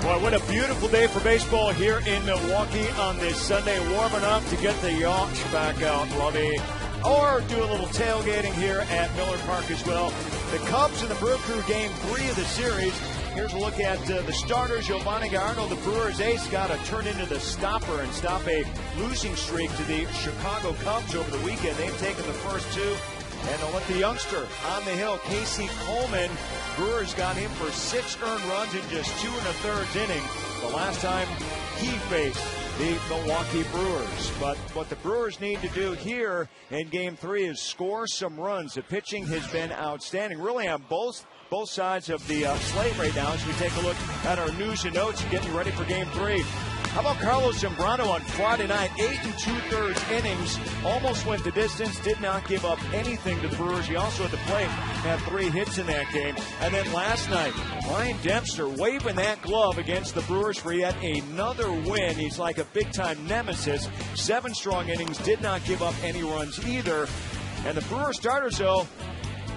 Boy, what a beautiful day for baseball here in Milwaukee on this Sunday. Warming up to get the yachts back out, Lovey. Or do a little tailgating here at Miller Park as well. The Cubs and the Brew Crew game 3 of the series. Here's a look at the starters. Giovanni Gallardo, the Brewers ace, got to turn into the stopper and stop a losing streak to the Chicago Cubs over the weekend. They've taken the first two. And they'll let the youngster on the hill, Casey Coleman. Brewers got him for 6 earned runs in just 2 1/3 innings. The last time he faced the Milwaukee Brewers. But what the Brewers need to do here in Game 3 is score some runs. The pitching has been outstanding, really on both sides of the slate right now as we take a look at our news and notes and getting ready for Game 3. How about Carlos Zambrano on Friday night? 8 2/3 innings, almost went the distance, did not give up anything to the Brewers. He also at the plate had 3 hits in that game. And then last night, Ryan Dempster waving that glove against the Brewers for yet another win. He's like a big-time nemesis. 7 strong innings, did not give up any runs either. And the Brewers starters, though,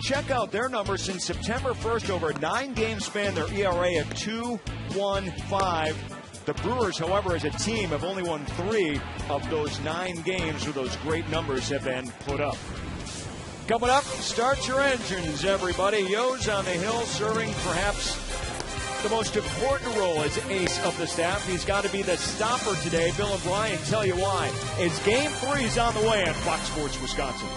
check out their numbers since September 1st. Over a 9-game span, their ERA at 2.15. The Brewers, however, as a team, have only won 3 of those 9 games where those great numbers have been put up. Coming up, start your engines, everybody. Yo's on the hill, serving perhaps the most important role as ace of the staff. He's got to be the stopper today. Bill and Brian tell you why. It's Game 3 is on the way on Fox Sports Wisconsin.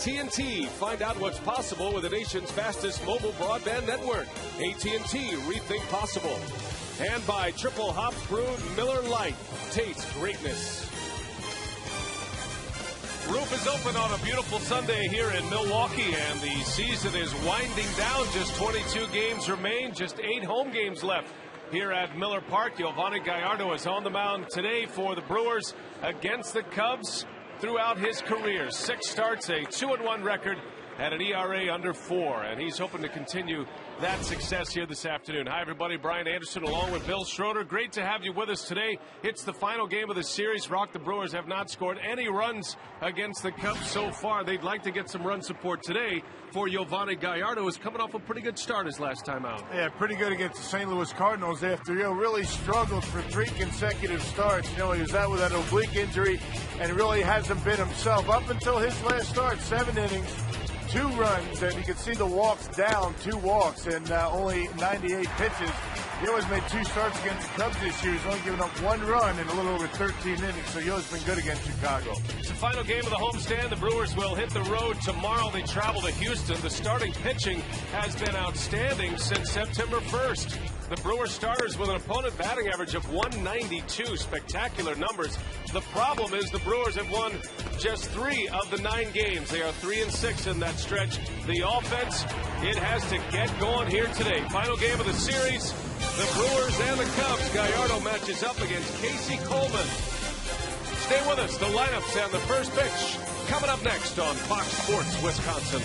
AT&T. Find out what's possible with the nation's fastest mobile broadband network. AT&T. Rethink possible. And by Triple Hop Brewed Miller Lite. Taste greatness. Roof is open on a beautiful Sunday here in Milwaukee, and the season is winding down. Just 22 games remain, just 8 home games left here at Miller Park. Giovanni Gallardo is on the mound today for the Brewers against the Cubs. Throughout his career, 6 starts, a 2-1 record, and an ERA under 4, and he's hoping to continue that success here this afternoon. Hi, everybody. Brian Anderson along with Bill Schroeder. Great to have you with us today. It's the final game of the series. The Brewers have not scored any runs against the Cubs so far. They'd like to get some run support today for Giovanni Gallardo, who's coming off a pretty good start his last time out. Yeah, pretty good against the St. Louis Cardinals after, really struggled for 3 consecutive starts. He was out with that oblique injury and really hasn't been himself up until his last start. 7 innings, 2 runs, and you can see the walks down, 2 walks, and only 98 pitches. He always made 2 starts against the Cubs this year. He's only given up 1 run in a little over 13 innings, so he always been good against Chicago. It's the final game of the homestand. The Brewers will hit the road tomorrow. They travel to Houston. The starting pitching has been outstanding since September 1st. The Brewers starters with an opponent batting average of 192. Spectacular numbers. The problem is the Brewers have won just 3 of the 9 games. They are 3-6 in that stretch. The offense, it has to get going here today. Final game of the series. The Brewers and the Cubs. Gallardo matches up against Casey Coleman. Stay with us. The lineups and the first pitch coming up next on Fox Sports Wisconsin.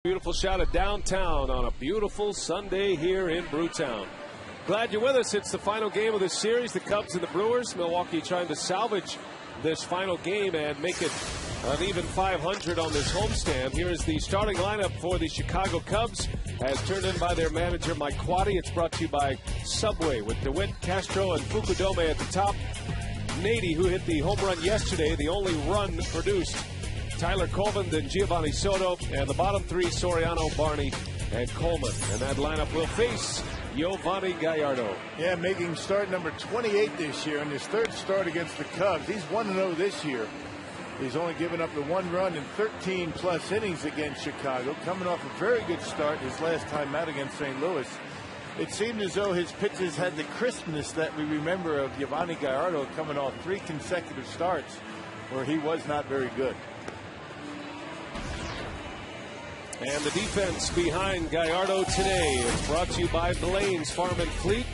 Beautiful shot of downtown on a beautiful Sunday here in Brewtown. Glad you're with us. It's the final game of the series, the Cubs and the Brewers. Milwaukee trying to salvage this final game and make it an even 500 on this homestand. Here is the starting lineup for the Chicago Cubs, as turned in by their manager, Mike Quaddy. It's brought to you by Subway with DeWitt, Castro, and Fukudome at the top. Nady, who hit the home run yesterday, the only run produced. Tyler Coleman, then Giovanni Soto, and the bottom 3, Soriano, Barney, and Coleman. And that lineup will face Giovanni Gallardo. Yeah, making start number 28 this year, and his 3rd start against the Cubs. He's 1-0 this year. He's only given up the 1 run in 13+ innings against Chicago, coming off a very good start his last time out against St. Louis. It seemed as though his pitches had the crispness that we remember of Giovanni Gallardo, coming off 3 consecutive starts where he was not very good. And the defense behind Gallardo today is brought to you by Blaine's Farm and Fleet.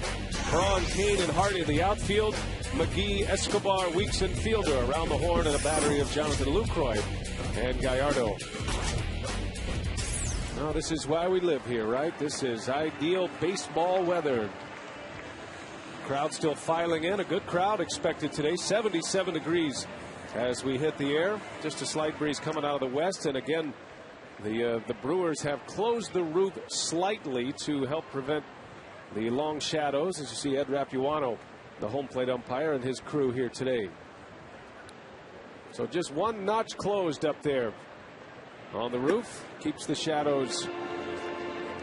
Braun, Kane, and Hardy in the outfield. McGee, Escobar, Weeks, and Fielder around the horn, and a battery of Jonathan Lucroy and Gallardo. Now, this is why we live here, right? This is ideal baseball weather. Crowd still filing in. A good crowd expected today. 77 degrees as we hit the air. Just a slight breeze coming out of the west. And again, the Brewers have closed the roof slightly to help prevent the long shadows, as you see Ed Rapuano, the home plate umpire, and his crew here today. So just one notch closed up there on the roof. Keeps the shadows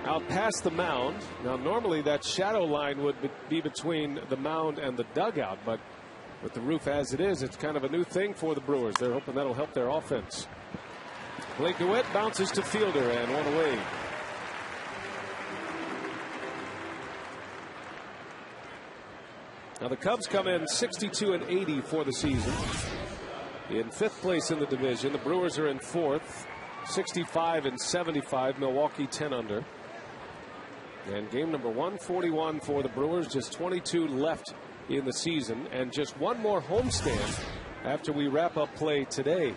out past the mound. Now normally that shadow line would be between the mound and the dugout, but with the roof as it is, it's kind of a new thing for the Brewers. They're hoping that'll help their offense. Blake DeWitt bounces to fielder and one away. Now the Cubs come in 62-80 for the season. In 5th place in the division. The Brewers are in 4th, 65-75. Milwaukee 10 under. And game number 141 for the Brewers. Just 22 left in the season, and just one more homestand after we wrap up play today.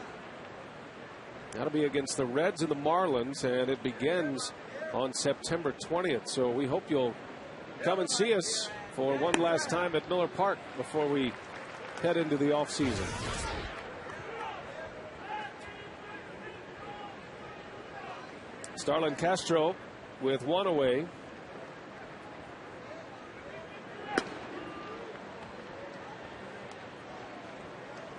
That'll be against the Reds and the Marlins, and it begins on September 20th. So we hope you'll come and see us for one last time at Miller Park before we head into the offseason. Starlin Castro with one away.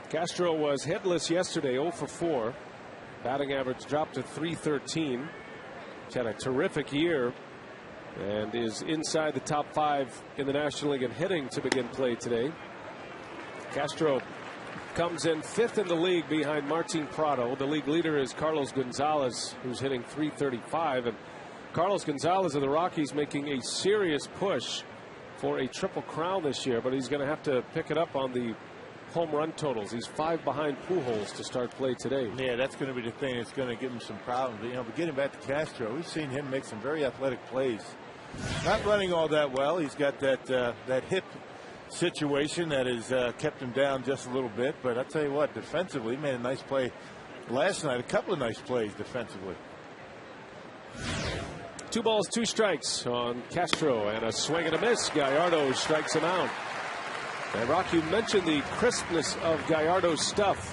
Castro was hitless yesterday, 0 for 4. Batting average dropped to .313. He's had a terrific year and is inside the top 5 in the National League in hitting to begin play today. Castro comes in 5th in the league behind Martin Prado. The league leader is Carlos Gonzalez, who's hitting .335. And Carlos Gonzalez of the Rockies making a serious push for a triple crown this year, but he's going to have to pick it up on the home run totals. He's 5 behind Pujols to start play today. Yeah, that's going to be the thing that's going to give him some problems. You know, but getting back to Castro, we've seen him make some very athletic plays. Not running all that well. He's got that hip situation that has kept him down just a little bit. But I'll tell you what, defensively, he made a nice play last night. A couple of nice plays defensively. 2 balls, 2 strikes on Castro, and a swing and a miss. Gallardo strikes him out. And Rock, you mentioned the crispness of Gallardo's stuff,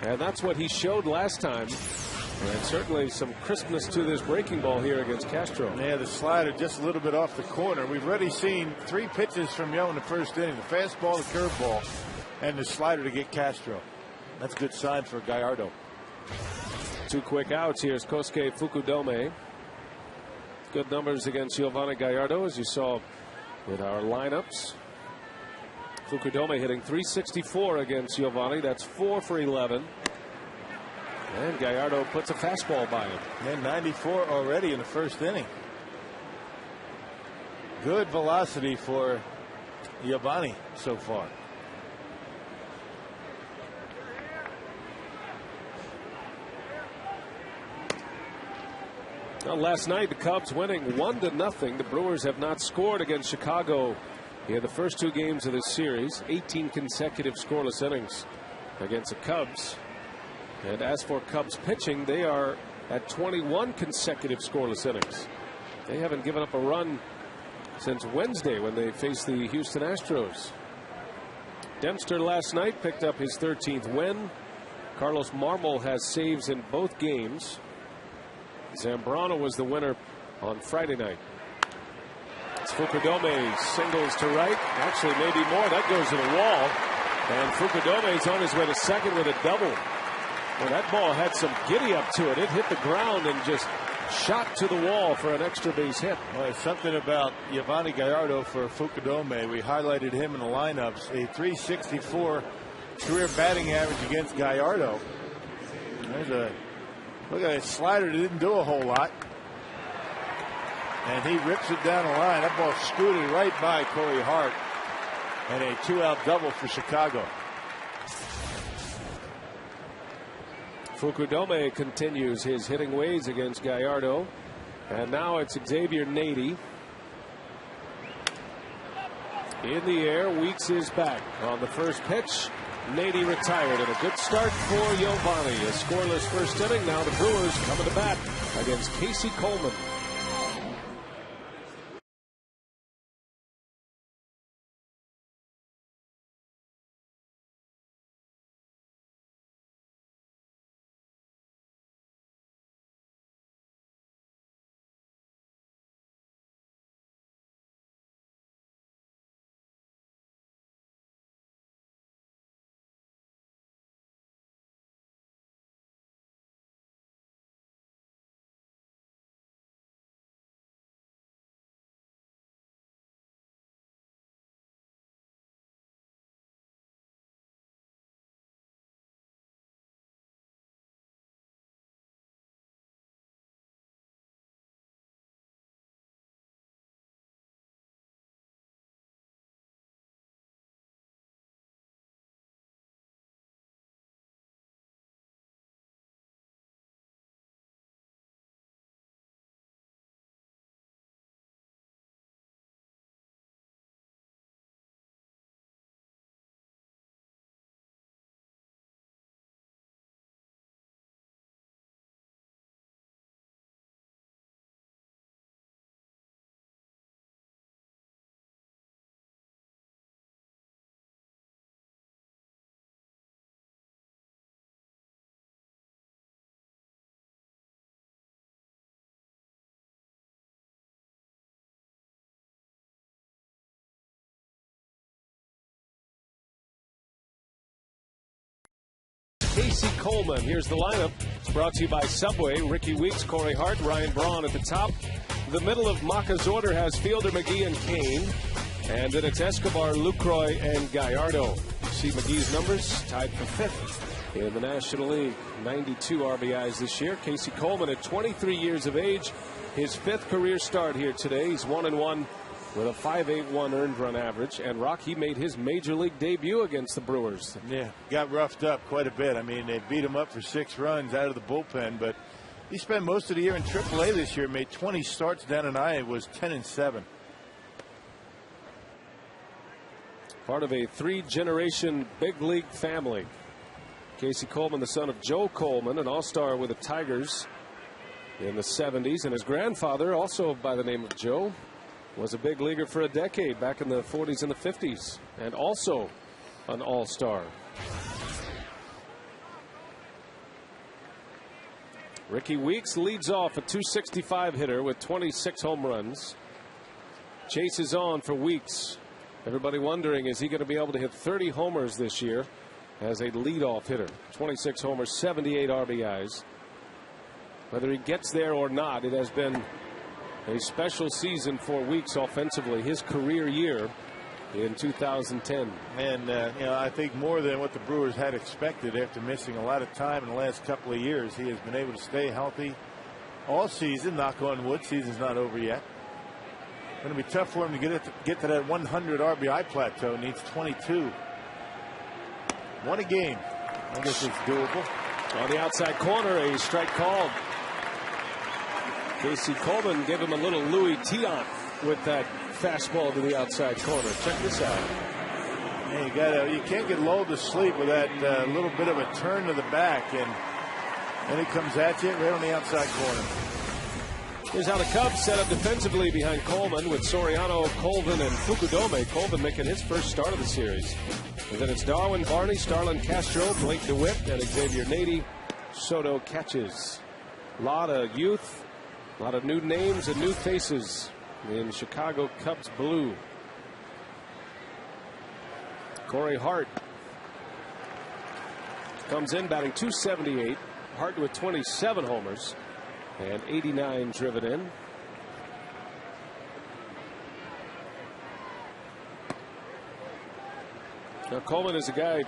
and that's what he showed last time. And certainly some crispness to this breaking ball here against Castro. Yeah, the slider just a little bit off the corner. We've already seen 3 pitches from Yo in the first inning: the fastball, the curveball, and the slider to get Castro. That's a good sign for Gallardo. 2 quick outs. Here's Kosuke Fukudome. Good numbers against Giovanni Gallardo, as you saw with our lineups. Fukudome hitting .364 against Giovanni. That's 4 for 11. And Gallardo puts a fastball by him. And 94 already in the first inning. Good velocity for Giovanni so far. Well, last night the Cubs winning 1-0. The Brewers have not scored against Chicago in the first 2 games of this series. 18 consecutive scoreless innings against the Cubs. And as for Cubs pitching, they are at 21 consecutive scoreless innings. They haven't given up a run since Wednesday when they faced the Houston Astros. Dempster last night picked up his 13th win. Carlos Marmol has saves in both games. Zambrano was the winner on Friday night. It's Fukudome singles to right. Actually, maybe more. That goes to the wall. And Fukudome's on his way to second with a double. Well, that ball had some giddy up to it. It hit the ground and just shot to the wall for an extra base hit. Well, something about Giovanni Gallardo for Fukudome. We highlighted him in the lineups. A .364 career batting average against Gallardo. Look at a slider that didn't do a whole lot. And he rips it down the line. That ball scooted right by Corey Hart. And a 2-out double for Chicago. Fukudome continues his hitting ways against Gallardo. And now it's Xavier Nady. In the air, Weeks is back on the first pitch. Nady retired, and a good start for Giovanni. A scoreless first inning. Now the Brewers coming to bat against Casey Coleman. Casey Coleman. Here's the lineup. It's brought to you by Subway. Ricky Weeks, Corey Hart, Ryan Braun at the top. The middle of Maka's order has Fielder, McGee, and Kane. And then it's Escobar, Lucroy, and Gallardo. You see McGee's numbers tied for 5th in the National League. 92 RBIs this year. Casey Coleman at 23 years of age. His 5th career start here today. He's 1-1 with a .581 earned run average. And Rock, he made his major league debut against the Brewers. Yeah, got roughed up quite a bit. I mean, they beat him up for 6 runs out of the bullpen, but he spent most of the year in AAA this year, made 20 starts down in Iowa, was 10-7. Part of a 3-generation big league family. Casey Coleman, the son of Joe Coleman, an all-star with the Tigers in the 70s. And his grandfather, also by the name of Joe, was a big leaguer for a decade back in the 40s and the 50s. And also an all-star. Ricky Weeks leads off, a .265 hitter with 26 home runs. Chases on for Weeks. Everybody wondering, is he going to be able to hit 30 homers this year as a leadoff hitter? 26 homers, 78 RBIs. Whether he gets there or not, it has been a special season for Weeks offensively. His career year in 2010. And, you know, I think more than what the Brewers had expected after missing a lot of time in the last couple of years. He has been able to stay healthy all season. Knock on wood, season's not over yet. Going to be tough for him to get to that 100 RBI plateau. Needs 22. One a game. I guess it's doable. On the outside corner, a strike called. Casey Coleman gave him a little Louis Tiant with that fastball to the outside corner. Check this out. Yeah, you can't get lulled to sleep with that little bit of a turn to the back, and then he comes at you right on the outside corner. Here's how the Cubs set up defensively behind Coleman with Soriano, Colvin, and Fukudome. Colvin making his first start of the series. And then it's Darwin, Barney, Starlin Castro, Blake DeWitt, and Xavier Nady. Soto catches. A lot of youth, a lot of new names and new faces in Chicago Cubs blue. Corey Hart comes in batting .278. Hart with 27 homers and 89 driven in. Now Coleman is a guy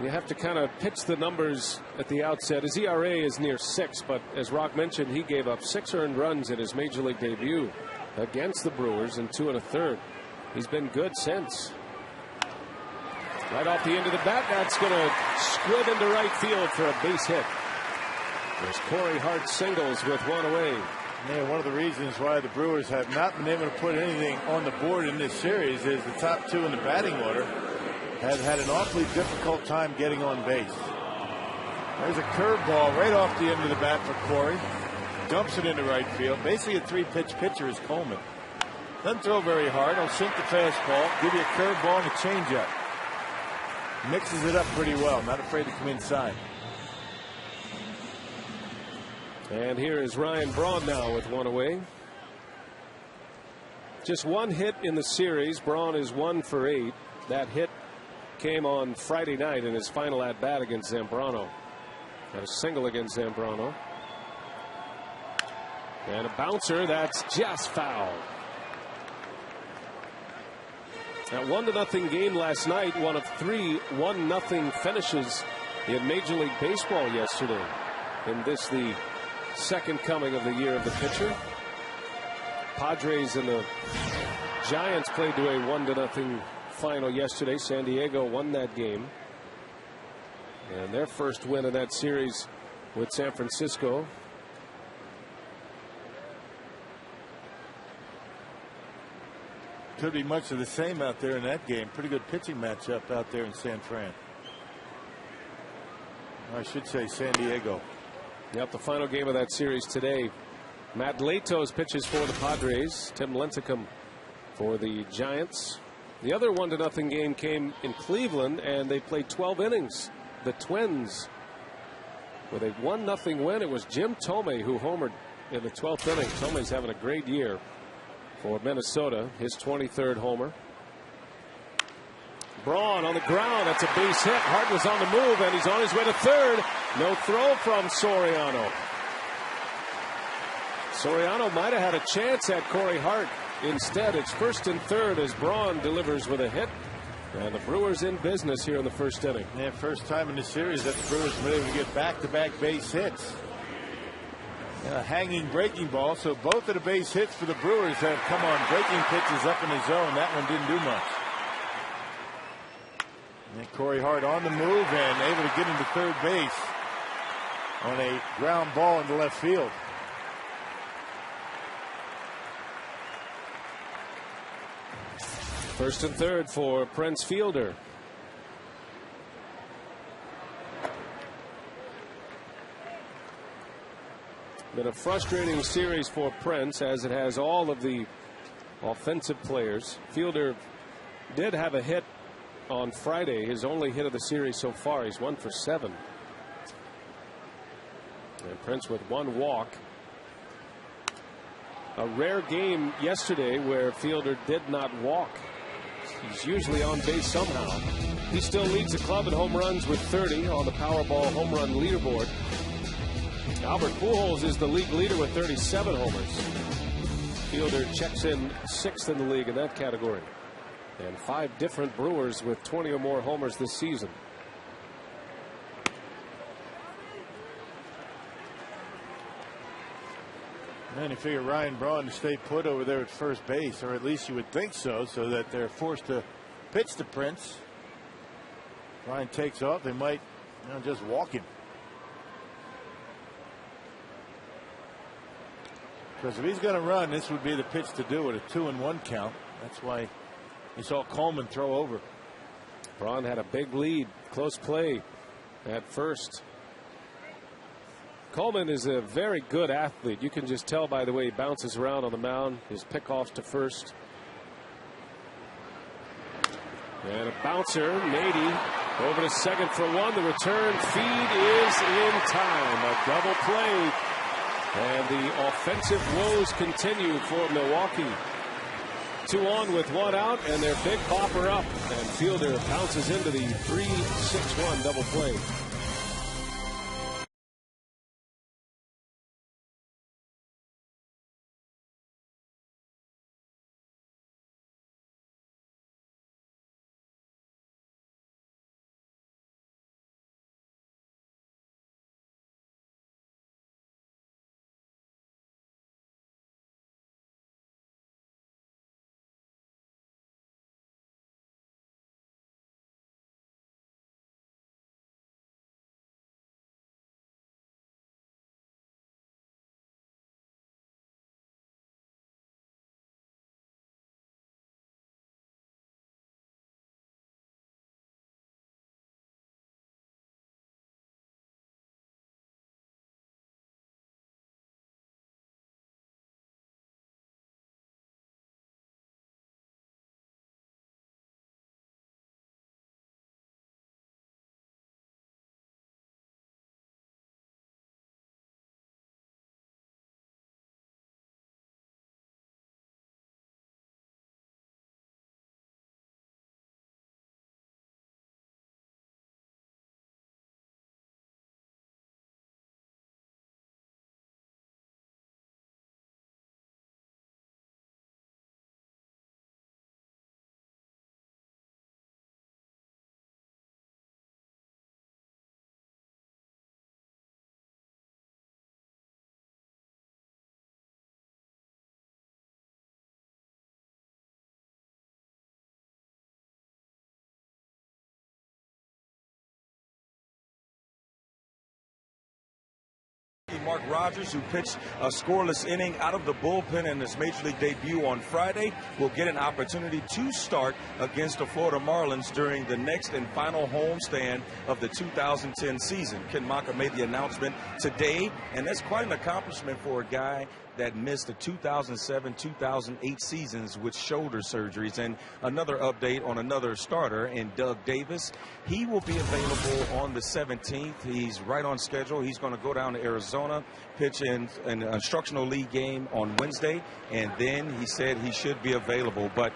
you have to kind of pitch the numbers at the outset. His ERA is near 6, but as Rock mentioned, he gave up 6 earned runs in his major league debut against the Brewers in 2 1/3. He's been good since. Right off the end of the bat, that's going to squib into right field for a base hit. There's Corey Hart singles with one away. Yeah, one of the reasons why the Brewers have not been able to put anything on the board in this series is the top 2 in the batting order have had an awfully difficult time getting on base. There's a curveball right off the end of the bat for Corey. Dumps it into right field. Basically a 3-pitch pitcher is Coleman. Doesn't throw very hard. He'll sink the fastball, give you a curveball and a changeup. Mixes it up pretty well. Not afraid to come inside. And here is Ryan Braun now with one away. Just one hit in the series. Braun is 1 for 8. That hit came on Friday night in his final at bat against Zambrano. Got a single against Zambrano. And a bouncer that's just foul. That 1-0 game last night, one of 3 1-0 finishes in Major League Baseball yesterday. In this, the second coming of the year of the pitcher. Padres and the Giants played to a 1-0 final yesterday. San Diego won that game. And their first win in that series with San Francisco. Could be much of the same out there in that game. Pretty good pitching matchup out there in San Fran. I should say San Diego. Yep, the final game of that series today. Matt Latos pitches for the Padres. Tim Lincecum for the Giants. The other 1-0 game came in Cleveland, and they played 12 innings. The Twins with a 1-0 win. It was Jim Thome who homered in the 12th inning. Thome's having a great year for Minnesota, his 23rd homer. Braun on the ground. That's a base hit. Hart was on the move, and he's on his way to third. No throw from Soriano. Soriano might have had a chance at Corey Hart. Instead, it's first and third as Braun delivers with a hit. And the Brewers in business here in the first inning. Yeah, first time in the series that the Brewers were able to get back-to-back base hits. A hanging breaking ball, so both of the base hits for the Brewers have come on breaking pitches up in the zone. That one didn't do much. And Corey Hart on the move and able to get into third base on a ground ball into left field. First and third for Prince Fielder. Been a frustrating series for Prince, as it has all of the offensive players. Fielder did have a hit on Friday, his only hit of the series so far. He's 1 for 7. And Prince with 1 walk. A rare game yesterday where Fielder did not walk. He's usually on base somehow. He still leads the club in home runs with 30 on the Powerball home run leaderboard. Albert Pujols is the league leader with 37 homers. Fielder checks in 6th in the league in that category. And 5 different Brewers with 20 or more homers this season. And you figure Ryan Braun to stay put over there at first base, or at least you would think so that they're forced to pitch to Prince. Ryan takes off, they might just walk him. Because if he's going to run, this would be the pitch to do it, a 2-1 count. That's why you saw Coleman throw over. Braun had a big lead, close play at first. Coleman is a very good athlete. You can just tell by the way he bounces around on the mound, his pickoffs to first. And a bouncer, Nady, over to second for 1. The return feed is in time. A double play. And the offensive woes continue for Milwaukee. 2 on with 1 out, and their big popper up. And Fielder bounces into the 3-6-1 double play. Mark Rogers, who pitched a scoreless inning out of the bullpen in his major league debut on Friday, will get an opportunity to start against the Florida Marlins during the next and final homestand of the 2010 season. Ken Maka made the announcement today, and that's quite an accomplishment for a guy that missed the 2007-2008 seasons with shoulder surgeries. And another update on another starter in Doug Davis. He will be available on the 17th. He's right on schedule. He's going to go down to Arizona, pitch in an instructional league game on Wednesday, and then he said he should be available. But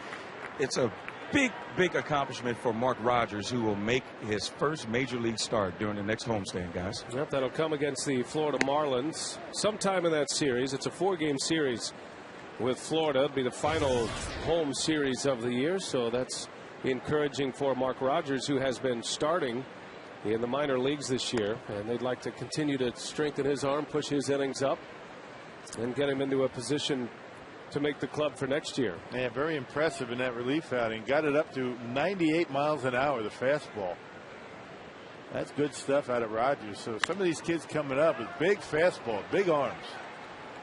it's a big accomplishment for Mark Rogers, who will make his first major league start during the next homestand, guys. Yep, that'll come against the Florida Marlins sometime in that series. It's a 4-game series with Florida. It'll be the final home series of the year, so that's encouraging for Mark Rogers, who has been starting in the minor leagues this year, and they'd like to continue to strengthen his arm, push his innings up, and get him into a position to make the club for next year. Yeah, very impressive in that relief outing. Got it up to 98 miles an hour, the fastball. That's good stuff out of Rogers. So some of these kids coming up with big fastball, big arms.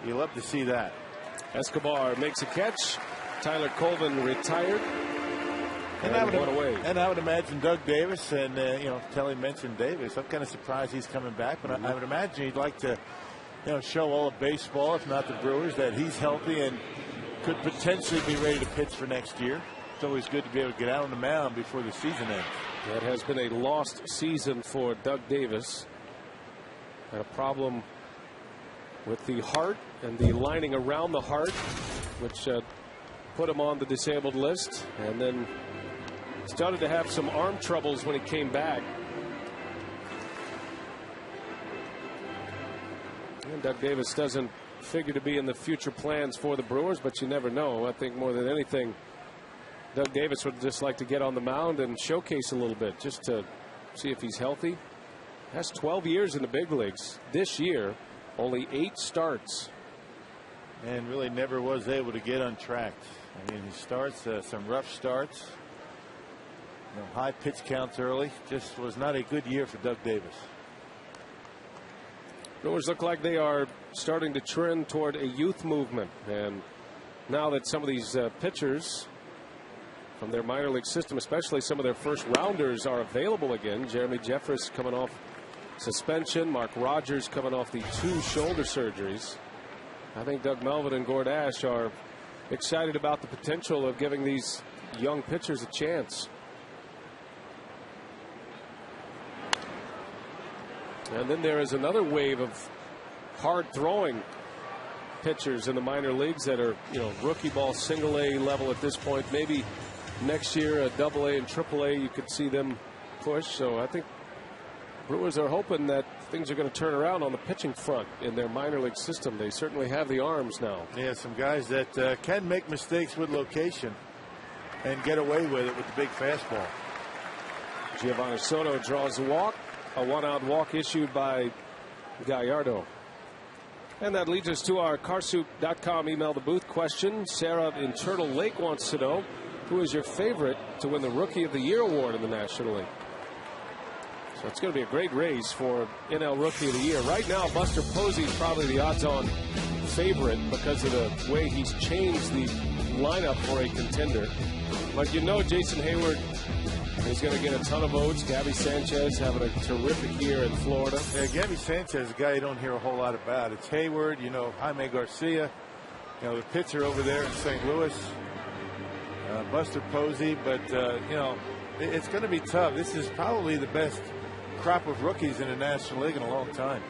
You love to see that. Escobar makes a catch. Tyler Colvin retired. And I would imagine Doug Davis, and Kelly mentioned Davis. I'm kind of surprised he's coming back, but I would imagine he'd like to show all of baseball, if not the Brewers, that he's healthy and could potentially be ready to pitch for next year. It's always good to be able to get out on the mound before the season ends. That has been a lost season for Doug Davis. Had a problem with the heart and the lining around the heart, which put him on the disabled list, and then started to have some arm troubles when he came back. And Doug Davis doesn't figure to be in the future plans for the Brewers, but you never know. I think more than anything, Doug Davis would just like to get on the mound and showcase a little bit, just to see if he's healthy. Has 12 years in the big leagues. This year, only 8 starts. And really never was able to get on track. I mean, he starts some rough starts. High pitch counts early. Just was not a good year for Doug Davis. Brewers look like they are starting to trend toward a youth movement, and now that some of these pitchers from their minor league system, especially some of their first rounders, are available again. Jeremy Jeffress coming off suspension, Mark Rogers coming off the 2 shoulder surgeries. I think Doug Melvin and Gord Ash are excited about the potential of giving these young pitchers a chance. And then there is another wave of hard throwing pitchers in the minor leagues that are, rookie ball, single A level at this point. Maybe next year a double A and triple A, you could see them push. So I think Brewers are hoping that things are going to turn around on the pitching front in their minor league system. They certainly have the arms now. Yeah, some guys that can make mistakes with location and get away with it with the big fastball. Giovanni Soto draws a walk. A 1-out walk issued by Gallardo. And that leads us to our carsoup.com email the booth question. Sarah in Turtle Lake wants to know, who is your favorite to win the Rookie of the Year award in the National League? So it's going to be a great race for NL Rookie of the Year. Right now, Buster Posey is probably the odds-on favorite because of the way he's changed the lineup for a contender. But Jason Hayward is going to get a ton of votes. Gabby Sanchez having a terrific year in Florida. Yeah, Gabby Sanchez is a guy you don't hear a whole lot about. It's Hayward, Jaime Garcia, the pitcher over there in St. Louis, Buster Posey. But, it's going to be tough. This is probably the best crop of rookies in the National League in a long time.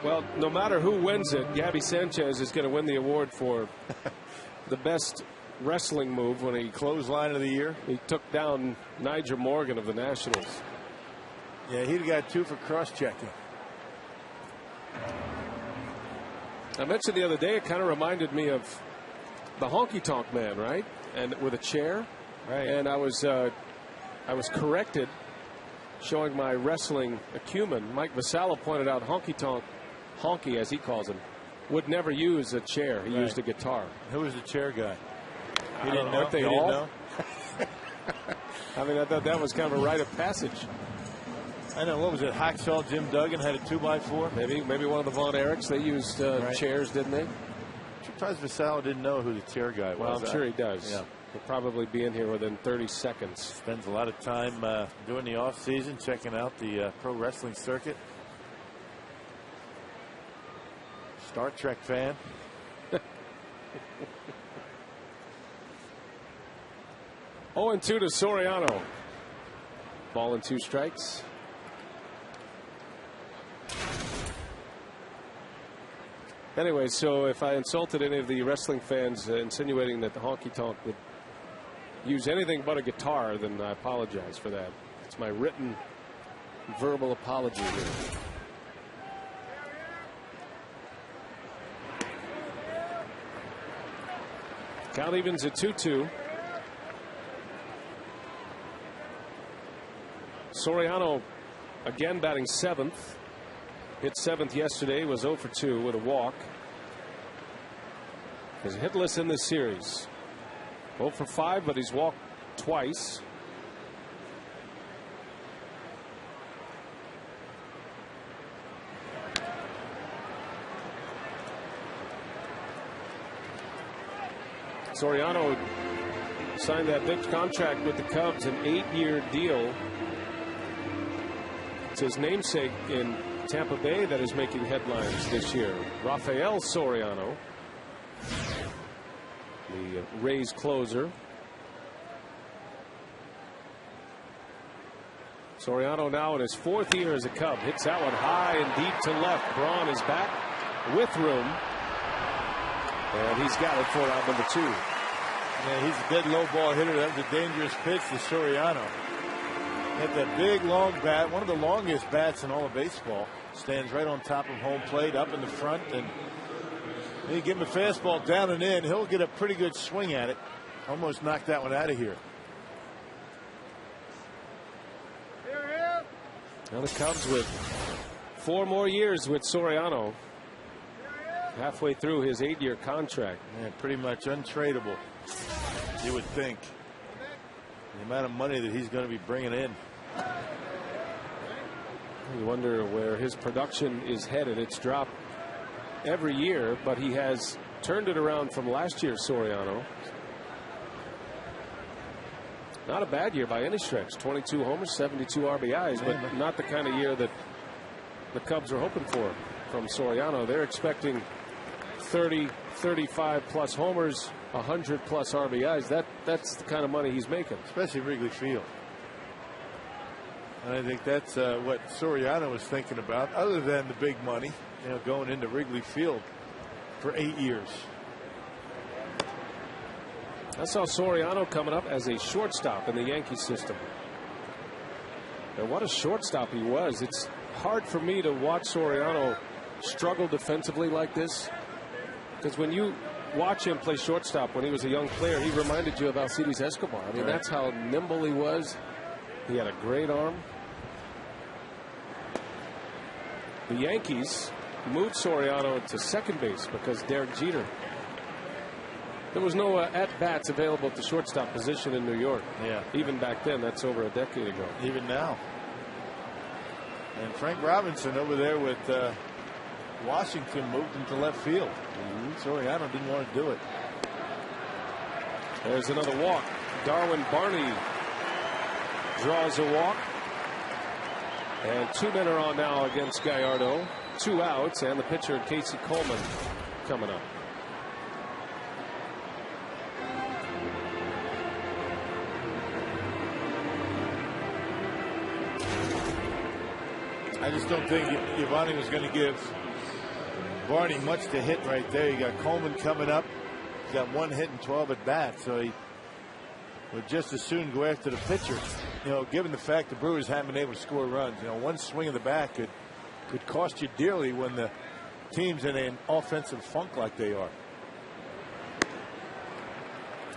Well, no matter who wins it, Gabby Sanchez is going to win the award for the best wrestling move when he clothesline of the year. He took down Niger Morgan of the Nationals. Yeah, he'd got 2 for cross-checking. I mentioned the other day, it kind of reminded me of the Honky Tonk Man, right? And with a chair. Right. And I was corrected, showing my wrestling acumen. Mike Vassallo pointed out Honky as he calls him, would never use a chair. He used a guitar. Who was the chair guy? He didn't know. They all? Didn't know? I mean, I thought that was kind of a rite of passage. I know. What was it? Hacksaw Jim Duggan had a 2x4. Maybe one of the Von Erichs. They used chairs, didn't they? I'm surprised Vassallo didn't know who the chair guy was. Well, I'm sure he does. Yeah. He'll probably be in here within 30 seconds. Spends a lot of time during the off season checking out the pro wrestling circuit. Star Trek fan. 0-2 to Soriano. Ball and 2 strikes. Anyway, so if I insulted any of the wrestling fans insinuating that the Honky Tonk would use anything but a guitar, then I apologize for that. It's my written verbal apology here. Count evens at 2-2. Soriano again batting 7th. Hit 7th yesterday, was 0 for 2 with a walk. He's hitless in this series. 0 for 5, but he's walked twice. Soriano signed that big contract with the Cubs, an 8-year deal. It's his namesake in Tampa Bay that is making headlines this year. Rafael Soriano, the Rays closer. Soriano now in his 4th year as a Cub. Hits that one high and deep to left. Braun is back with room. And he's got it for out number 2. Yeah, he's a dead low ball hitter. That was a dangerous pitch to Soriano. Had that big long bat, one of the longest bats in all of baseball. Stands right on top of home plate, up in the front, and you give him a fastball down and in, he'll get a pretty good swing at it. Almost knocked that one out of here. Now the Cubs with 4 more years with Soriano. Halfway through his 8-year contract. Yeah, pretty much untradeable, you would think. The amount of money that he's going to be bringing in. You wonder where his production is headed. It's dropped every year, but he has turned it around from last year's Soriano. Not a bad year by any stretch. 22 homers, 72 RBIs, but not the kind of year that the Cubs are hoping for from Soriano. They're expecting 30, 35 plus homers, 100 plus RBIs. That's the kind of money he's making. Especially Wrigley Field. And I think that's what Soriano was thinking about, other than the big money, going into Wrigley Field for 8 years. I saw Soriano coming up as a shortstop in the Yankee system. And what a shortstop he was. It's hard for me to watch Soriano struggle defensively like this, because when you watch him play shortstop when he was a young player, he reminded you of Alcides Escobar. I mean, that's how nimble he was. He had a great arm. The Yankees moved Soriano to second base because Derek Jeter. There was no at-bats available at the shortstop position in New York. Yeah. Even back then. That's over a decade ago. Even now. And Frank Robinson over there with Washington moved him to left field. Soriano didn't want to do it. There's another walk. Darwin Barney draws a walk. And 2 men are on now against Gallardo. 2 outs, and the pitcher Casey Coleman coming up. I just don't think Giovanni was going to give Barney much to hit right there. You got Coleman coming up. He's got 1 hit and 12 at bat, so he would just as soon go after the pitcher. Given the fact the Brewers haven't been able to score runs, one swing of the bat could cost you dearly when the team's in an offensive funk like they are.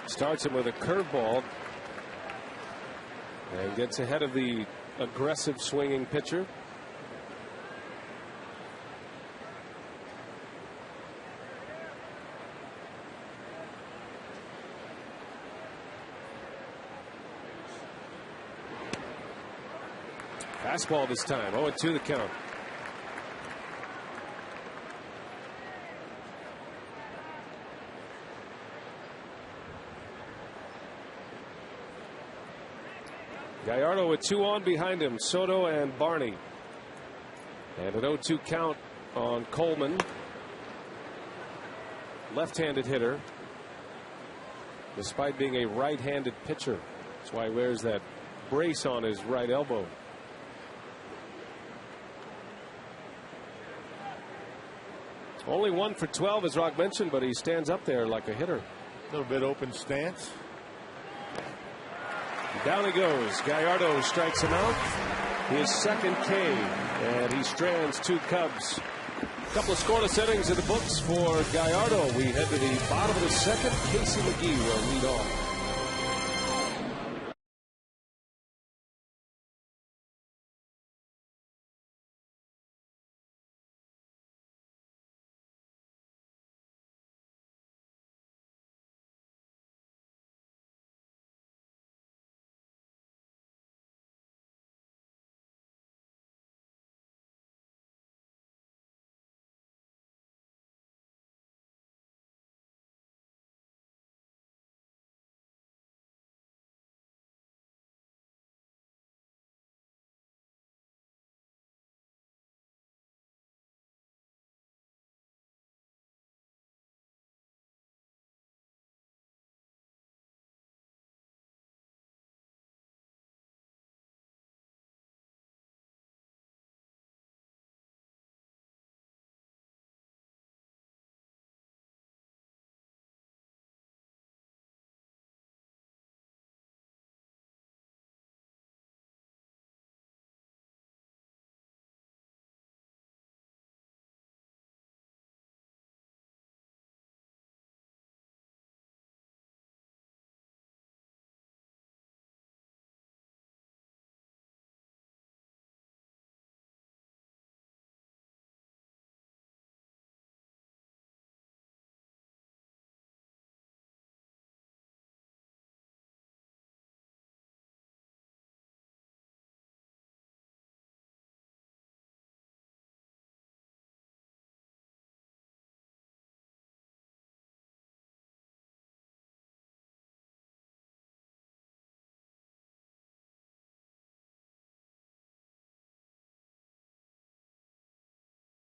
Starts him with a curveball and gets ahead of the aggressive swinging pitcher. Fastball this time. 0-2 the count. Gallardo with 2 on behind him. Soto and Barney. And an 0-2 count on Coleman. Left-handed hitter, despite being a right-handed pitcher. That's why he wears that brace on his right elbow. Only 1 for 12, as Rock mentioned, but he stands up there like a hitter. A little bit open stance. Down he goes. Gallardo strikes him out. His second K, and he strands 2 Cubs. A couple of scoreless innings in the books for Gallardo. We head to the bottom of the second. Casey McGee will lead off.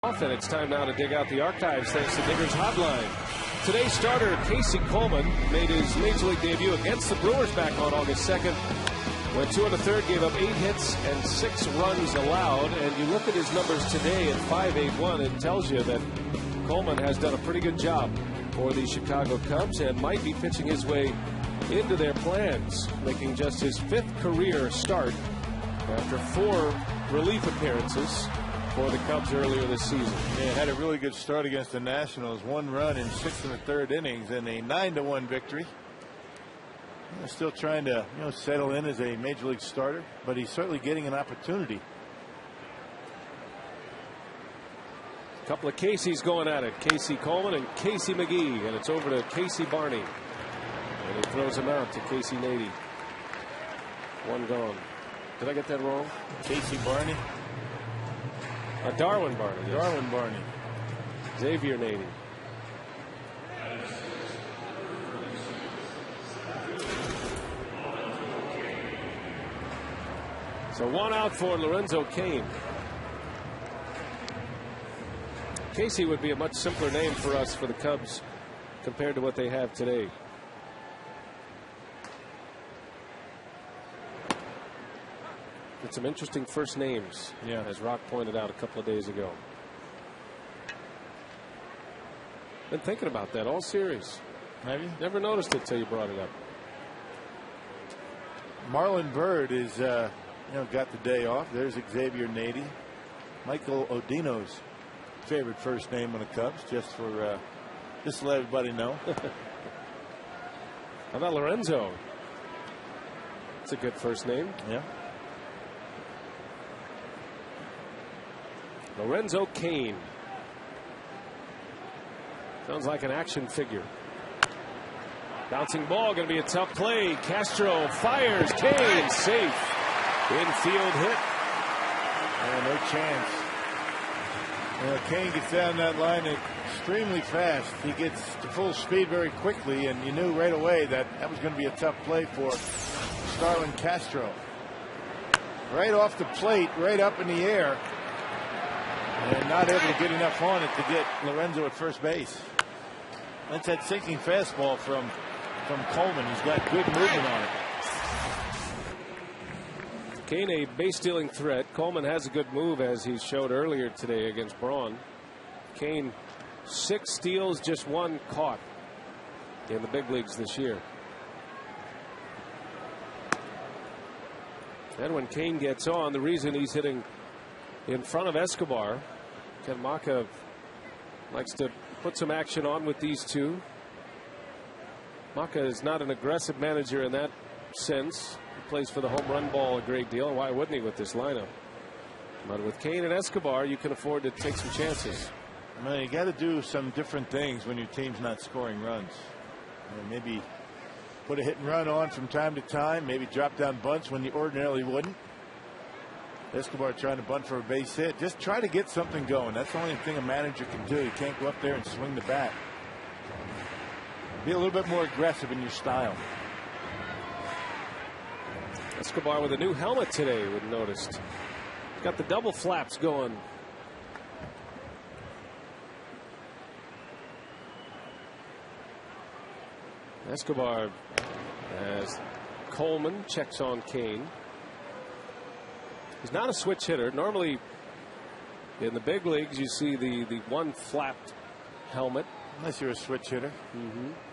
And it's time now to dig out the archives thanks to Digger's Hotline. Today's starter, Casey Coleman, made his Major League debut against the Brewers back on August 2nd. Went 2 1/3, gave up 8 hits and 6 runs allowed. And you look at his numbers today at .581, it tells you that Coleman has done a pretty good job for the Chicago Cubs and might be pitching his way into their plans, making just his 5th career start after 4 relief appearances for the Cubs earlier this season. Yeah, had a really good start against the Nationals. 1 run in 6 1/3 innings and a 9-1 victory. Still trying to settle in as a Major League starter, but he's certainly getting an opportunity. A couple of Caseys going at it. Casey Coleman and Casey McGee, and it's over to Casey Barney. And he throws him out to Casey Nady. 1 gone. Did I get that wrong? Casey Barney. Darwin Barney. Yes. Darwin Barney. Xavier Nady. So 1 out for Lorenzo Cain. Casey would be a much simpler name for us for the Cubs compared to what they have today. It's some interesting first names, as Rock pointed out a couple of days ago. Been thinking about that all series. Have you? Never noticed it till you brought it up. Marlon Byrd is, got the day off. There's Xavier Nady. Michael Odino's favorite first name on the Cubs, just to let everybody know. How about Lorenzo? It's a good first name. Yeah. Lorenzo Cain. Sounds like an action figure. Bouncing ball, going to be a tough play. Castro fires. Cain safe. Infield hit. No chance. Cain gets down that line extremely fast. He gets to full speed very quickly, and you knew right away that was going to be a tough play for Starlin Castro. Right off the plate, right up in the air. And not able to get enough on it to get Lorenzo at first base. That's that sinking fastball from Coleman. He's got good movement on it. Cain a base stealing threat. Coleman has a good move, as he showed earlier today against Braun. Cain 6 steals, just 1 caught in the big leagues this year. And when Kane gets on, the reason he's hitting in front of Escobar, Ken Maka likes to put some action on with these two. Maka is not an aggressive manager in that sense. He plays for the home run ball a great deal. Why wouldn't he with this lineup? But with Kane and Escobar, you can afford to take some chances. I mean, you got to do some different things when your team's not scoring runs. I mean, maybe put a hit and run on from time to time. Maybe drop down bunts when you ordinarily wouldn't. Escobar trying to bunt for a base hit. Just try to get something going. That's the only thing a manager can do. You can't go up there and swing the bat. Be a little bit more aggressive in your style. Escobar with a new helmet today, we noticed. Got the double flaps going. Escobar as Coleman checks on Kane. He's not a switch hitter. Normally in the big leagues you see the one flapped helmet. Unless you're a switch hitter.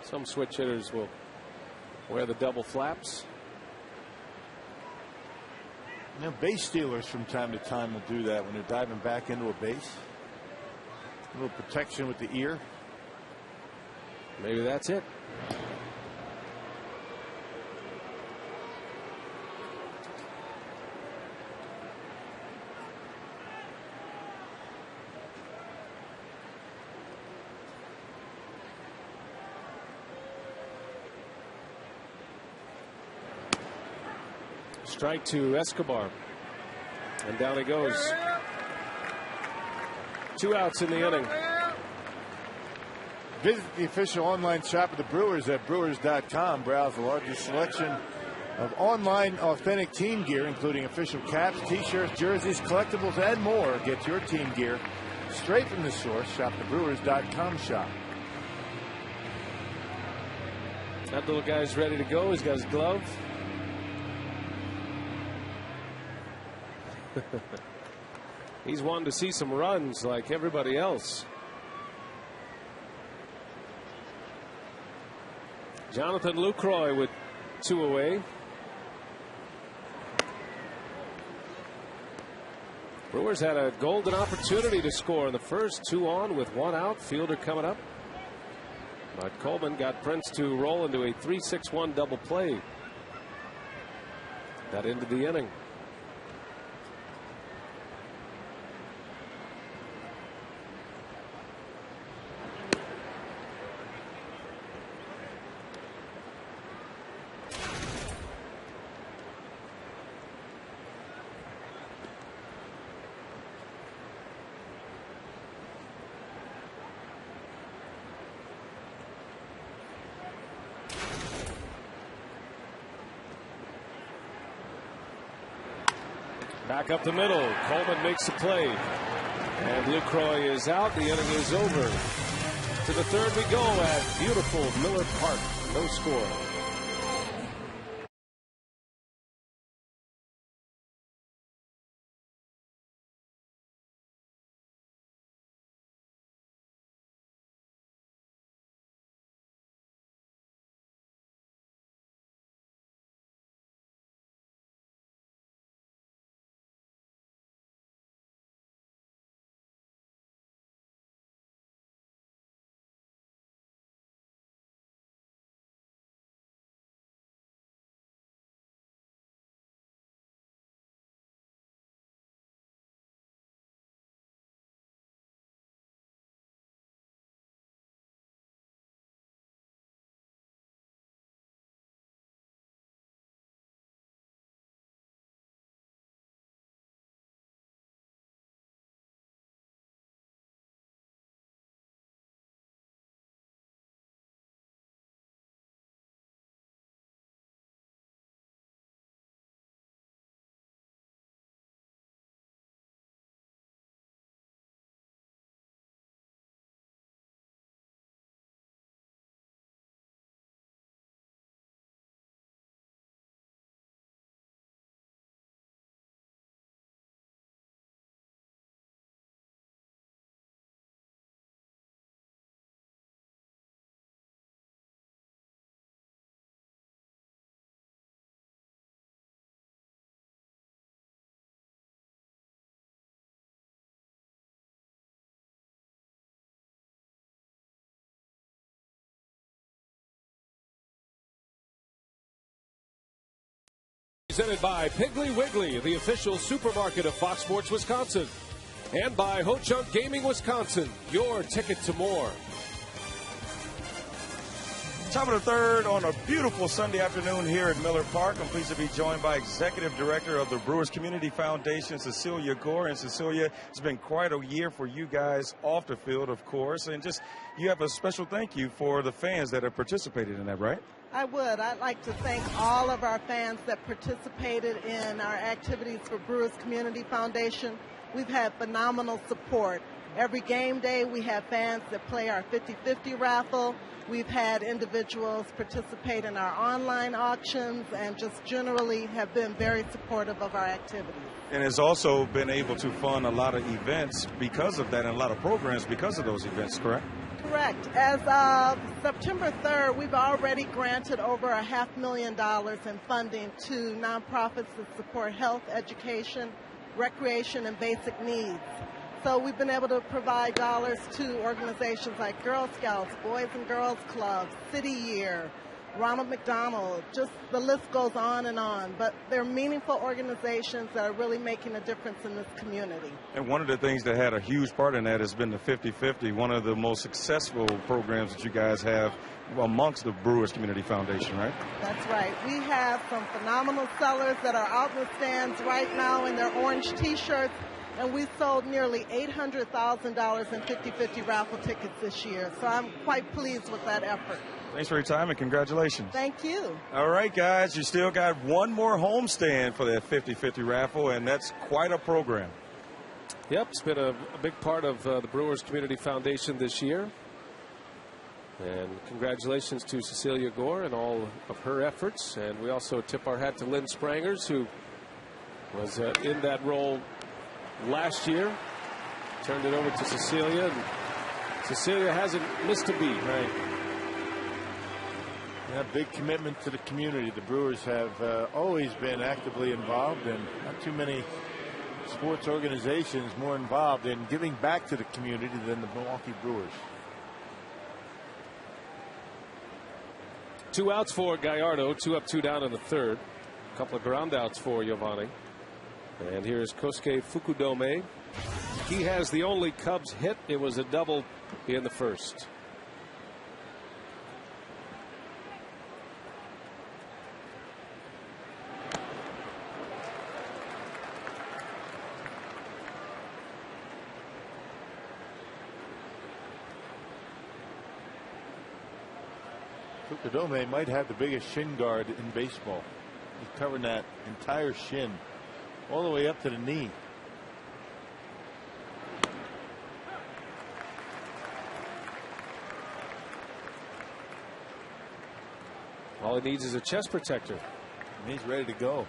Some switch hitters will wear the double flaps. You know, base stealers from time to time will do that when they're diving back into a base. A little protection with the ear. Maybe that's it. Strike to Escobar. And down he goes. 2 outs in the inning. Visit the official online shop of the Brewers at brewers.com. Browse the largest selection of online authentic team gear, including official caps, t-shirts, jerseys, collectibles, and more. Get your team gear straight from the source. Shop the brewers.com shop. That little guy's ready to go. He's got his glove. He's wanting to see some runs like everybody else. Jonathan Lucroy with 2 away. Brewers had a golden opportunity to score in the first. 2 on with 1 out. Fielder coming up. But Coleman got Prince to roll into a 3-6-1 double play. That ended the inning. Back up the middle. Coleman makes the play. And Lucroy is out. The inning is over. To the third we go at beautiful Miller Park. No score. presented by Piggly Wiggly, the official supermarket of Fox Sports Wisconsin. And by Ho Chunk Gaming Wisconsin, your ticket to more. Top of the third on a beautiful Sunday afternoon here at Miller Park. I'm pleased to be joined by Executive Director of the Brewers Community Foundation, Cecilia Gore. And Cecilia, it's been quite a year for you guys off the field, of course. And just, you have a special thank you for the fans that have participated in that, right? I would. I'd like to thank all of our fans that participated in our activities for Brewers Community Foundation. We've had phenomenal support. Every game day we have fans that play our 50-50 raffle. We've had individuals participate in our online auctions and just generally have been very supportive of our activities. And has also been able to fund a lot of events because of that and a lot of programs because of those events, correct? Correct. As of September 3rd, we've already granted over $500,000 in funding to nonprofits that support health, education, recreation, and basic needs. So we've been able to provide dollars to organizations like Girl Scouts, Boys and Girls Clubs, City Year, Ronald McDonald, just the list goes on and on. But they're meaningful organizations that are really making a difference in this community. And one of the things that had a huge part in that has been the 50-50, one of the most successful programs that you guys have amongst the Brewers Community Foundation, right? That's right. We have some phenomenal sellers that are out in the stands right now in their orange T-shirts. And we sold nearly $800,000 in 50-50 raffle tickets this year. So I'm quite pleased with that effort. Thanks for your time and congratulations. Thank you. All right, guys, you still got one more homestand for that 50-50 raffle, and that's quite a program. Yep, it's been a big part of the Brewers Community Foundation this year. And congratulations to Cecilia Gore and all of her efforts. And we also tip our hat to Lynn Sprangers, who was in that role last year. Turned it over to Cecilia, and Cecilia hasn't missed a beat. Right. Yeah, big commitment to the community. The Brewers have always been actively involved, and not too many sports organizations more involved in giving back to the community than the Milwaukee Brewers. 2 outs for Gallardo, 2 up, 2 down in the third. A couple of ground outs for Giovanni. And here's Kosuke Fukudome. He has the only Cubs hit. It was a double in the first. Fukudome might have the biggest shin guard in baseball. He's covering that entire shin all the way up to the knee. All he needs is a chest protector. And he's ready to go.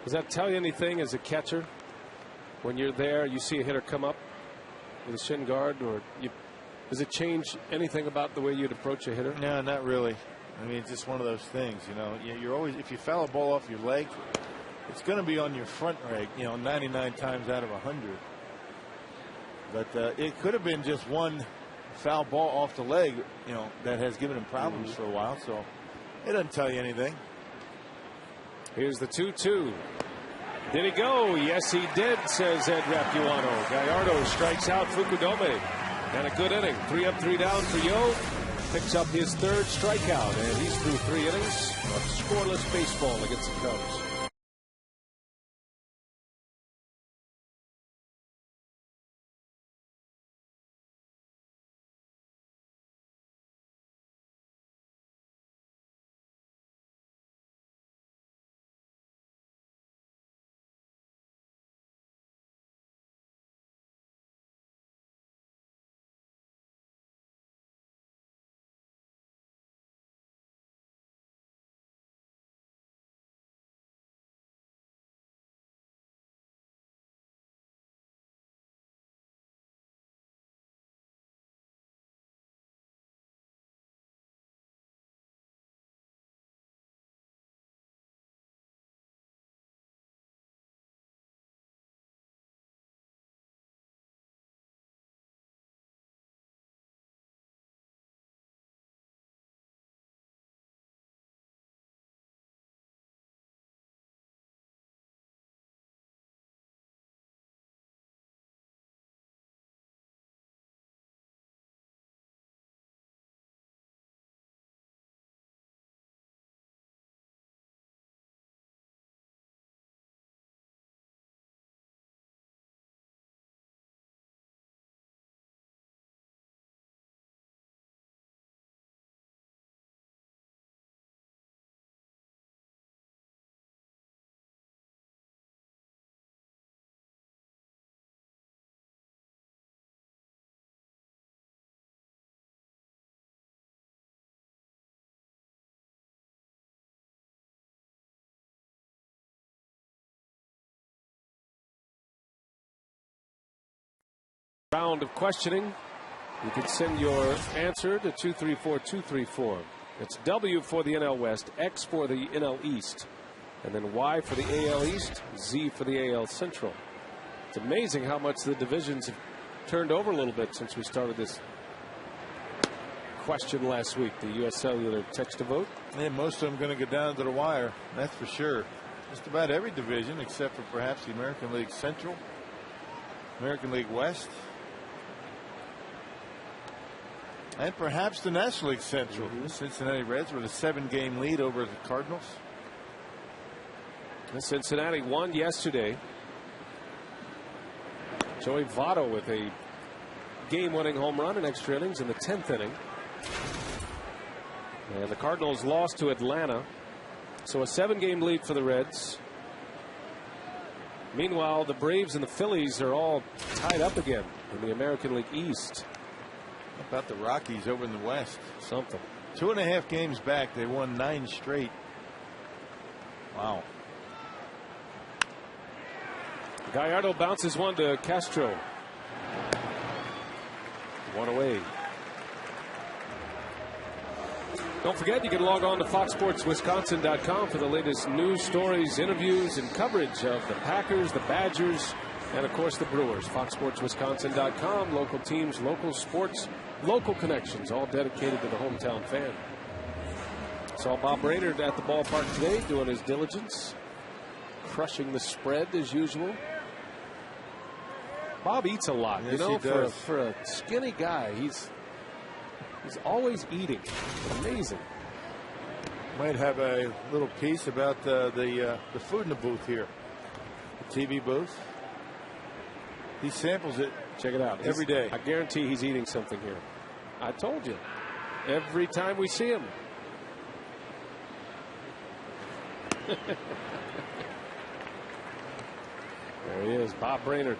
Does that tell you anything as a catcher? When you're there, you see a hitter come up with a shin guard, or does it change anything about the way you'd approach a hitter? No, not really. I mean, it's just one of those things, you know. You're always, if you foul a ball off your leg, it's going to be on your front leg, 99 times out of 100. But it could have been just one foul ball off the leg, that has given him problems for a while. So it doesn't tell you anything. Here's the 2-2. Did he go? Yes, he did, says Ed Rapuano. Gallardo strikes out Fukudome. And a good inning. 3 up, 3 down for Yo. Picks up his third strikeout, and he's through 3 innings of scoreless baseball against the Cubs. round of questioning. You can send your answer to 234-234. It's W for the NL West, X for the NL East, and then Y for the AL East, Z for the AL Central. It's amazing how much the divisions have turned over a little bit since we started this question last week. The U.S. Cellular text to vote. Yeah, most of them going to go down to the wire. That's for sure. Just about every division except for perhaps the American League Central, American League West, and perhaps the National League Central. The Cincinnati Reds with a 7-game lead over the Cardinals. And Cincinnati won yesterday. Joey Votto with a game-winning home run in extra innings in the 10th inning. And the Cardinals lost to Atlanta. So a 7-game lead for the Reds. Meanwhile, the Braves and the Phillies are all tied up again in the American League East. How about the Rockies over in the West? Something. 2.5 games back. They won 9 straight. Wow. Gallardo bounces one to Castro. One away. Don't forget, you can log on to FoxSportsWisconsin.com for the latest news, stories, interviews, and coverage of the Packers, the Badgers, and, of course, the Brewers. FoxSportsWisconsin.com, local teams, local sports, local connections, all dedicated to the hometown fan. Saw Bob Brainerd at the ballpark today doing his diligence, crushing the spread as usual. Bob eats a lot, yes, you know, he does. For a skinny guy. He's always eating. Amazing. Might have a little piece about the food in the booth here. The TV booth. He samples it. Check it out. Every day. I guarantee he's eating something here. I told you. Every time we see him. There he is, Bob Brainerd.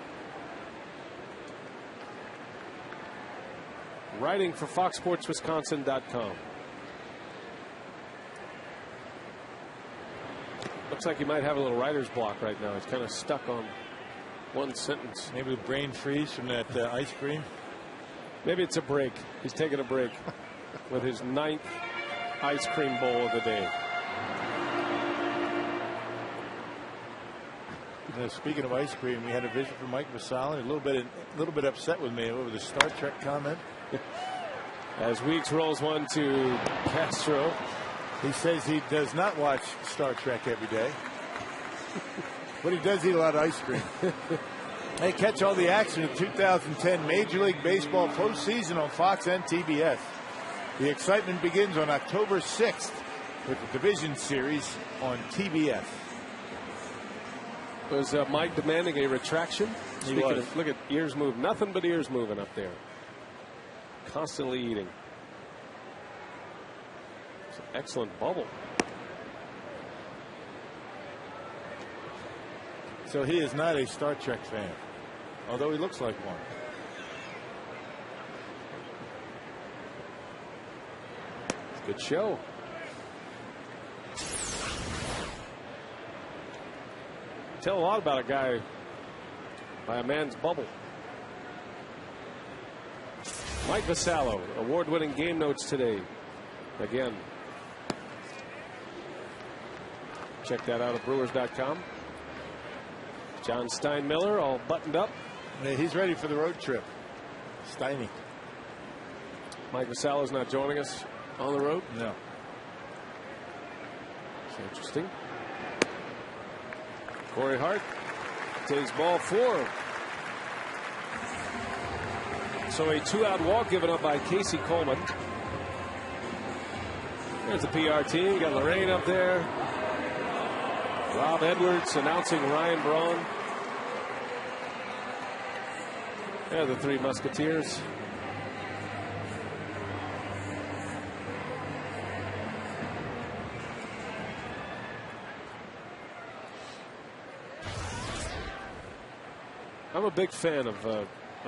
Writing for FoxSportsWisconsin.com. Looks like he might have a little writer's block right now. He's kind of stuck on one sentence. Maybe the brain freeze from that ice cream. Maybe it's a break. He's taking a break with his 9th ice cream bowl of the day. Speaking of ice cream, we had a visit from Mike Vassalli. A little bit upset with me over the Star Trek comment. As Weeks rolls one to Castro. He says he does not watch Star Trek every day, but he does eat a lot of ice cream. Hey, catch all the action of 2010 Major League Baseball postseason on Fox and TBS. The excitement begins on October 6th with the Division Series on TBS. Was Mike demanding a retraction? He was. Look at ears move. Nothing but ears moving up there. Constantly eating. It's an excellent bubble. So he is not a Star Trek fan, although he looks like one. Good show. Tell a lot about a guy by a man's bubble. Mike Vassallo, award-winning game notes today. Again, check that out at Brewers.com. John Steinmiller all buttoned up. Yeah, he's ready for the road trip. Steiny. Mike Vassallo's not joining us on the road. No. It's interesting. Corey Hart takes ball 4. So a 2-out walk given up by Casey Coleman. There's the PR team. Got Lorraine up there. Rob Edwards announcing Ryan Braun. There are the 3 Musketeers. I'm a big fan of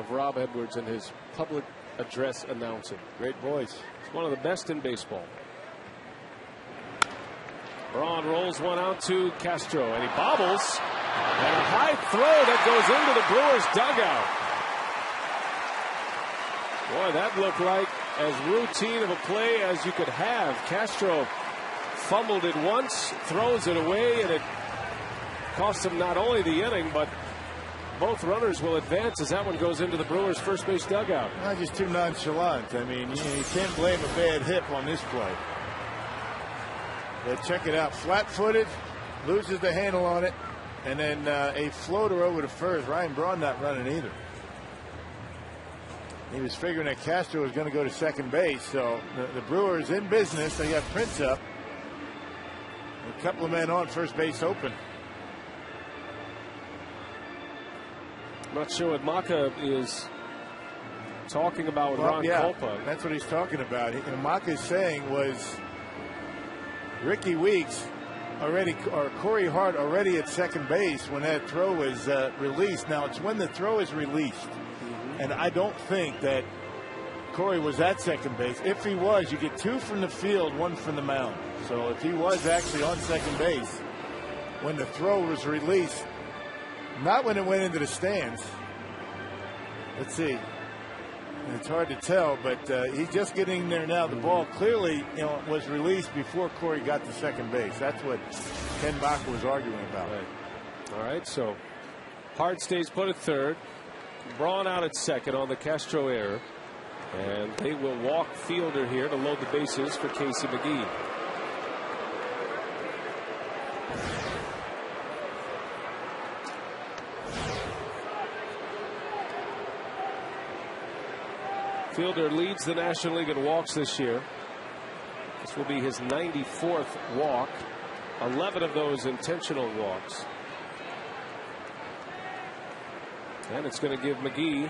Rob Edwards and his public address announcing. Great voice. He's one of the best in baseball. Braun rolls one out to Castro, and he bobbles. And a high throw that goes into the Brewers dugout. Boy, that looked like as routine of a play as you could have. Castro fumbled it once, throws it away, and it cost him not only the inning, but both runners will advance as that one goes into the Brewers' first base dugout. Not just too nonchalant. I mean, you can't blame a bad hip on this play. But check it out. Flat-footed, loses the handle on it, and then a floater over to first. Ryan Braun not running either. He was figuring that Castro was going to go to second base. So the Brewers in business. They got Prince up. A couple of men on, first base open. I'm not sure what Maka is talking about with Ron Kolpa. That's what he's talking about. Maka's saying was Ricky Weeks already, or Corey Hart already at second base when that throw was released. Now it's when the throw is released. And I don't think that Corey was at second base. If he was, you get 2 from the field, 1 from the mound. So if he was actually on second base when the throw was released, not when it went into the stands. Let's see. It's hard to tell, but he's just getting there now. The ball clearly, was released before Corey got to second base. That's what Ken Baca was arguing about. Right. All right, so Hart stays put at third. Braun out at second on the Castro error. And they will walk Fielder here to load the bases for Casey McGee. Fielder leads the National League in walks this year. This will be his 94th walk. 11 of those intentional walks. And it's going to give McGee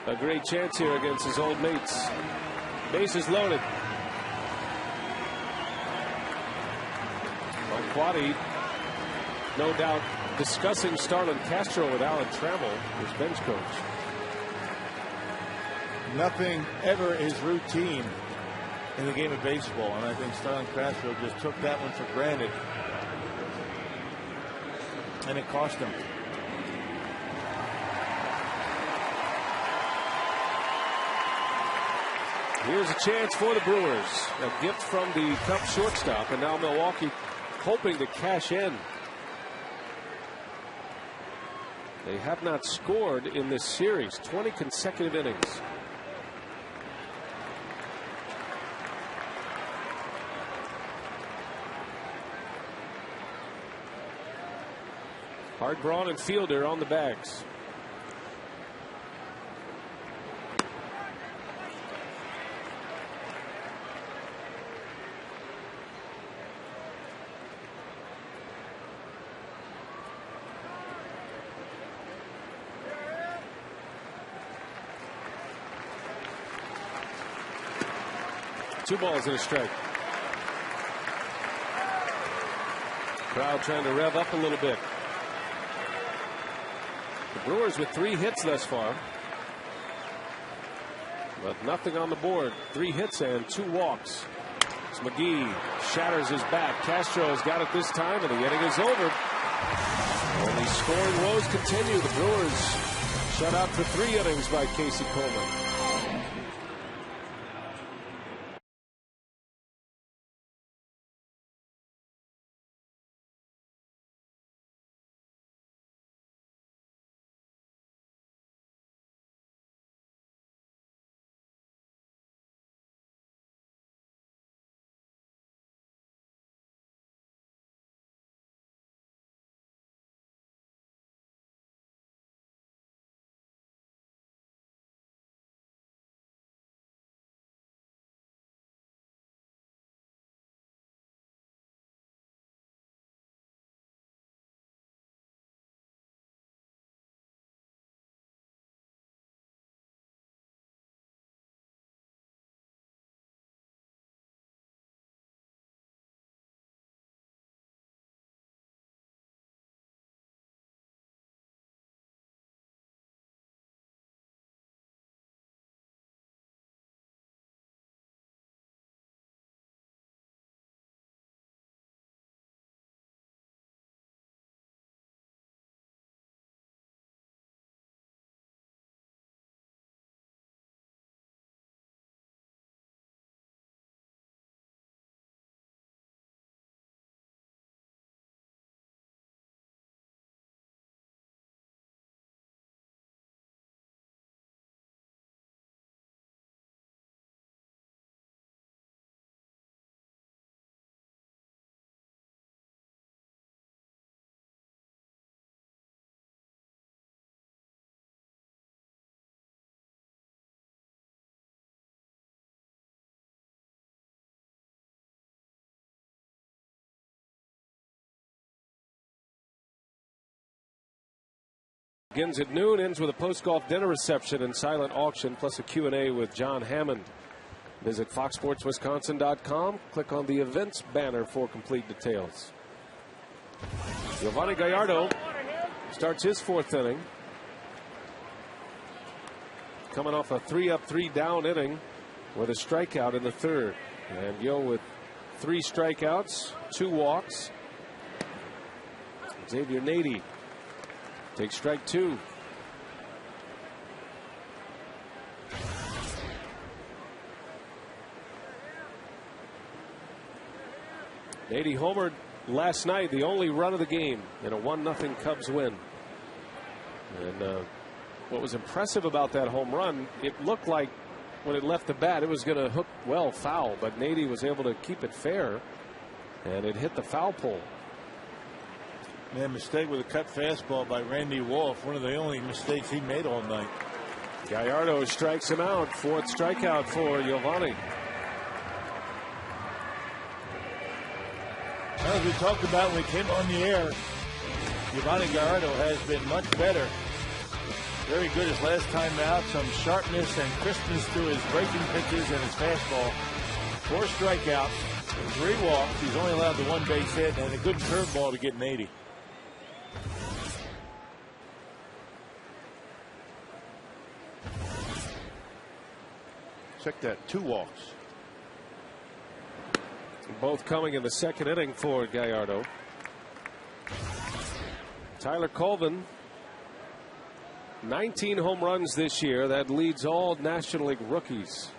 a great chance here against his old mates. Bases loaded. Quaddy, no doubt, discussing Starlin Castro with Alan Trammell, his bench coach. Nothing ever is routine in the game of baseball, and I think Starlin Castro just took that one for granted, and it cost him. Here's a chance for the Brewers. A gift from the Cub shortstop, and now Milwaukee hoping to cash in. They have not scored in this series. 20 consecutive innings. Hart, Braun, and Fielder on the bags. Two balls and a strike. Crowd trying to rev up a little bit. The Brewers with 3 hits thus far, but nothing on the board. 3 hits and 2 walks. It's McGee shatters his bat. Castro has got it this time, and the inning is over. And the scoring woes continue. The Brewers shut out for 3 innings by Casey Coleman. Begins at noon, ends with a post-golf dinner reception and silent auction, plus a Q&A with John Hammond. Visit foxsportswisconsin.com. Click on the events banner for complete details. Giovanni Gallardo starts his fourth inning. Coming off a 3-up, 3-down inning with a strikeout in the third. And Yo with 3 strikeouts, 2 walks. Xavier Nady takes strike 2. Nady homered last night, the only run of the game in a 1-0 Cubs win. And what was impressive about that home run, it looked like when it left the bat it was going to hook well foul, but Nady was able to keep it fair and it hit the foul pole. Man, mistake with a cut fastball by Randy Wolf, one of the only mistakes he made all night. Gallardo strikes him out. 4th strikeout for Giovanni. As we talked about when we came on the air, Giovanni Gallardo has been much better. Very good his last time out. Some sharpness and crispness to his breaking pitches and his fastball. 4 strikeouts, 3 walks. He's only allowed the 1 base hit and a good curveball to get an 80. Check that, 2 walks. Both coming in the second inning for Gallardo. Tyler Colvin, 19 home runs this year. That leads all National League rookies.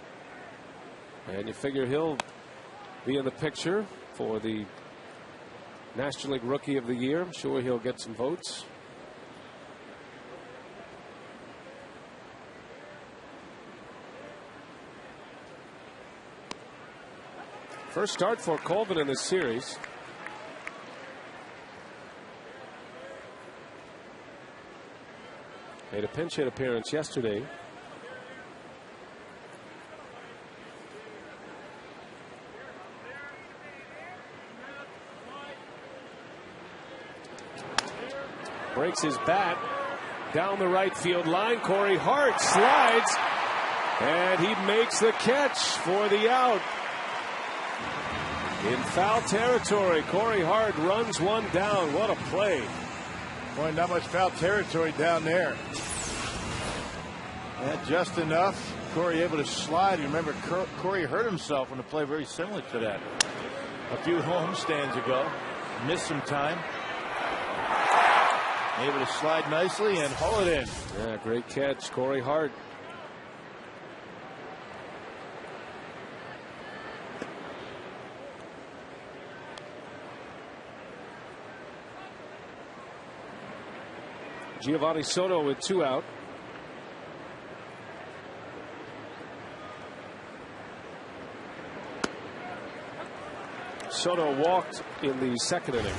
And you figure he'll be in the picture for the National League Rookie of the Year. I'm sure he'll get some votes. First start for Colvin in this series. Made a pinch hit appearance yesterday. Breaks his bat down the right field line. Corey Hart slides and he makes the catch for the out. In foul territory, Corey Hart runs one down. What a play. Boy, not much foul territory down there. And just enough. Corey able to slide. You remember Corey hurt himself on a play very similar to that a few homestands ago. Missed some time. Able to slide nicely and haul it in. Yeah, great catch, Corey Hart. Giovanni Soto with 2 out. Soto walked in the second inning.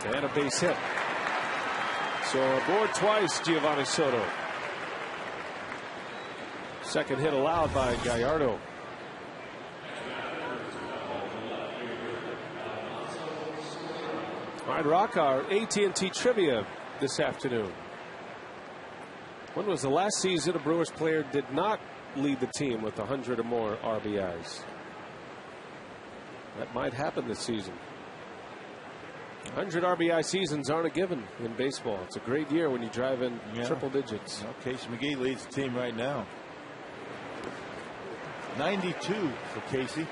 And a base hit. So aboard twice, Giovanni Soto. Second hit allowed by Gallardo. All right, Rock, our AT&T trivia this afternoon. When was the last season a Brewers player did not lead the team with 100 or more RBIs? That might happen this season. 100 RBI seasons aren't a given in baseball. It's a great year when you drive in triple digits. Well, Casey McGee leads the team right now. 92 for Casey.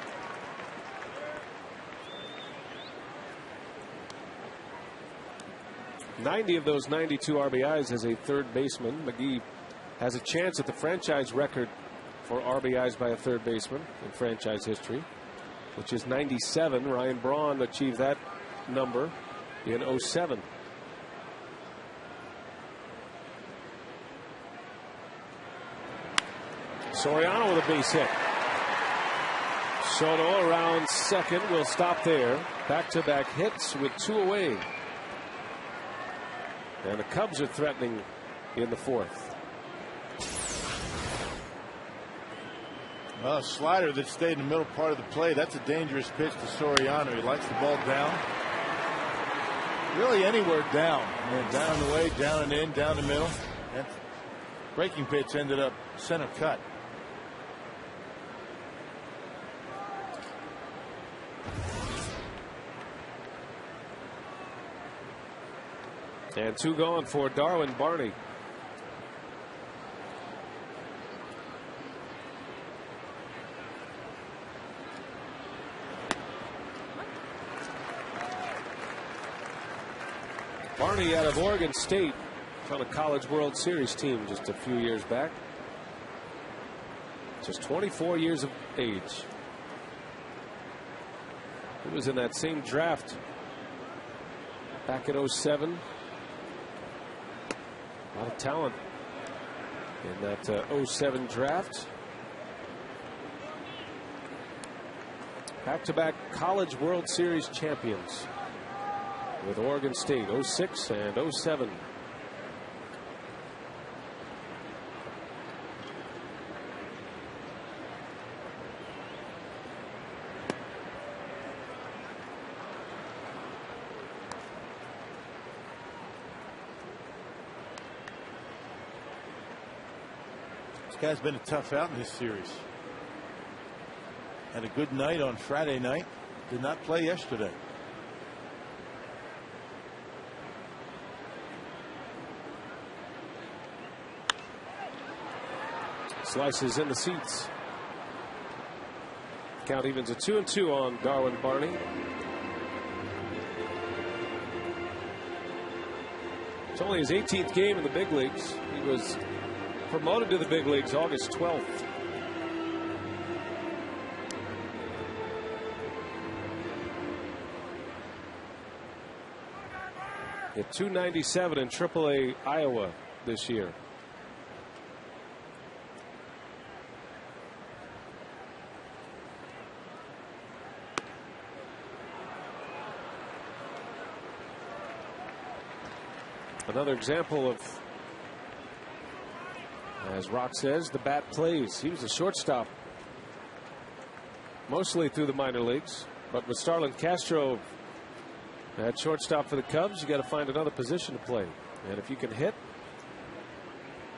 Of those 92 RBIs as a third baseman. McGee has a chance at the franchise record for RBIs by a third baseman in franchise history, which is 97. Ryan Braun achieved that number in 07. Soriano with a base hit. Soto around second will stop there. Back-to-back hits with 2 away. And the Cubs are threatening in the 4th. Well, a slider that stayed in the middle part of the play. That's a dangerous pitch to Soriano. He likes the ball down. Really anywhere down. And down the way, down and in, down the middle. That breaking pitch ended up center cut. And 2 going for Darwin Barney. Barney out of Oregon State, on a College World Series team just a few years back. Just 24 years of age. He was in that same draft back in 07. A lot of talent in that 07 draft. Back-to-back College World Series champions with Oregon State, 06 and 07. This guy's been a tough out in this series. Had a good night on Friday night. Did not play yesterday. Slices in the seats. Count evens a 2-2 on Darwin Barney. It's only his 18th game in the big leagues. He was promoted to the big leagues August 12th. Hit .297 in AAA Iowa this year. Another example of, as Rock says, the bat plays. He was a shortstop mostly through the minor leagues, but with Starlin Castro at shortstop for the Cubs, you got to find another position to play, and if you can hit,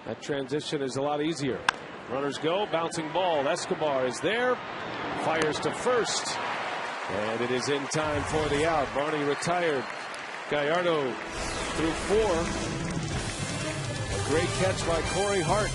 that transition is a lot easier. Runners go, bouncing ball. Escobar is there, fires to first, and it is in time for the out. Barney retired. Gallardo through 4. A great catch by Corey Hart.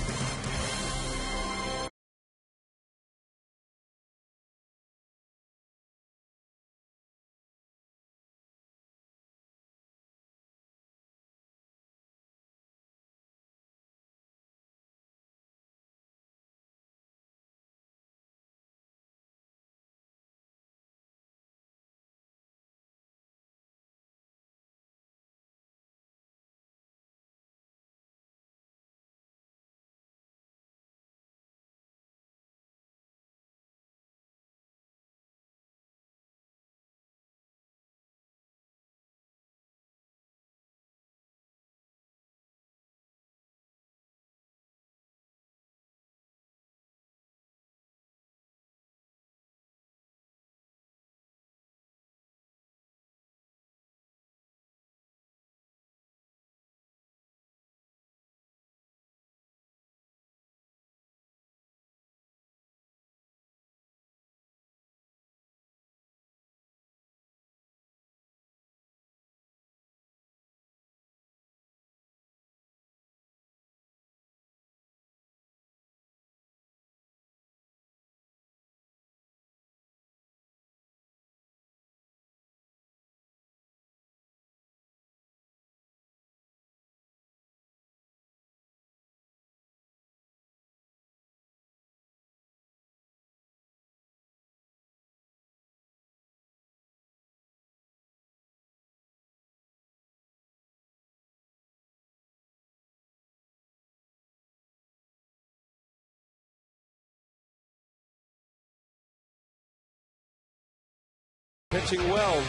Pitching well.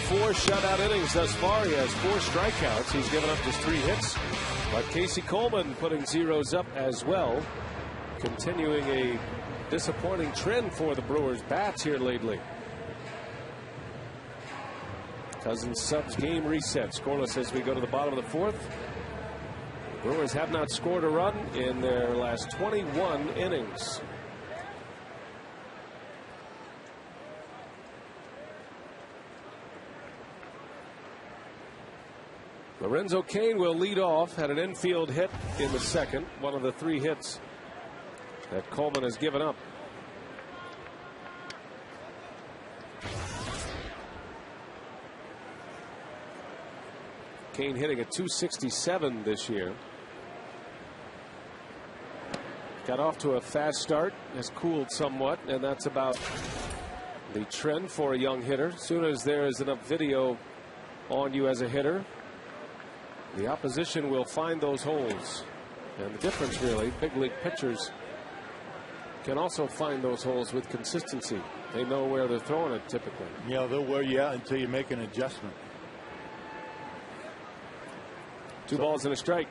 4 shutout innings thus far. He has 4 strikeouts. He's given up just 3 hits. But Casey Coleman putting zeros up as well. Continuing a disappointing trend for the Brewers bats here lately. Cousins subs, game reset, scoreless as we go to the bottom of the fourth. The Brewers have not scored a run in their last 21 innings. Lorenzo Cain will lead off. Had an infield hit in the second, one of the 3 hits that Coleman has given up. Cain hitting at .267 this year. Got off to a fast start, has cooled somewhat, and that's about the trend for a young hitter. As soon as there is enough video on you as a hitter, the opposition will find those holes. And the difference, really, big league pitchers can also find those holes with consistency. They know where they're throwing it typically. Yeah, they'll wear you out until you make an adjustment. 2 balls and a strike.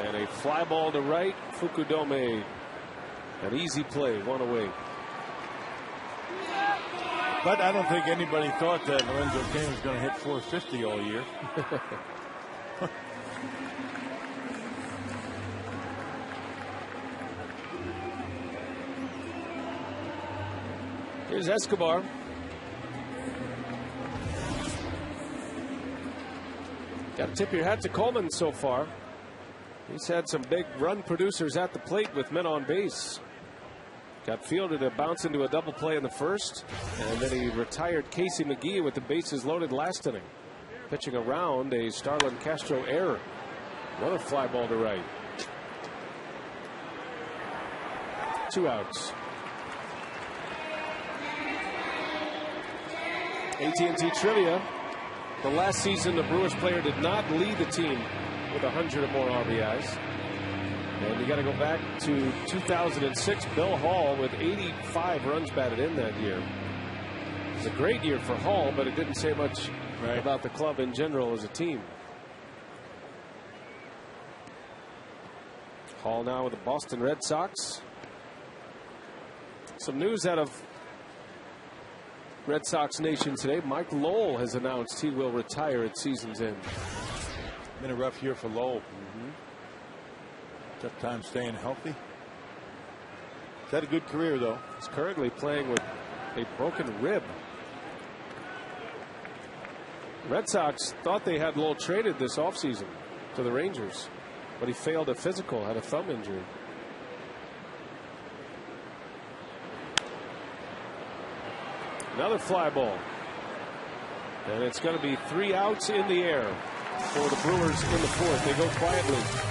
And a fly ball to right. Fukudome. An easy play, 1 away. But I don't think anybody thought that Lorenzo Cain was going to hit 450 all year. Here's Escobar. Got to tip your hat to Coleman so far. He's had some big run producers at the plate with men on base. Got fielded to bounce into a double play in the first, and then he retired Casey McGee with the bases loaded last inning. Pitching around a Starlin Castro error. Another fly ball to right. 2 outs. AT&T trivia. The last season, the Brewers player did not lead the team with 100 or more RBIs. And you got to go back to 2006. Bill Hall with 85 runs batted in that year. It was a great year for Hall, but it didn't say much about the club in general as a team. Hall now with the Boston Red Sox. Some news out of Red Sox Nation today. Mike Lowell has announced he will retire at season's end. Been a rough year for Lowell. Tough time staying healthy. He's had a good career, though. He's currently playing with a broken rib. Red Sox thought they had Lowell traded this offseason to the Rangers, but he failed a physical, had a thumb injury. Another fly ball. And it's going to be 3 outs in the air for the Brewers in the fourth. They go quietly.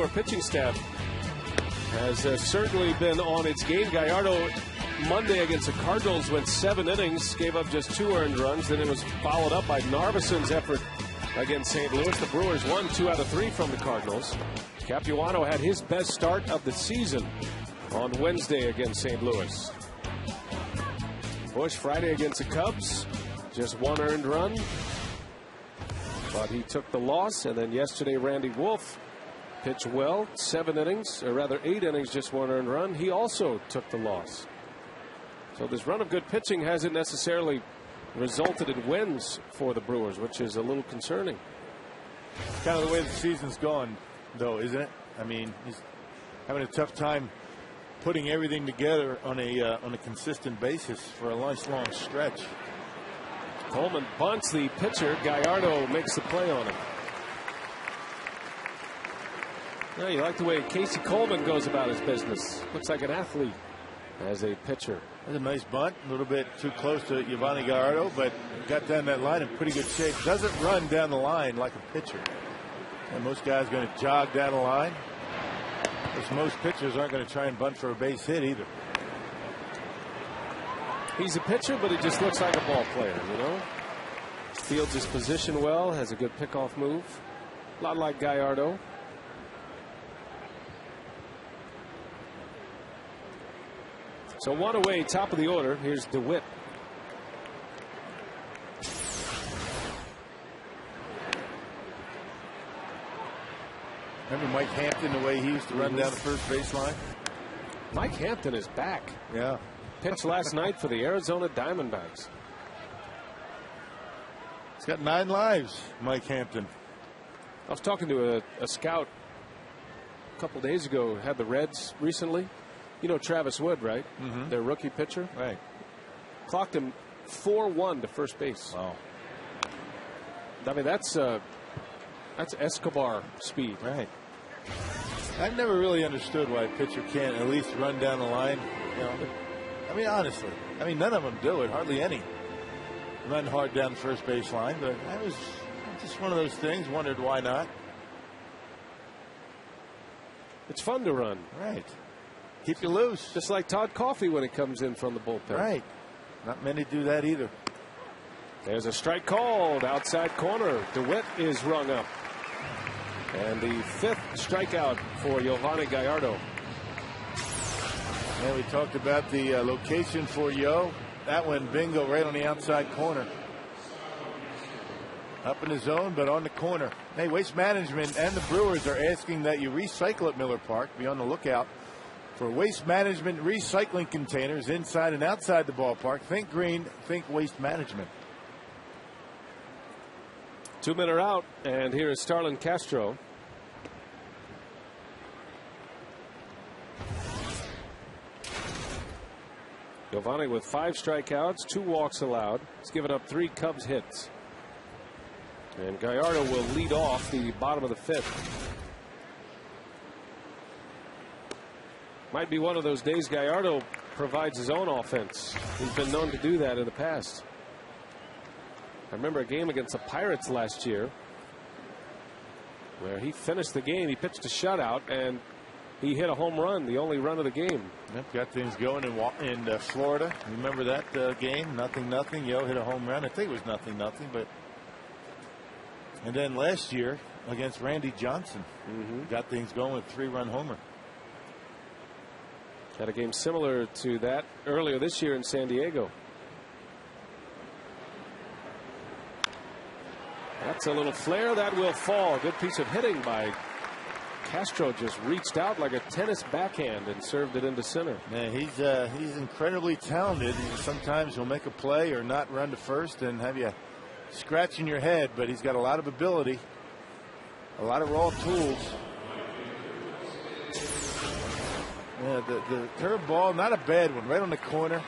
Brewer pitching staff has certainly been on its game. Gallardo Monday against the Cardinals went 7 innings, gave up just 2 earned runs. Then it was followed up by Narvison's effort against St. Louis. The Brewers won 2 out of 3 from the Cardinals. Capuano had his best start of the season on Wednesday against St. Louis. Bush Friday against the Cubs, just 1 earned run, but he took the loss. And then yesterday, Randy Wolf pitched well, 7 innings, or rather 8 innings, just 1 earned run. He also took the loss. So this run of good pitching hasn't necessarily resulted in wins for the Brewers, which is a little concerning. It's kind of the way the season's gone, though, isn't it? I mean, he's having a tough time putting everything together on a consistent basis for a nice long stretch. Coleman bunts the pitcher. Gallardo makes the play on him. Yeah, you like the way Casey Coleman goes about his business. Looks like an athlete as a pitcher. That's a nice bunt, a little bit too close to Giovanni Gallardo, but got down that line in pretty good shape. Doesn't run down the line like a pitcher. And most guys are going to jog down the line. Because most pitchers aren't going to try and bunt for a base hit either. He's a pitcher, but he just looks like a ball player, you know. Fields his position well, has a good pickoff move. A lot like Gallardo. So 1 away, top of the order. Here's DeWitt. Remember Mike Hampton, the way he used to run down the first baseline? Mike Hampton is back. Yeah. Pitched last night for the Arizona Diamondbacks. He's got 9 lives, Mike Hampton. I was talking to a scout a couple days ago, had the Reds recently. You know Travis Wood, right? Mm-hmm. Their rookie pitcher. Right. Clocked him 4-1 to first base. Wow. I mean, that's Escobar speed. Right. I've never really understood why a pitcher can't at least run down the line. You know, I mean, honestly, none of them do it. Hardly any run hard down the first base line. But that was just one of those things. Wondered why not. It's fun to run. Right. Keep you loose. Just like Todd Coffey when he comes in from the bullpen. Right. Not many do that either. There's a strike called outside corner. DeWitt is rung up. And the 5th strikeout for Giovanni Gallardo. And we talked about the location for Yo. That one, bingo, right on the outside corner. Up in the zone, but on the corner. Hey, Waste Management and the Brewers are asking that you recycle at Miller Park. Be on the lookout for Waste Management recycling containers inside and outside the ballpark. Think green, think Waste Management. 2 men are out, and here is Starlin Castro. Giovanni with 5 strikeouts, 2 walks allowed. He's given up 3 Cubs hits. And Gallardo will lead off the bottom of the 5th. Might be one of those days Gallardo provides his own offense. He's been known to do that in the past. I remember a game against the Pirates last year where he finished the game. He pitched a shutout and he hit a home run, the only run of the game. Yep, got things going in Florida. Remember that game? 0-0. Yo hit a home run. I think it was 0-0, but. And then last year against Randy Johnson, got things going with a 3-run homer. Had a game similar to that earlier this year in San Diego. That's a little flare that will fall. Good piece of hitting by Castro. Just reached out like a tennis backhand and served it into center. Man, he's incredibly talented. Sometimes he'll make a play or not run to first and have you scratching your head, but he's got a lot of ability, a lot of raw tools. Yeah, the curve ball, not a bad one, right on the corner,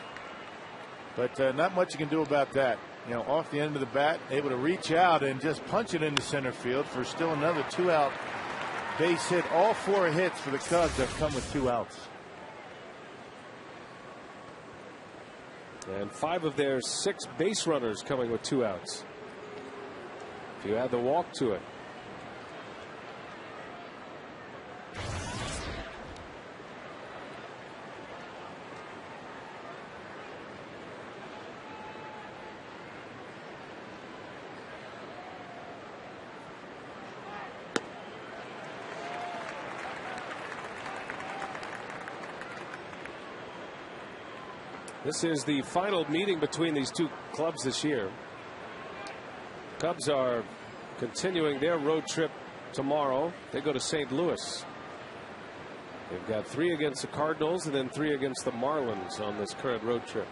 but not much you can do about that. You know, off the end of the bat, able to reach out and just punch it into center field for still another 2-out base hit. All 4 hits for the Cubs have come with 2 outs. And 5 of their 6 base runners coming with 2 outs. If you add the walk to it. This is the final meeting between these two clubs this year. Cubs are continuing their road trip tomorrow. They go to St. Louis. They've got 3 against the Cardinals and then 3 against the Marlins on this current road trip.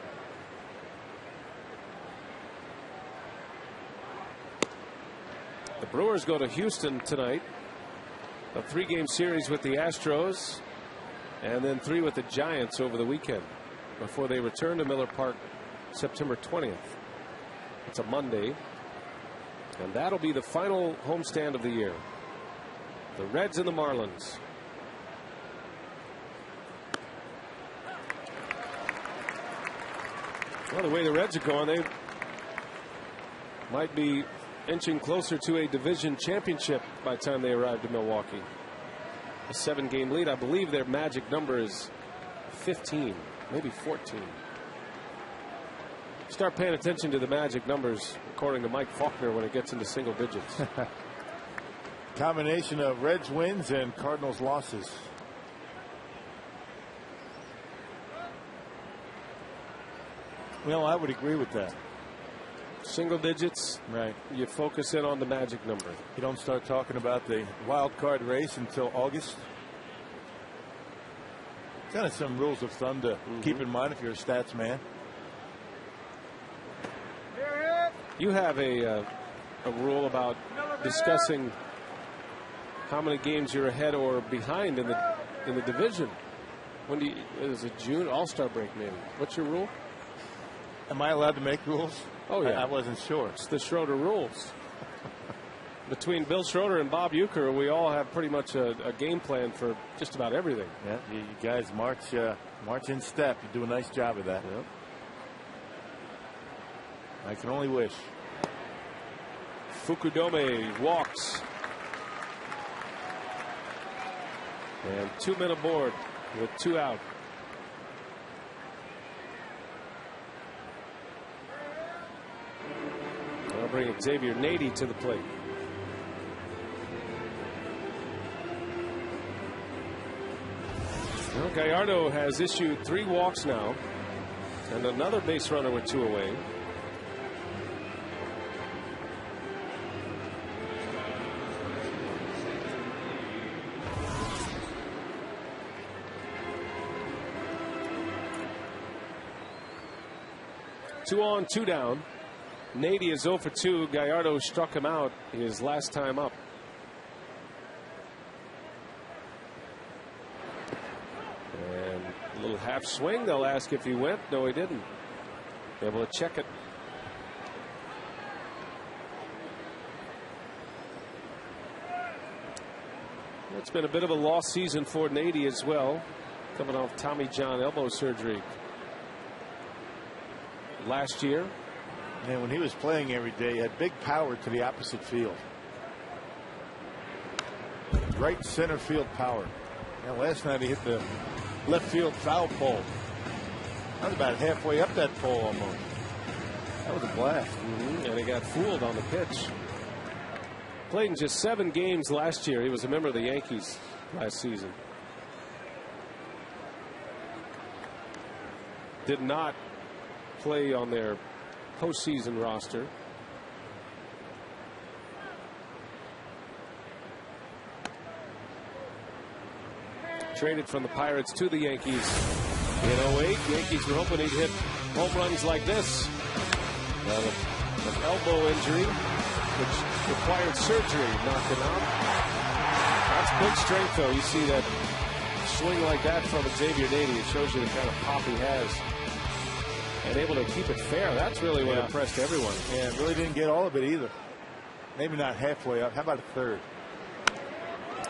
The Brewers go to Houston tonight. A 3-game series with the Astros and then 3 with the Giants over the weekend before they return to Miller Park September 20th. It's a Monday. And that'll be the final homestand of the year. The Reds and the Marlins. Well, the way the Reds are going, they might be inching closer to a division championship by the time they arrive to Milwaukee. A 7-game lead. I believe their magic number is 15, maybe 14. Start paying attention to the magic numbers, according to Mike Faulkner, when it gets into single digits. Combination of Reds wins and Cardinals losses. Well, I would agree with that. Single digits, right? You focus in on the magic number. You don't start talking about the wild card race until August. Kind of some rules of thumb to keep in mind if you're a stats man. You have a rule about discussing how many games you're ahead or behind in the division. When do you, is it June? All-Star break maybe. What's your rule? Am I allowed to make rules? Oh yeah, I wasn't sure. It's the Schroeder rules. Between Bill Schroeder and Bob Uecker, we all have pretty much a game plan for just about everything. Yeah, you guys march in step. You do a nice job of that. Yep. I can only wish. Fukudome walks. And 2 men aboard with 2 out. I'll bring Xavier Nady to the plate. Well, Gallardo has issued 3 walks now and another base runner with 2 away. Two on, 2 down. Nady is 0 for 2. Gallardo struck him out his last time up. And a little half swing. They'll ask if he went. No, he didn't. Able to check it. It's been a bit of a lost season for Nady as well, coming off Tommy John elbow surgery last year. And when he was playing every day, he had big power to the opposite field. Right center field power. And last night he hit the left field foul pole. I was about halfway up that pole almost. That was a blast. And he got fooled on the pitch. Played in just 7 games last year. He was a member of the Yankees last season. Did not play on their postseason roster. Traded from the Pirates to the Yankees in 08. Yankees were hoping he'd hit home runs like this. An elbow injury, which required surgery, knocked him out. That's big strength, though. You see that swing like that from Xavier Nady. It shows you the kind of pop he has. And able to keep it fair. That's really what impressed everyone. Yeah, really didn't get all of it either. Maybe not halfway up. How about a third?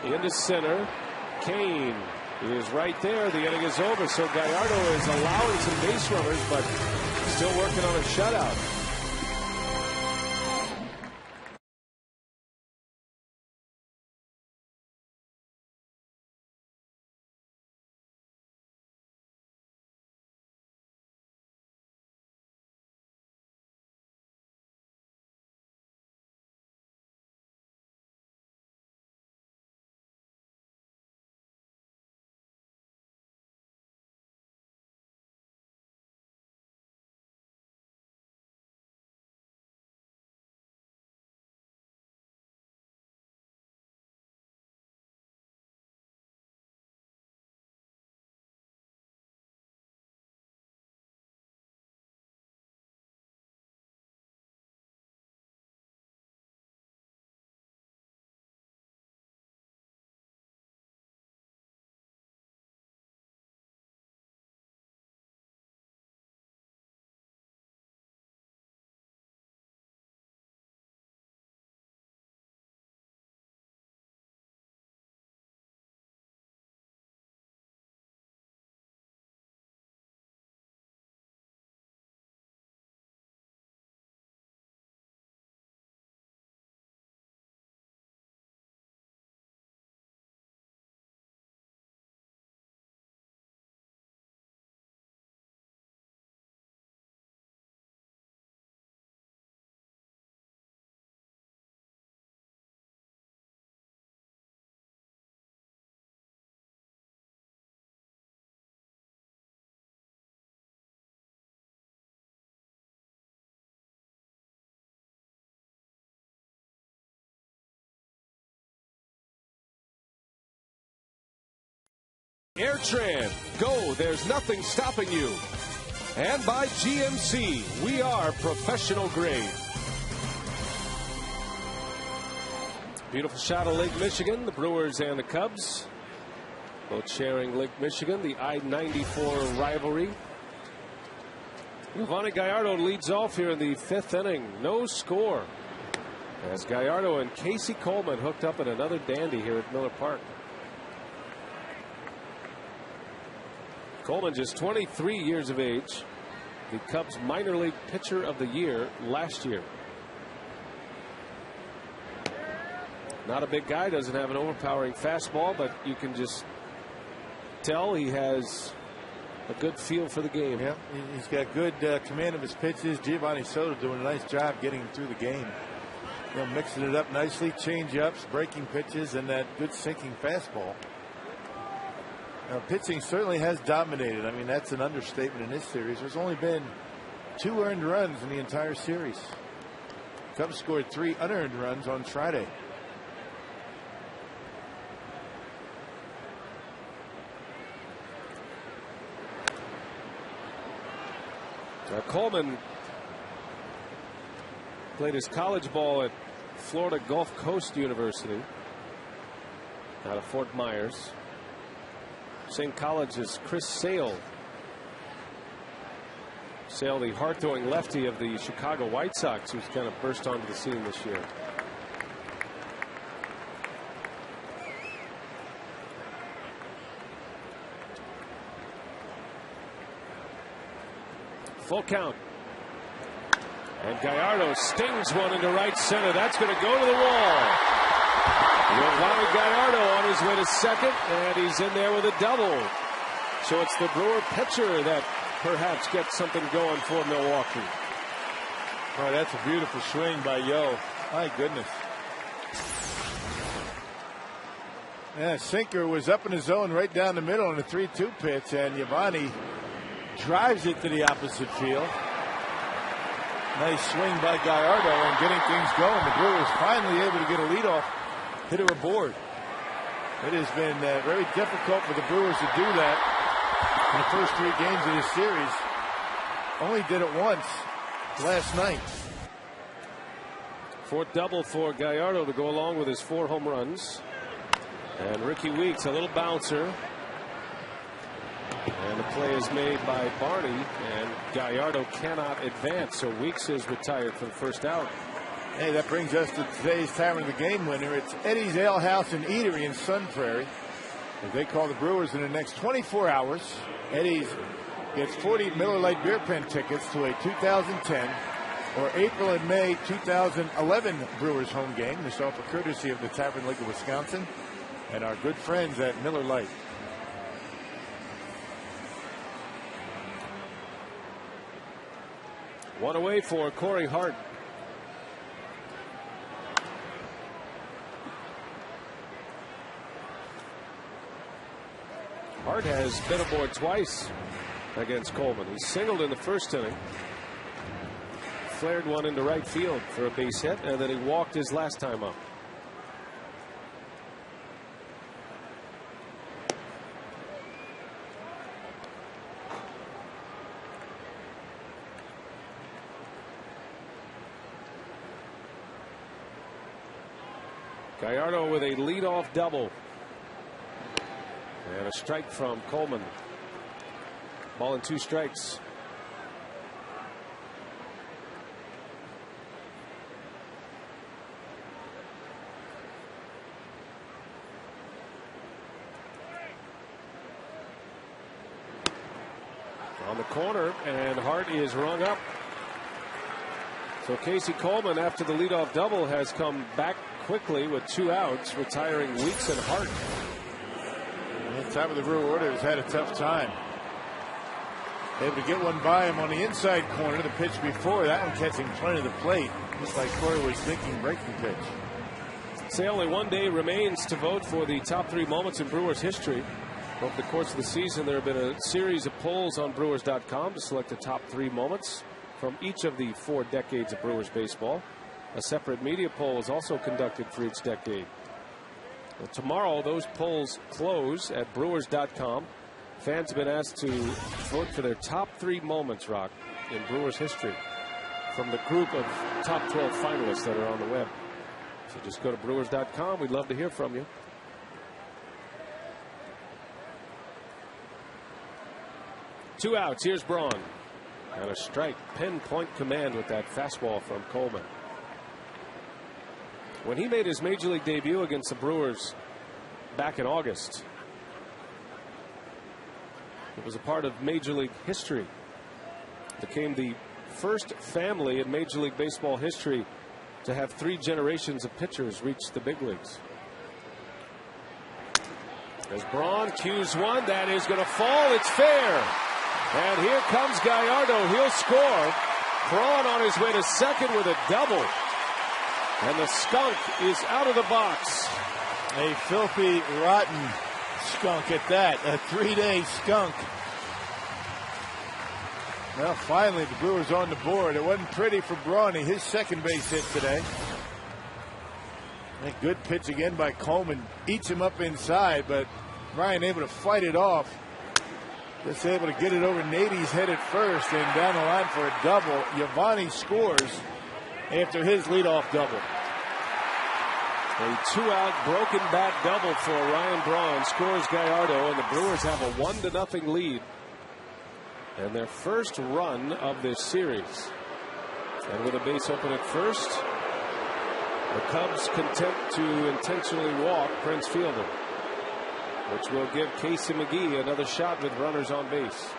Into center. Kane is right there. The inning is over. So Gallardo is allowing some base runners, but still working on a shutout. AirTran, go, there's nothing stopping you. And by GMC, we are professional grade. Beautiful shot of Lake Michigan, the Brewers and the Cubs. Both sharing Lake Michigan, the I-94 rivalry. Yovani Gallardo leads off here in the 5th inning. No score. As Gallardo and Casey Coleman hooked up in another dandy here at Miller Park. Coleman just 23 years of age. The Cubs minor league pitcher of the year last year. Not a big guy, doesn't have an overpowering fastball, but you can just tell he has a good feel for the game. Yeah, he's got good command of his pitches. Giovanni Soto doing a nice job getting him through the game. You know, mixing it up nicely, change ups, breaking pitches, and that good sinking fastball. Now, pitching certainly has dominated. I mean, that's an understatement in this series. There's only been 2 earned runs in the entire series. Cubs scored 3 unearned runs on Friday. Coleman played his college ball at Florida Gulf Coast University out of Fort Myers. Same college as Chris Sale. Sale, the hard-throwing lefty of the Chicago White Sox, who's kind of burst onto the scene this year. Full count. And Gallardo stings one into right center. That's going to go to the wall. Yovani Gallardo on his way to second, and he's in there with a double. So it's the Brewer pitcher that perhaps gets something going for Milwaukee. Oh, that's a beautiful swing by Yo. My goodness. Yeah, sinker was up in the zone right down the middle on the 3-2 pitch, and Yovani drives it to the opposite field. Nice swing by Gallardo and getting things going. The Brewers finally able to get a leadoff hitter aboard. It has been very difficult for the Brewers to do that in the first 3 games of this series. Only did it once last night. 4th double for Gallardo to go along with his 4 home runs. And Ricky Weeks, a little bouncer. And the play is made by Barney, and Gallardo cannot advance, so Weeks is retired for the first out. Hey, that brings us to today's Time of the Game winner. It's Eddie's Ale House and Eatery in Sun Prairie. As they call the Brewers in the next 24 hours. Eddie's gets 40 Miller Lite Beer Pen tickets to a 2010 or April and May 2011 Brewers home game. This offer courtesy of the Tavern League of Wisconsin and our good friends at Miller Lite. One away for Corey Hart. Hart has been aboard twice against Coleman. He singled in the first inning, flared one into right field for a base hit, and then he walked his last time up. Gallardo with a leadoff double. And a strike from Coleman. Ball and 2 strikes. On the corner, and Hart is rung up. So Casey Coleman, after the leadoff double, has come back quickly with 2 outs, retiring Weeks and Hart. The top of the Brewer order has had a tough time. Able to get one by him on the inside corner. The pitch before that one catching front of the plate. Looks like Corey was thinking breaking pitch. Say only 1 day remains to vote for the top 3 moments in Brewers history. Over the course of the season, there have been a series of polls on Brewers.com to select the top 3 moments from each of the 4 decades of Brewers baseball. A separate media poll is also conducted for each decade. Well, tomorrow, those polls close at Brewers.com. Fans have been asked to vote for their top 3 moments, Rock, in Brewers history from the group of top 12 finalists that are on the web. So just go to Brewers.com. We'd love to hear from you. Two outs. Here's Braun. And a strike. Pinpoint command with that fastball from Coleman. When he made his major league debut against the Brewers back in August, it was a part of Major League history. Became the first family in Major League Baseball history to have 3 generations of pitchers reach the big leagues. As Braun cues one, that is going to fall. It's fair. And here comes Gallardo. He'll score. Braun on his way to second with a double. And the skunk is out of the box. A filthy, rotten skunk at that. A 3-day skunk. Well, finally, the Brewers on the board. It wasn't pretty for Brawny. His second base hit today. A good pitch again by Coleman. Eats him up inside, but Ryan able to fight it off. Just able to get it over Nady's head at first and down the line for a double. Giovanni scores after his leadoff double. A 2-out broken bat double for Ryan Braun scores Gallardo, and the Brewers have a 1-0 lead. And their first run of this series. And with a base open at first, the Cubs content to intentionally walk Prince Fielder, which will give Casey McGee another shot with runners on base.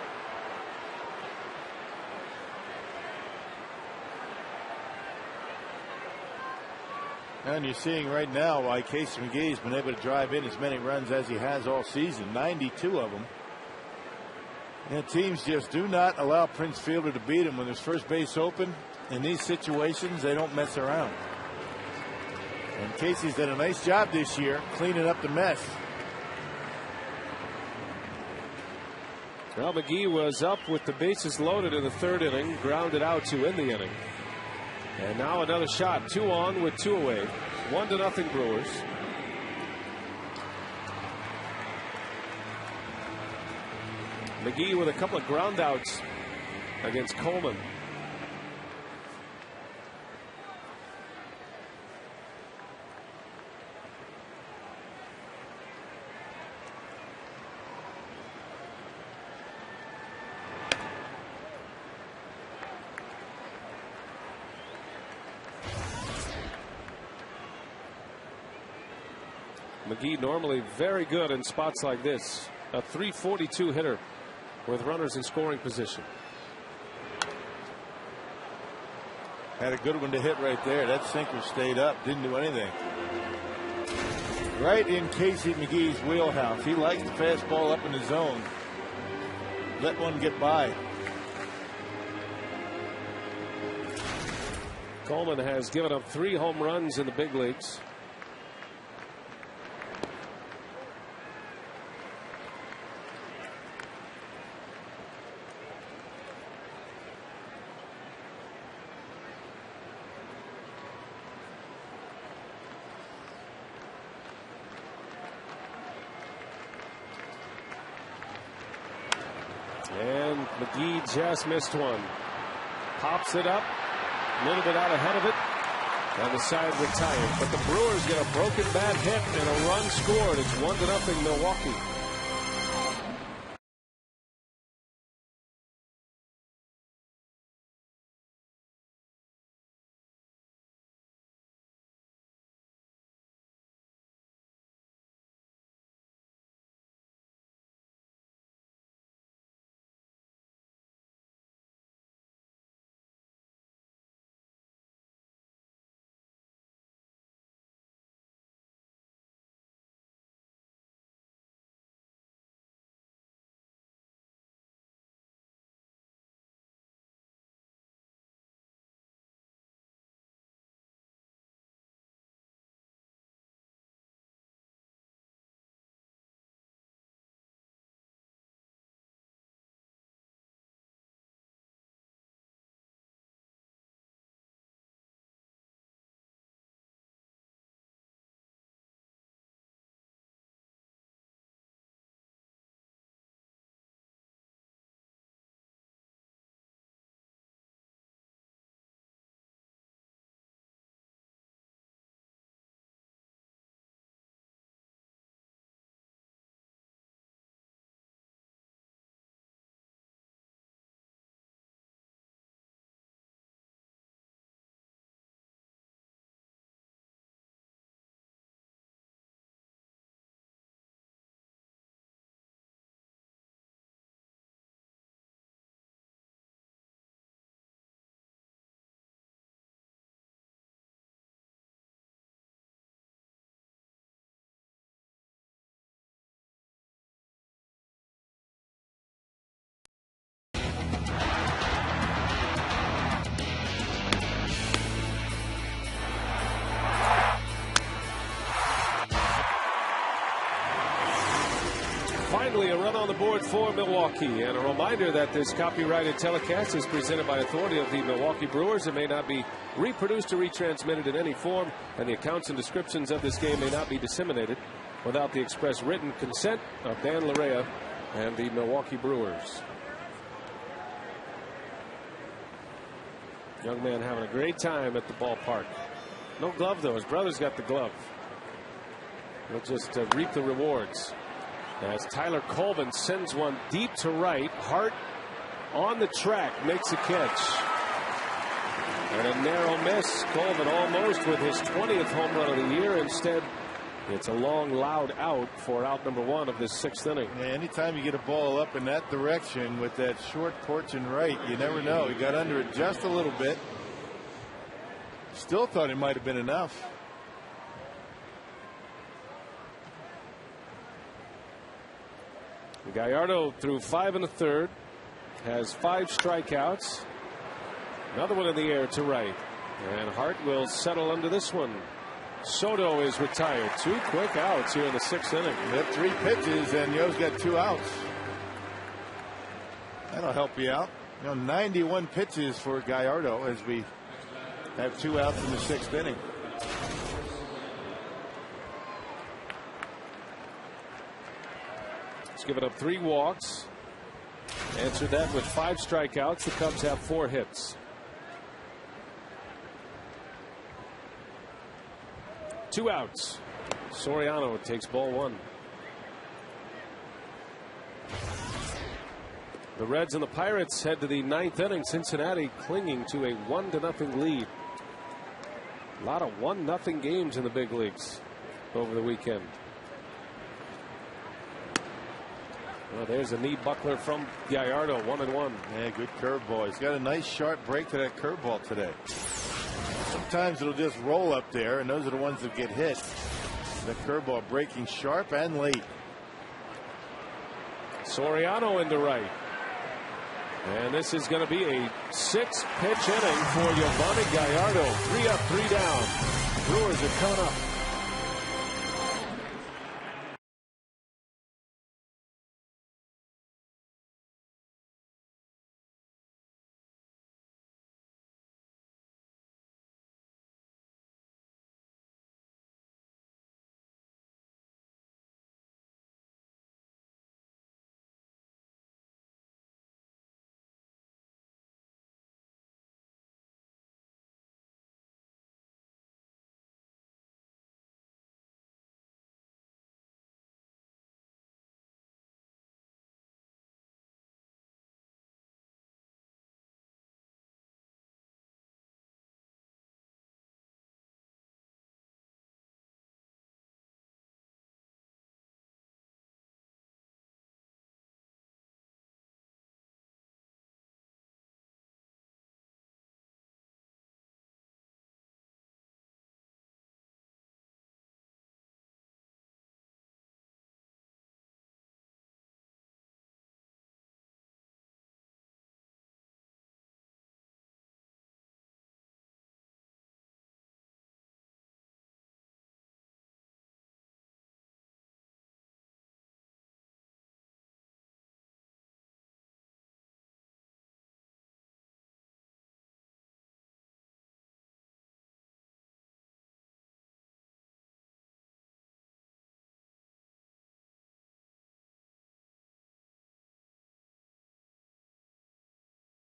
And you're seeing right now why Casey McGee's been able to drive in as many runs as he has all season, 92 of them. And teams just do not allow Prince Fielder to beat him when there's first base open. In these situations, they don't mess around. And Casey's done a nice job this year cleaning up the mess. Well, McGee was up with the bases loaded in the 3rd inning, grounded out to end the inning. And now another shot, 2 on with 2 away. 1-0 Brewers. McGee with a couple of ground outs against Coleman. McGee normally very good in spots like this. A .342 hitter with runners in scoring position. Had a good one to hit right there. That sinker stayed up, didn't do anything. Right in Casey McGee's wheelhouse. He likes the fastball up in the zone. Let one get by. Coleman has given up 3 home runs in the big leagues. And McGee just missed one. Pops it up. A little bit out ahead of it. On the side retired. But the Brewers get a broken bat hit and a run scored. It's 1-0 Milwaukee. on the board for Milwaukee. And a reminder that this copyrighted telecast is presented by authority of the Milwaukee Brewers. It may not be reproduced or retransmitted in any form, and the accounts and descriptions of this game may not be disseminated without the express written consent of Dan Larea and the Milwaukee Brewers. Young man having a great time at the ballpark. No glove, though. His brother's got the glove. He'll just reap the rewards. As Tyler Colvin sends one deep to right. Hart on the track makes a catch. And a narrow miss. Colvin almost with his 20th home run of the year. Instead, it's a long, loud out for out number 1 of this 6th inning. Yeah, anytime you get a ball up in that direction with that short porch and right, you never know. He got under it just a little bit. Still thought it might have been enough. Gallardo threw 5 1/3, has 5 strikeouts. Another one in the air to right. And Hart will settle under this one. Soto is retired. 2 quick outs here in the 6th inning. They have 3 pitches, and Yo's got 2 outs. That'll help you out. 91 pitches for Gallardo as we have 2 outs in the 6th inning. He's given up 3 walks. Answered that with 5 strikeouts. The Cubs have 4 hits. 2 outs. Soriano takes ball 1. The Reds and the Pirates head to the 9th inning. Cincinnati clinging to a 1-0 lead. A lot of 1-0 games in the big leagues over the weekend. Well, there's a knee buckler from Gallardo. 1-1. Yeah, good curveball. He's got a nice sharp break to that curveball today. Sometimes it'll just roll up there, and those are the ones that get hit. The curveball breaking sharp and late. Soriano into right. And this is going to be a 6-pitch inning for Yovani Gallardo. 3 up, 3 down. Brewers are coming up.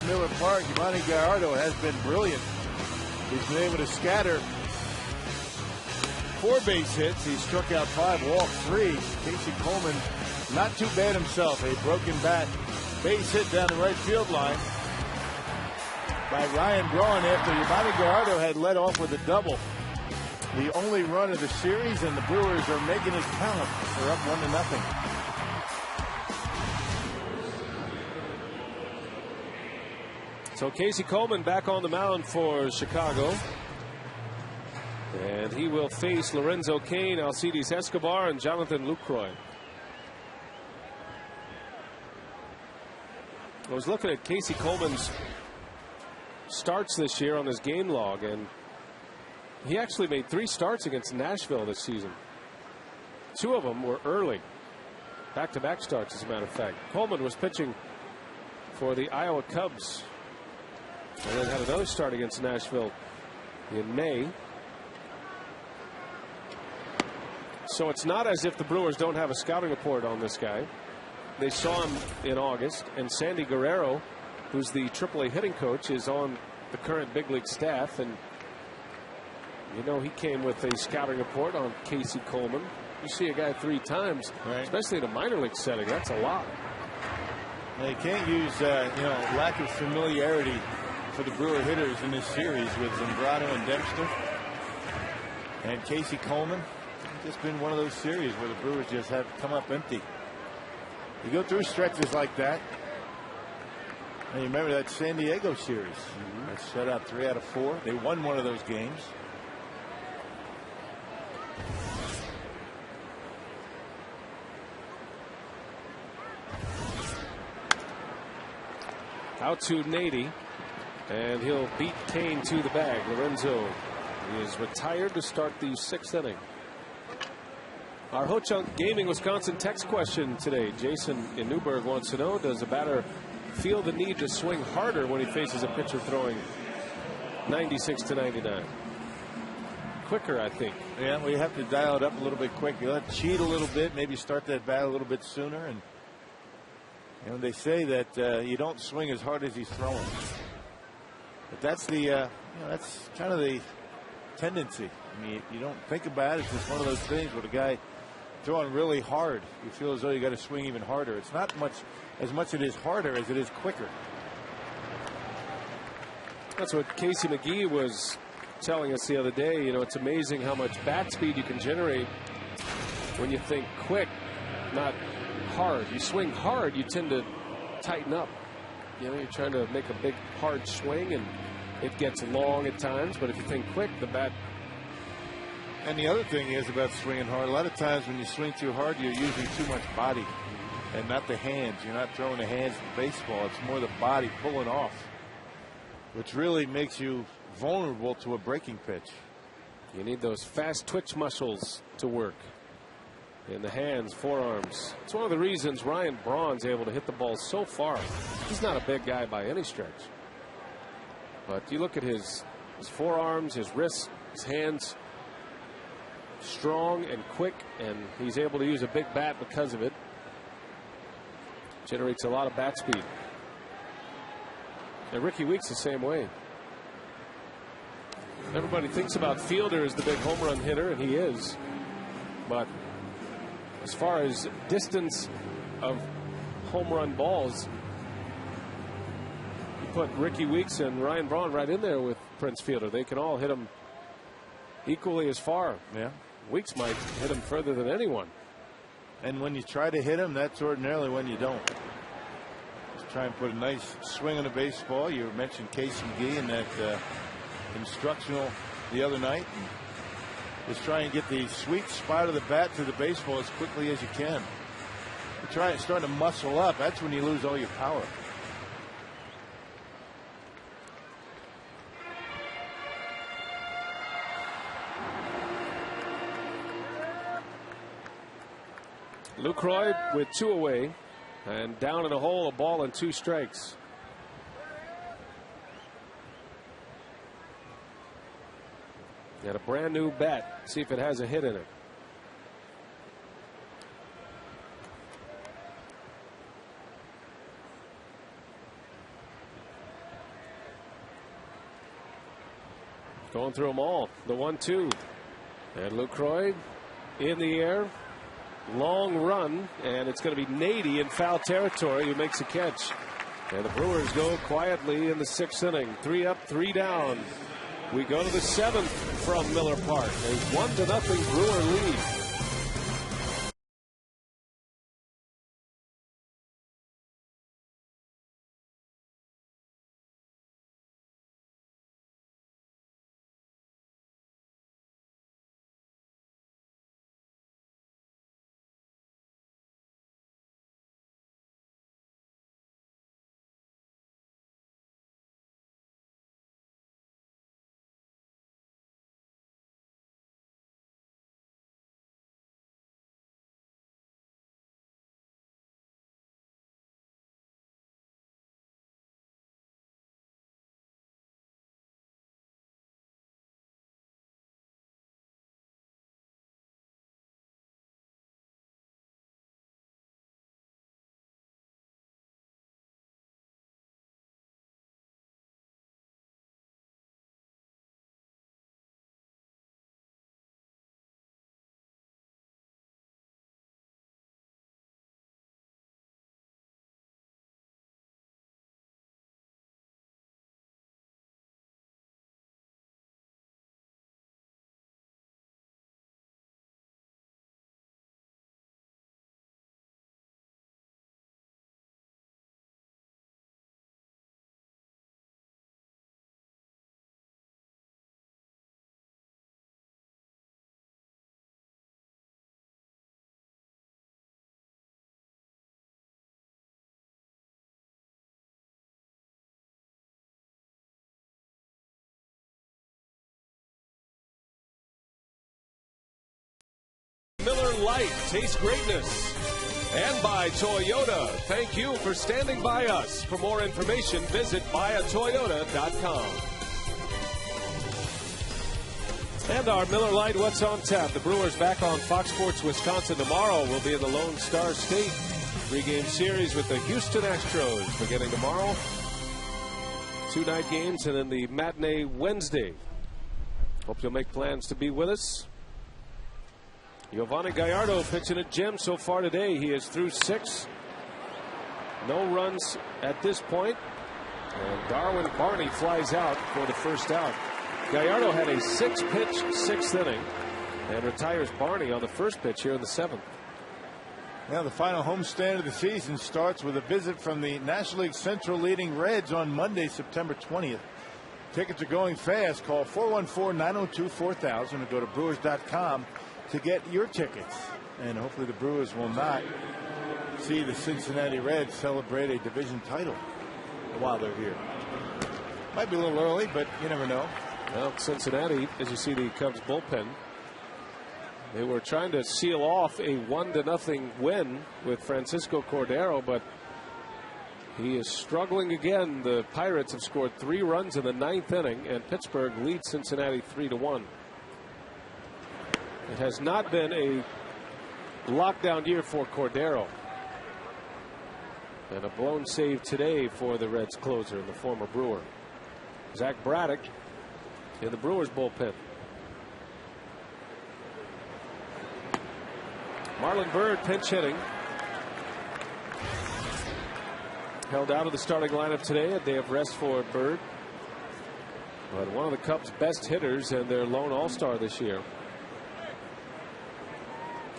Miller Park, Yovani Gallardo has been brilliant. He's been able to scatter 4 base hits. He struck out 5, walked 3. Casey Coleman, not too bad himself. A broken bat base hit down the right field line by Ryan Braun after Yovani Gallardo had led off with a double. The only run of the series, and the Brewers are making it count. They're up 1-0. So Casey Coleman back on the mound for Chicago. And he will face Lorenzo Cain, Alcides Escobar, and Jonathan Lucroy. I was looking at Casey Coleman's starts this year on his game log, and he actually made 3 starts against Nashville this season. 2 of them were early. Back-to-back starts, as a matter of fact. Coleman was pitching for the Iowa Cubs and then had another start against Nashville in May. So it's not as if the Brewers don't have a scouting report on this guy. They saw him in August, and Sandy Guerrero, who's the AAA hitting coach, is on the current big league staff, and you know he came with a scouting report on Casey Coleman. You see a guy 3 times, right, especially in a minor league setting. That's a lot. They can't use lack of familiarity for the Brewer hitters in this series with Zambrano and Dempster and Casey Coleman. It's just been one of those series where the Brewers just have come up empty. You go through stretches like that. And you remember that San Diego series. That shutout 3 out of 4. They won one of those games. Out to Nady, and he'll beat Kane to the bag. Lorenzo is retired to start the 6th inning. Our Ho-Chunk Gaming Wisconsin text question today. Jason in Newburgh wants to know, does a batter feel the need to swing harder when he faces a pitcher throwing 96 to 99? Quicker, I think. Yeah, we have to dial it up a little bit quick. You'll have to cheat a little bit, maybe start that bat a little bit sooner. And they say that you don't swing as hard as he's throwing. But that's the that's kind of the tendency. I mean, you don't think about it. It's just one of those things where the guy throwing really hard, you feel as though you got to swing even harder. It's not as much it is harder as it is quicker. That's what Casey McGee was telling us the other day. It's amazing how much bat speed you can generate when you think quick, not hard. You swing hard, you tend to tighten up. You're trying to make a big hard swing and it gets long at times, but if you think quick, the bat. And the other thing is about swinging hard, a lot of times when you swing too hard, you're using too much body and not the hands. You're not throwing the hands in baseball. It's more the body pulling off, which really makes you vulnerable to a breaking pitch. You need those fast twitch muscles to work in the hands, forearms. It's one of the reasons Ryan Braun's able to hit the ball so far. He's not a big guy by any stretch, but you look at his forearms, his wrists, his hands, strong and quick, and he's able to use a big bat because of it. Generates a lot of bat speed. And Ricky Weeks the same way. Everybody thinks about Fielder as the big home run hitter, and he is. But as far as distance of home run balls, you put Ricky Weeks and Ryan Braun right in there with Prince Fielder. They can all hit him equally as far. Yeah. Weeks might hit him further than anyone. And when you try to hit him, that's ordinarily when you don't. Just try and put a nice swing on the baseball. You mentioned Casey McGee in that instructional the other night. And just try and get the sweet spot of the bat to the baseball as quickly as you can. You try and start to muscle up. That's when you lose all your power. Lucroy with 2 away and down in a hole, a ball and 2 strikes. Got a brand new bat. See if it has a hit in it. Going through them all. The 1-2. And Lucroy in the air. Long run, and it's going to be Nady in foul territory who makes a catch. And the Brewers go quietly in the 6th inning. 3 up, 3 down. We go to the 7th from Miller Park. A 1-0 Brewer lead. Light. Taste greatness. And by Toyota. Thank you for standing by us. For more information, visit buyatoyota.com. And our Miller Lite What's on Tap. The Brewers back on Fox Sports Wisconsin tomorrow. Will be in the Lone Star State. 3-game series with the Houston Astros beginning tomorrow. 2-night games and then the matinee Wednesday. Hope you'll make plans to be with us. Giovanni Gallardo pitching a gem so far today. He is through 6. No runs at this point. And Darwin Barney flies out for the first out. Gallardo had a 6-pitch 6th inning and retires Barney on the first pitch here in the 7th. Now the final homestand of the season starts with a visit from the National League Central leading Reds on Monday, September 20th. Tickets are going fast. Call 414-902-4000 or go to Brewers.com to get your tickets. And hopefully the Brewers will not see the Cincinnati Reds celebrate a division title while they're here. Might be a little early, but you never know. Well, Cincinnati, as you see the Cubs bullpen, they were trying to seal off a 1-0 win with Francisco Cordero, but he is struggling again. The Pirates have scored 3 runs in the 9th inning, and Pittsburgh leads Cincinnati 3-1. It has not been a lockdown year for Cordero. And a blown save today for the Reds closer and the former Brewer. Zach Braddock in the Brewers bullpen. Marlon Byrd pinch hitting. Held out of the starting lineup today. A day of rest for Byrd. But one of the Cubs' best hitters and their lone all-star this year.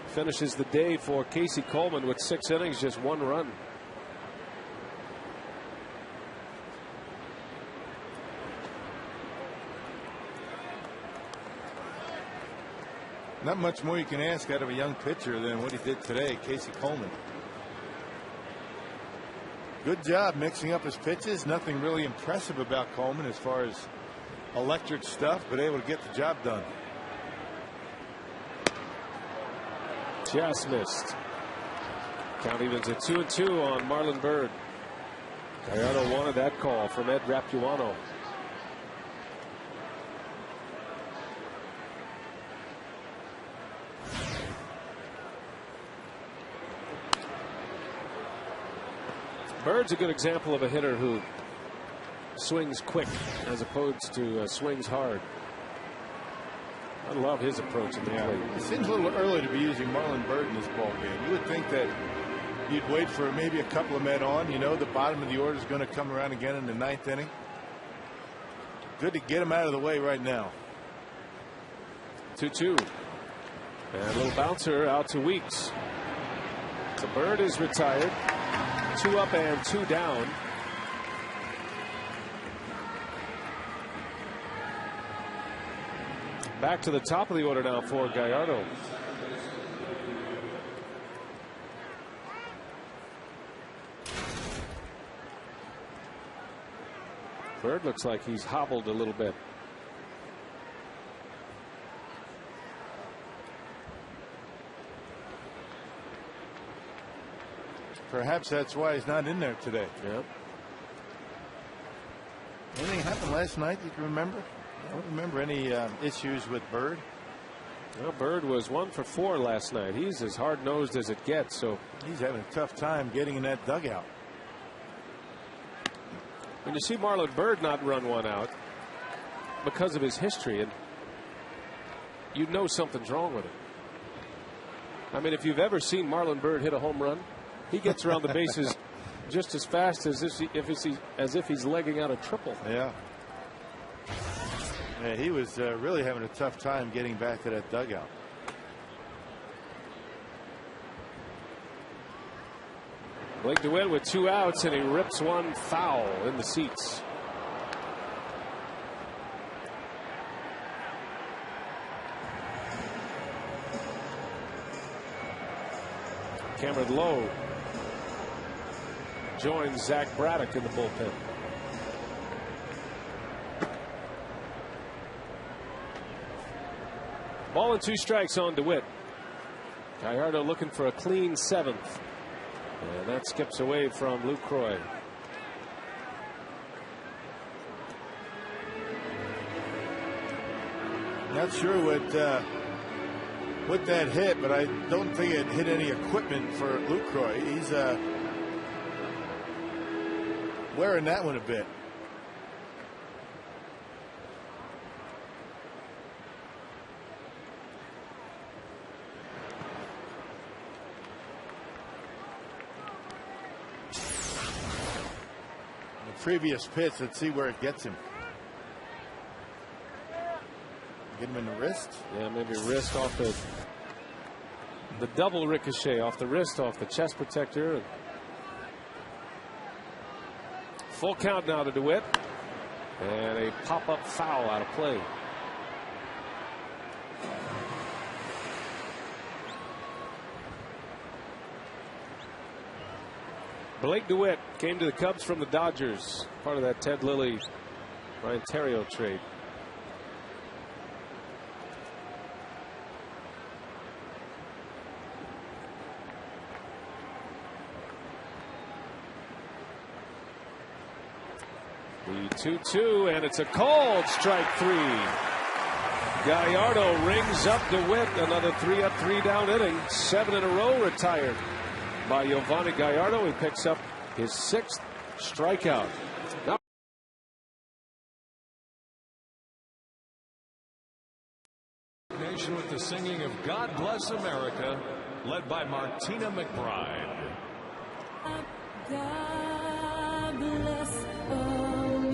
Finishes the day for Casey Coleman with 6 innings, just 1 run. Not much more you can ask out of a young pitcher than what he did today, Casey Coleman. Good job mixing up his pitches. Nothing really impressive about Coleman as far as electric stuff, but able to get the job done. Just missed. Count evens at 2-2 on Marlon Byrd. Gallardo wanted that call from Ed Rapuano. Bird's a good example of a hitter who swings quick as opposed to swings hard. I love his approach at the plate. It seems a little early to be using Marlon Byrd in this ball game. You would think that you'd wait for maybe a couple of men on. You know the bottom of the order is going to come around again in the 9th inning. Good to get him out of the way right now. 2-2. And a little bouncer out to Weeks. So Byrd is retired. 2 up and 2 down. Back to the top of the order now for Gallardo. Byrd looks like he's hobbled a little bit. Perhaps that's why he's not in there today. Yep. Anything happened last night you can remember? I don't remember any issues with Byrd. Well, Byrd was 1 for 4 last night. He's as hard-nosed as it gets, so he's having a tough time getting in that dugout. When you see Marlon Byrd not run one out because of his history, and you know something's wrong with it. I mean, if you've ever seen Marlon Byrd hit a home run, he gets around the bases just as fast as if he's legging out a triple. Yeah. Yeah, he was really having a tough time getting back to that dugout. Blake DeWitt with 2 outs, and he rips one foul in the seats. Cameron Lowe joins Zach Braddock in the bullpen. Ball and 2 strikes on DeWitt. Gallardo looking for a clean 7th. And that skips away from Lucroy. Not sure what that hit, but I don't think it hit any equipment for Lucroy. He's wearing that one a bit. The previous pitch, let's see where it gets him. Get him in the wrist? Yeah, maybe wrist off the double ricochet off the wrist, off the chest protector. Full count now to DeWitt. And a pop-up foul out of play. Blake DeWitt came to the Cubs from the Dodgers, part of that Ted Lilly, Ryan Theriot trade. The 2-2, and it's a called strike 3. Gallardo rings up DeWitt. Another 3 up, 3 down inning. 7 in a row retired by Yovani Gallardo. He picks up his 6th strikeout. Now nation with the singing of God Bless America, led by Martina McBride. God bless America.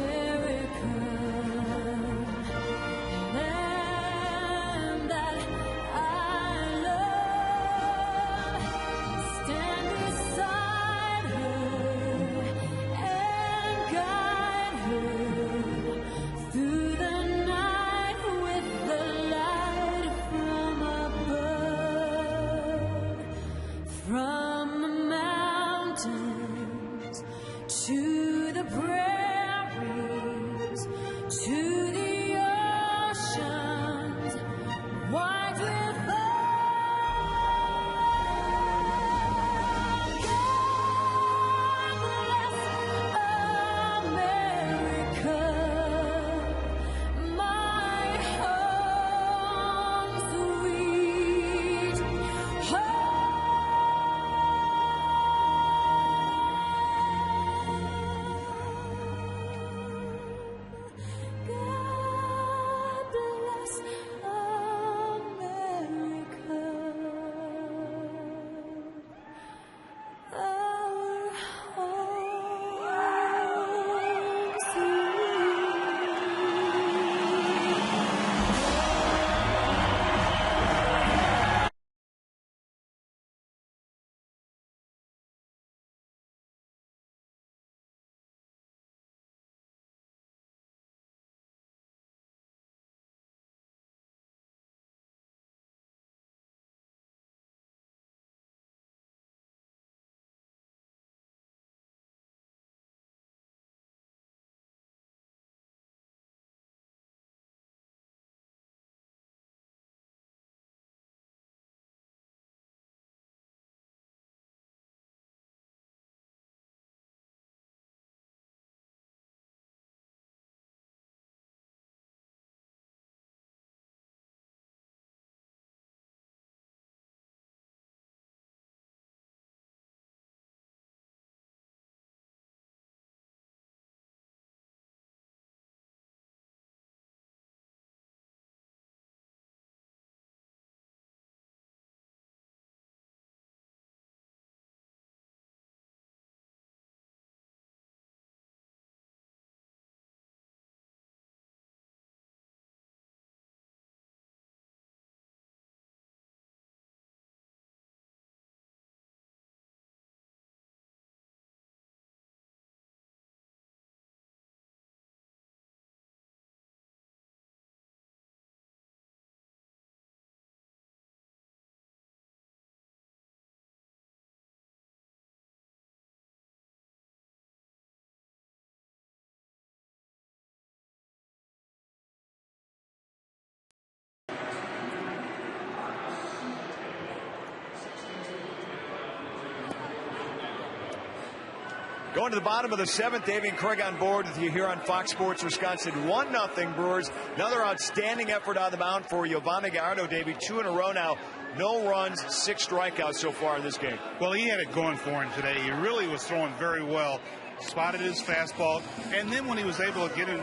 Going to the bottom of the 7th, Davey and Craig on board with you here on Fox Sports Wisconsin. 1-0 Brewers. Another outstanding effort on the mound for Giovanni Gallardo, Davey. 2 in a row now. No runs, 6 strikeouts so far in this game. Well, he had it going for him today. He really was throwing very well. Spotted his fastball, and then when he was able to get in,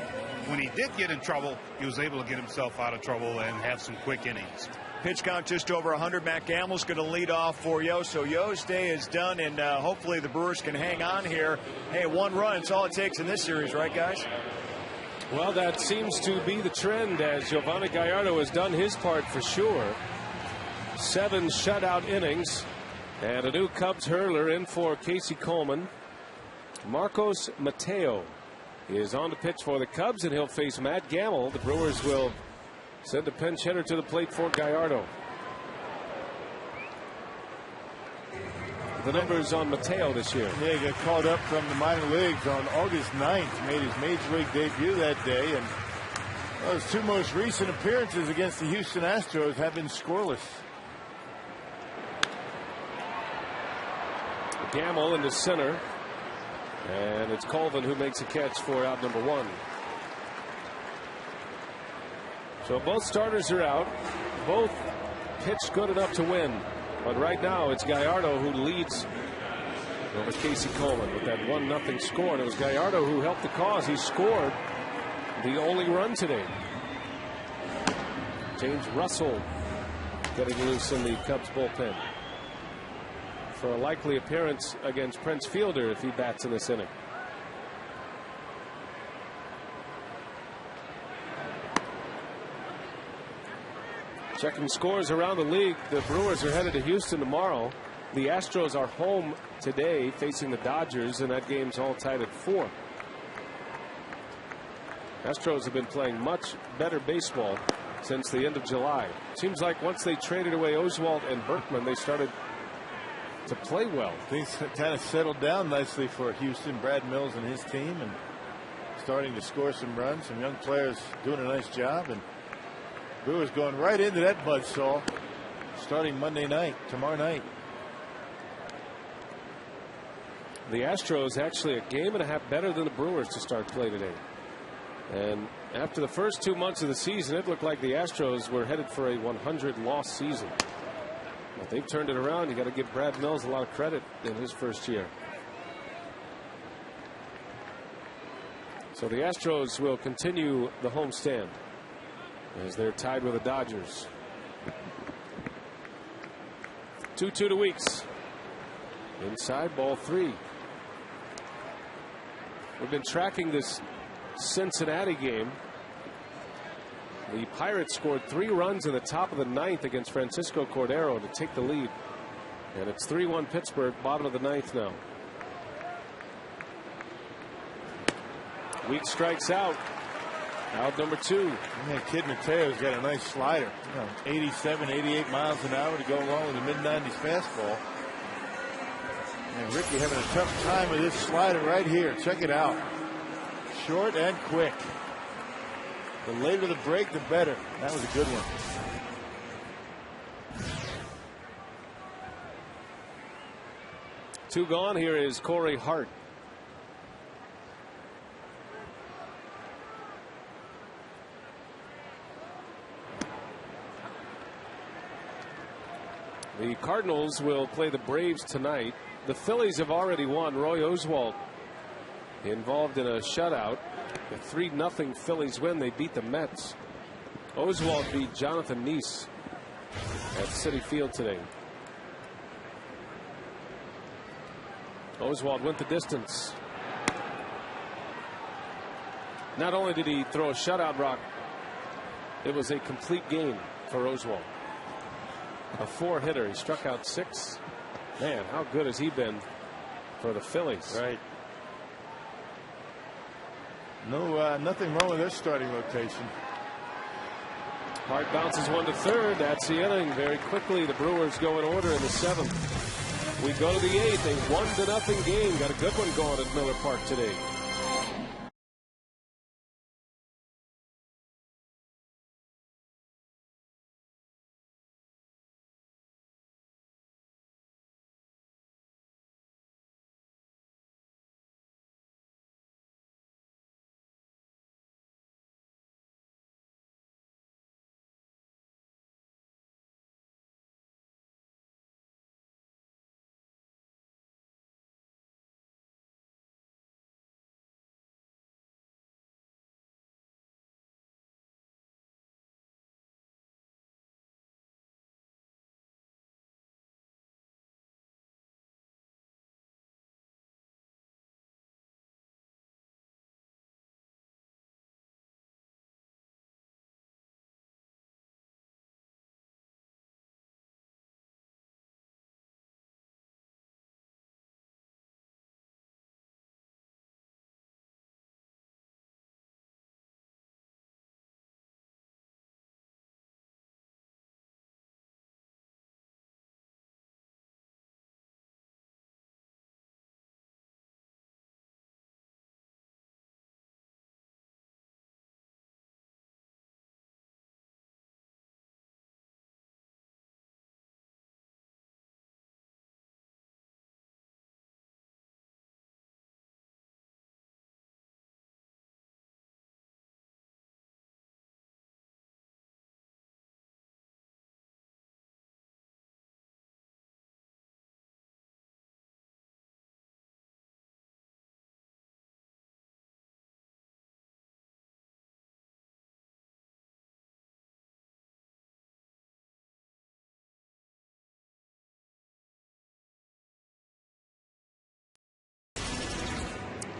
when he did get in trouble, he was able to get himself out of trouble and have some quick innings. Pitch count just over 100. Matt Gamble's going to lead off for Yo. So Yo's day is done, and hopefully the Brewers can hang on here. Hey, 1 run, it's all it takes in this series, right, guys? Well, that seems to be the trend, as Giovanni Gallardo has done his part for sure. 7 shutout innings, and a new Cubs hurler in for Casey Coleman. Marcos Mateo is on the pitch for the Cubs, and he'll face Matt Gamble. The Brewers will send a pinch hitter to the plate for Gallardo. The numbers on Mateo this year. Yeah, he got called up from the minor leagues on August 9th. Made his major league debut that day, and his 2 most recent appearances against the Houston Astros have been scoreless. Gamble in the center. And it's Colvin who makes a catch for out number 1. So both starters are out. Both pitched good enough to win. But right now it's Gallardo who leads over Casey Coleman with that 1-0 score. And it was Gallardo who helped the cause. He scored the only run today. James Russell getting loose in the Cubs bullpen for a likely appearance against Prince Fielder if he bats in this inning. Checking scores around the league, the Brewers are headed to Houston tomorrow. The Astros are home today facing the Dodgers, and that game's all tied at 4. Astros have been playing much better baseball since the end of July. Seems like once they traded away Oswalt and Berkman, they started to play well. Things kind of settled down nicely for Houston. Brad Mills and his team, and starting to score some runs. Some young players doing a nice job, and Brewers going right into that buzzsaw starting Monday night, tomorrow night. The Astros actually a game and a half better than the Brewers to start play today. And after the first 2 months of the season, it looked like the Astros were headed for a 100-loss season. But they've turned it around. You got to give Brad Mills a lot of credit in his first year. So the Astros will continue the homestand as they're tied with the Dodgers. 2-2 to Weeks. Inside, ball 3. We've been tracking this Cincinnati game. The Pirates scored 3 runs in the top of the 9th against Francisco Cordero to take the lead. And it's 3-1 Pittsburgh, bottom of the 9th now. Weeks strikes out. Out number 2. Yeah, Kid Mateo's got a nice slider. 87, 88 miles an hour to go along with the mid-90s fastball. And Ricky having a tough time with this slider right here. Check it out. Short and quick. The later the break, the better. That was a good one. Two gone. Here is Corey Hart. The Cardinals will play the Braves tonight. The Phillies have already won. Roy Oswalt involved in a shutout. A 3-0 Phillies win. They beat the Mets. Oswalt beat Jonathan Neese at Citi Field today. Oswalt went the distance. Not only did he throw a shutout, Rock, it was a complete game for Oswalt. A 4-hitter. He struck out 6. Man, how good has he been for the Phillies? Right. No, nothing wrong with their starting rotation. Hart bounces one to third. That's the inning. Very quickly, the Brewers go in order in the 7th. We go to the 8th. A 1-0 game. Got a good one going at Miller Park today.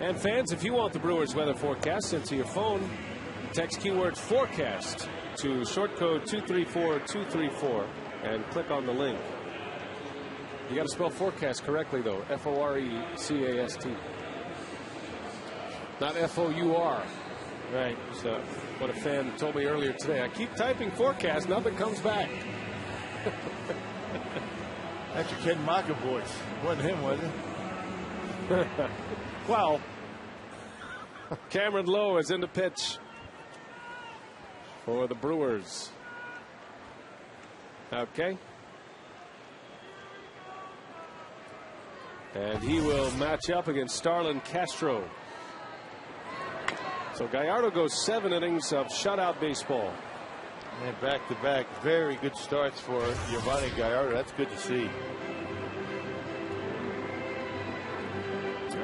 And fans, if you want the Brewers weather forecast sent to your phone, text keyword forecast to short code 234234 and click on the link. You got to spell forecast correctly, though. F-O-R-E-C-A-S-T. Not F-O-U-R. Right. So what a fan told me earlier today. I keep typing forecast, nothing comes back. That's your Ken Maka voice. Wasn't him, was it? Well, Cameron Lowe is in the pitch for the Brewers. Okay. And he will match up against Starlin Castro. So Gallardo goes 7 innings of shutout baseball. And back-to-back, very good starts for Giovanni Gallardo. That's good to see.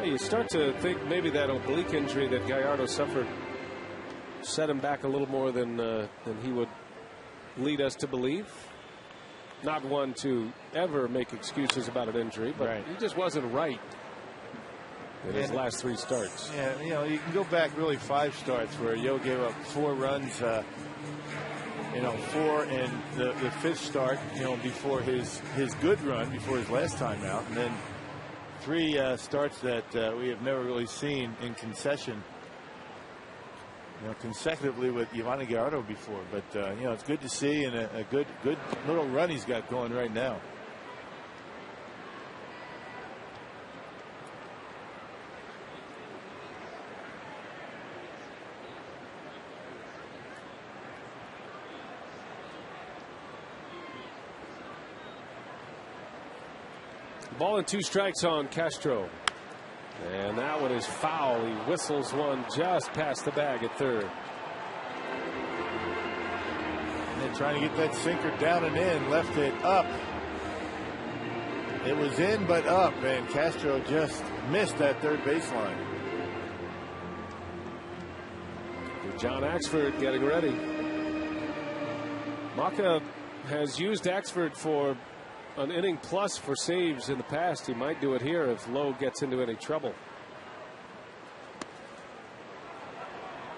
You start to think maybe that oblique injury that Gallardo suffered set him back a little more than he would lead us to believe. Not one to ever make excuses about an injury, but he just wasn't right in his last 3 starts. Yeah, you know, you can go back really 5 starts where Yo gave up 4 runs, 4 in the 5th start, before his good run, before his last time out, and then 3 starts that we have never really seen in concession, consecutively with Giovanni Gallardo before. But it's good to see, and a good little run he's got going right now. Ball and 2 strikes on Castro. And that one is foul. He whistles one just past the bag at third. And they're trying to get that sinker down and in. Left it up. It was in but up, and Castro just missed that third baseline. John Axford getting ready. Maka has used Axford for an inning plus for saves in the past. He might do it here if Lowe gets into any trouble.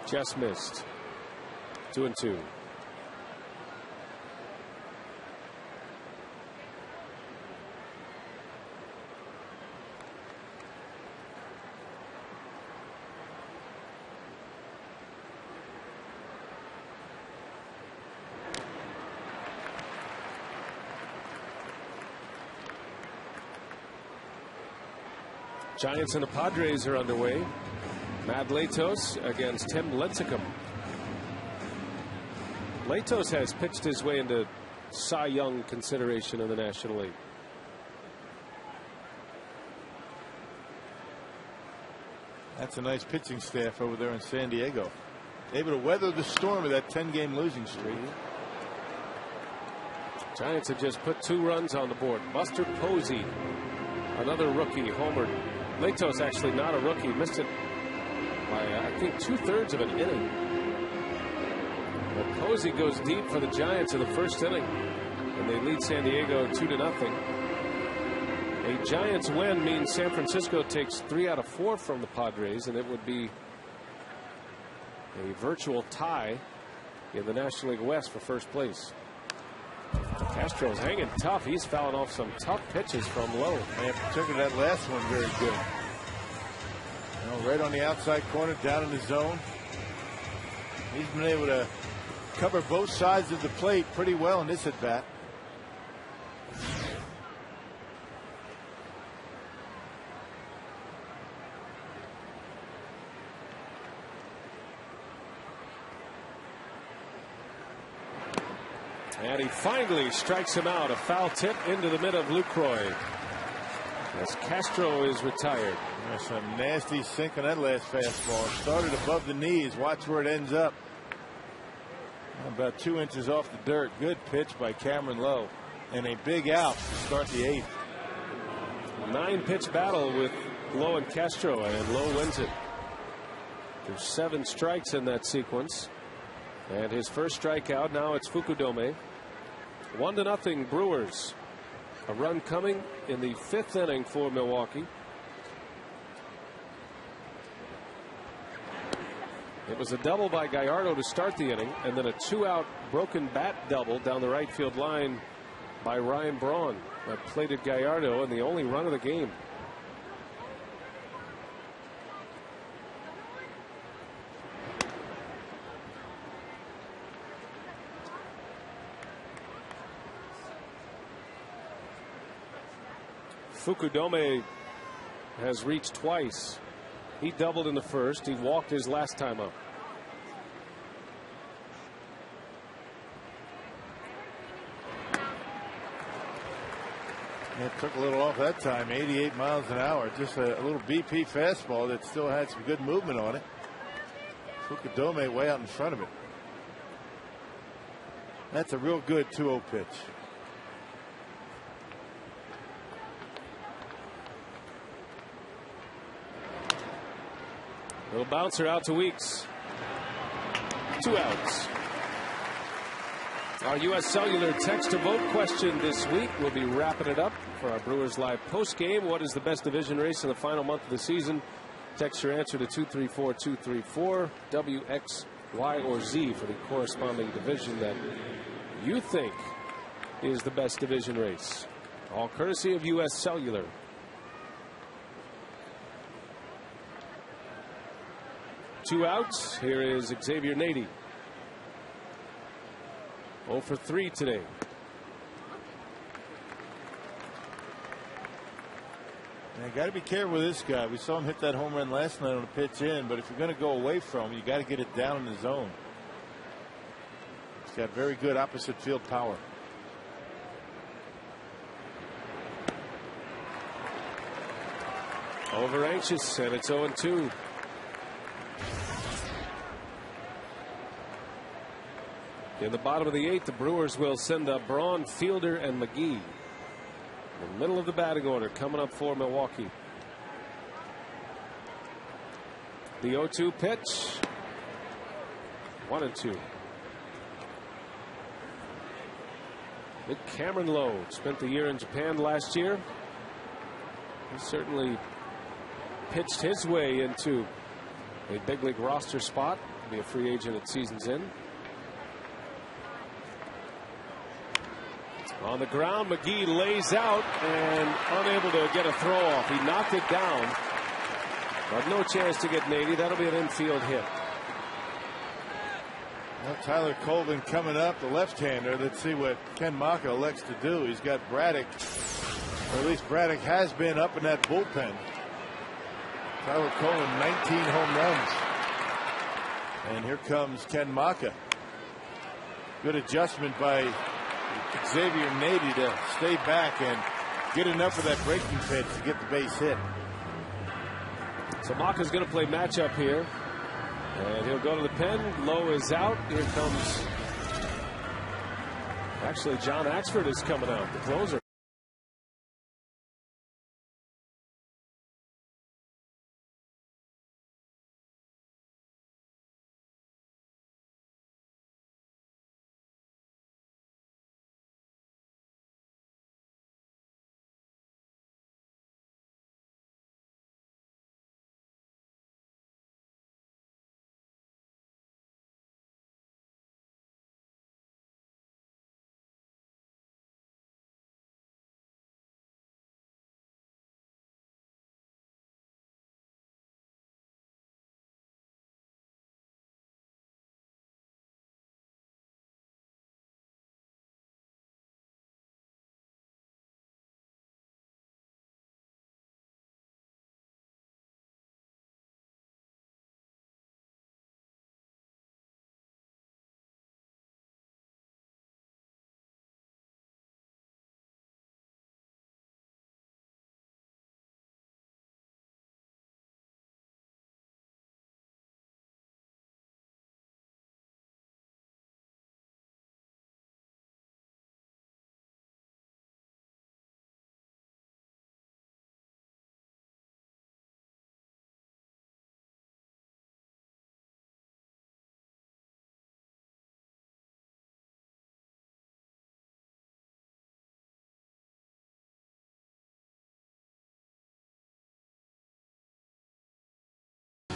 Just missed. 2-2. Giants and the Padres are underway. Matt Latos against Tim Lincecum. Latos has pitched his way into Cy Young consideration in the National League. That's a nice pitching staff over there in San Diego. Able to weather the storm of that 10-game losing streak. Giants have just put 2 runs on the board. Buster Posey, another rookie, homered. Latos actually not a rookie, missed it by I think 2/3 of an inning. But Posey goes deep for the Giants in the first inning, and they lead San Diego 2-0. A Giants win means San Francisco takes 3 out of 4 from the Padres, and it would be a virtual tie in the National League West for first place. Castro's hanging tough. He's fouling off some tough pitches from Lowe. And particularly that last one very good. Right on the outside corner, down in the zone. He's been able to cover both sides of the plate pretty well in this at bat. And he finally strikes him out. A foul tip into the mid of Lucroy as Castro is retired. There's some nasty sink on that last fastball. It started above the knees. Watch where it ends up. About 2 inches off the dirt. Good pitch by Cameron Lowe. And a big out to start the 8th. 9-pitch battle with Lowe and Castro, and Lowe wins it. There's 7 strikes in that sequence. And his first strikeout. Now it's Fukudome. 1-0 Brewers. A run coming in the 5th inning for Milwaukee. It was a double by Gallardo to start the inning, and then a 2-out broken bat double down the right field line by Ryan Braun. That plated Gallardo, and the only run of the game. Fukudome has reached twice. He doubled in the first. He walked his last time up. It took a little off that time. 88 miles an hour. Just a little BP fastball that still had some good movement on it. Fukudome way out in front of it. That's a real good 2-0 pitch. Little bouncer out to Weeks. 2 outs. Our U.S. Cellular text to vote question this week. We'll be wrapping it up for our Brewers Live post game. What is the best division race in the final month of the season? Text your answer to 234-234 W, X, Y, or Z for the corresponding division that you think is the best division race. All courtesy of U.S. Cellular. Two outs. Here is Xavier Nady. 0 for 3 today. You got to be careful with this guy. We saw him hit that home run last night on a pitch in, but if you're going to go away from him, you got to get it down in the zone. He's got very good opposite field power. Over anxious, and it's 0-2. In the bottom of the 8th, the Brewers will send up Braun, Fielder, and McGee. In the middle of the batting order coming up for Milwaukee. The 0-2 pitch. 1-2. Big Cameron Lowe spent the year in Japan last year. He certainly pitched his way into a big league roster spot. Be a free agent at season's end. On the ground, McGee lays out and unable to get a throw off. He knocked it down, but no chance to get Nady. That'll be an infield hit. Well, Tyler Colvin coming up, the left-hander. Let's see what Ken Maka elects to do. He's got Braddock, or at least Braddock has been up in that bullpen. Tyler Colvin, 19 home runs. And here comes Ken Maka. Good adjustment by Xavier Nady to stay back and get enough of that breaking pitch to get the base hit. So Maka's going to play matchup here, and he'll go to the pen. Lowe is out. Here comes, actually, John Axford is coming out, the closer.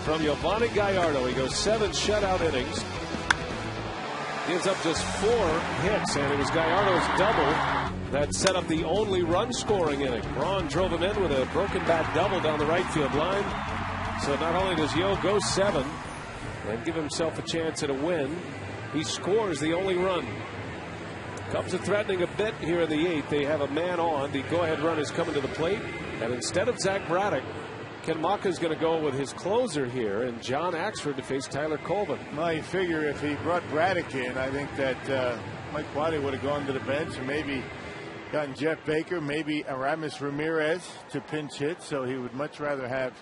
from Giovanni Gallardo. He goes 7 shutout innings. Gives up just 4 hits, and it was Gallardo's double that set up the only run-scoring inning. Braun drove him in with a broken bat double down the right field line. So not only does Yo go 7 and give himself a chance at a win, he scores the only run. Cubs are threatening a bit here in the 8th. They have a man on. The go-ahead run is coming to the plate, and instead of Zach Braddock, Ken Maka's going to go with his closer here, and John Axford to face Tyler Colvin. Well, you figure if he brought Braddock in, I think that Mike Waddy would have gone to the bench and maybe gotten Jeff Baker, maybe Aramis Ramirez to pinch hit. So he would much rather have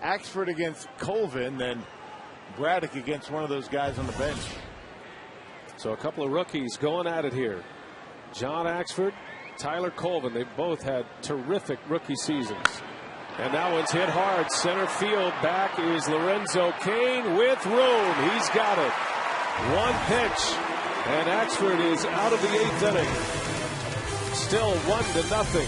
Axford against Colvin than Braddock against one of those guys on the bench. So a couple of rookies going at it here. John Axford, Tyler Colvin. They both had terrific rookie seasons. And that one's hit hard. Center field. Back is Lorenzo Cain with room. He's got it. 1 pitch. And Axford is out of the 8th inning. Still 1-0.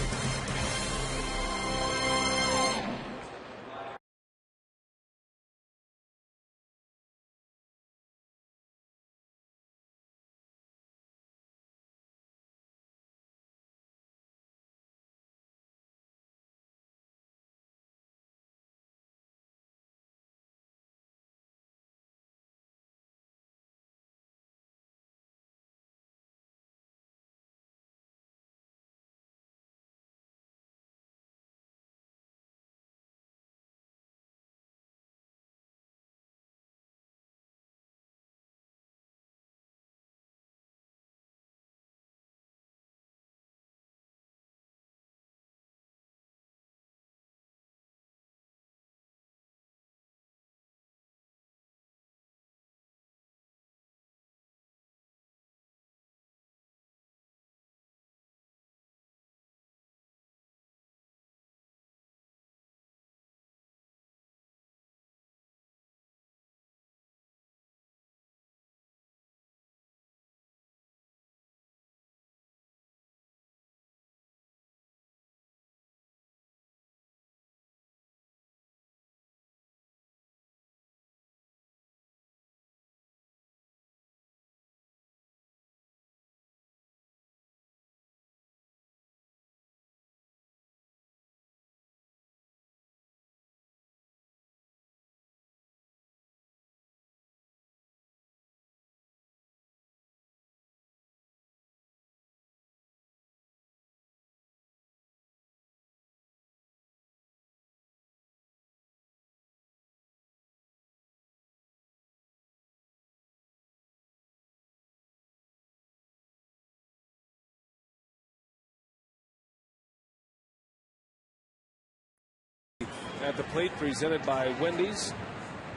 At the plate, presented by Wendy's.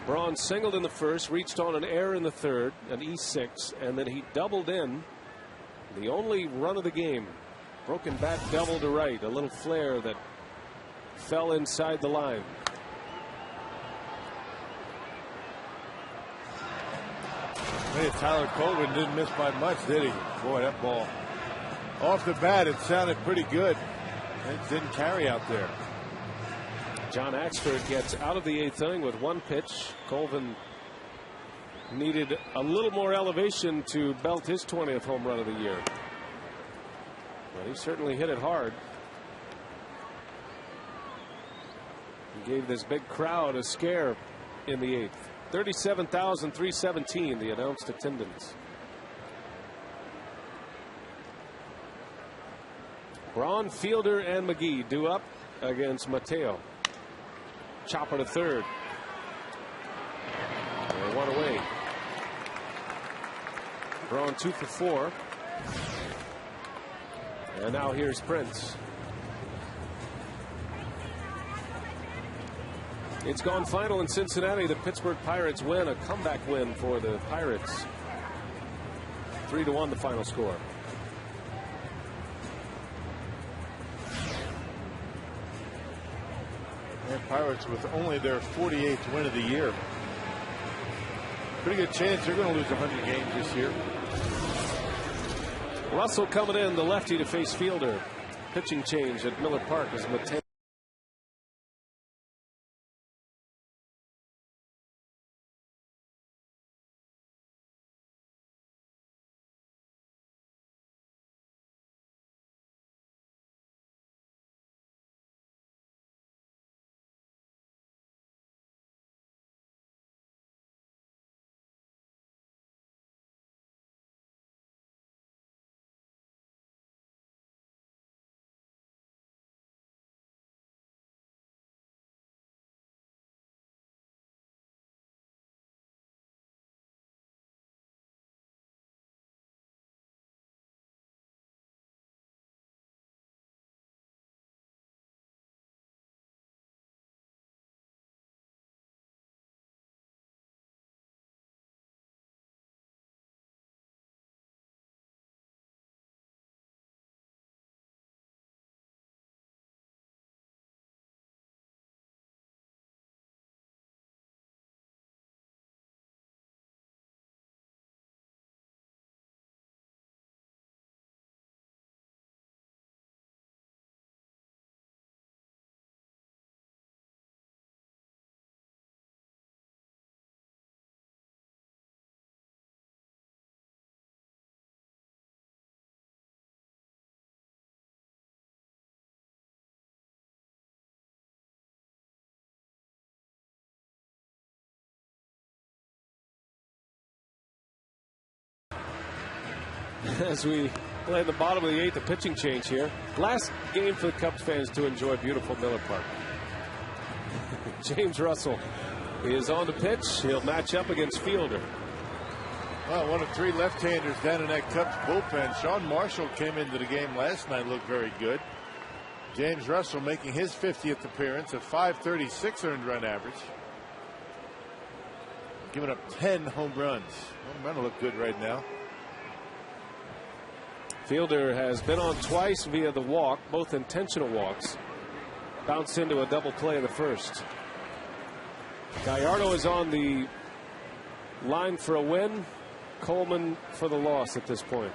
Braun singled in the first, reached on an error in the third, an E6, and then he doubled in. The only run of the game. Broken bat double to right, a little flare that fell inside the line. Hey, Tyler Colvin didn't miss by much, did he? Boy, that ball off the bat, it sounded pretty good. It didn't carry out there. John Axford gets out of the 8th inning with 1 pitch. Colvin needed a little more elevation to belt his 20th home run of the year. But he certainly hit it hard. He gave this big crowd a scare in the 8th. 37,317 the announced attendance. Braun, Fielder, and McGee due up against Mateo. Chopper to third. And 1 away. Braun 2 for 4. And now here's Prince. It's gone final in Cincinnati. The Pittsburgh Pirates win, a comeback win for the Pirates. 3-1 the final score. And Pirates with only their 48th win of the year. Pretty good chance they're going to lose 100 games this year. Russell coming in, the lefty to face Fielder. Pitching change at Miller Park as Mateo as we play in the bottom of the 8th, the pitching change here. Last game for the Cubs fans to enjoy beautiful Miller Park. James Russell is on the pitch. He'll match up against Fielder. Well, one of 3 left-handers down in that Cubs bullpen. Sean Marshall came into the game last night, looked very good. James Russell making his 50th appearance, a .536 earned run average. Giving up 10 home runs. Home run look good right now. Fielder has been on twice via the walk, both intentional walks. Bounced into a double play in the first. Gallardo is on the line for a win. Coleman for the loss at this point.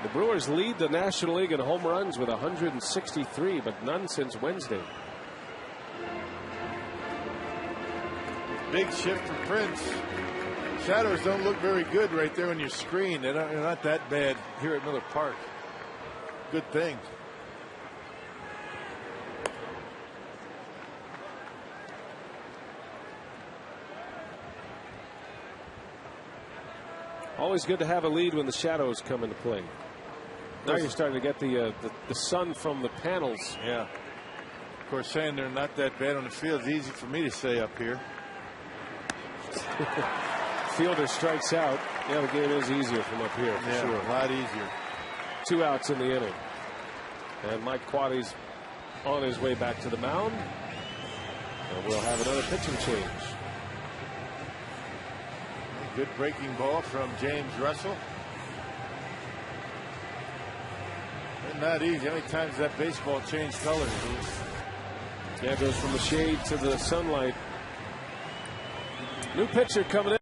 The Brewers lead the National League in home runs with 163, but none since Wednesday. Big shift for Prince. Shadows don't look very good right there on your screen. They're not that bad here at Miller Park. Good thing. Always good to have a lead when the shadows come into play. Now you're starting to get the sun from the panels. Yeah. Of course, saying they're not that bad on the field is easy for me to say up here. Fielder strikes out. Yeah, the game is easier from up here for sure. A lot easier. 2 outs in the inning. And Mike Quaddy's on his way back to the mound. And we'll have another pitching change. Good breaking ball from James Russell. And not easy. How many times that baseball changed colors? Yeah, it goes from the shade to the sunlight. New pitcher coming in.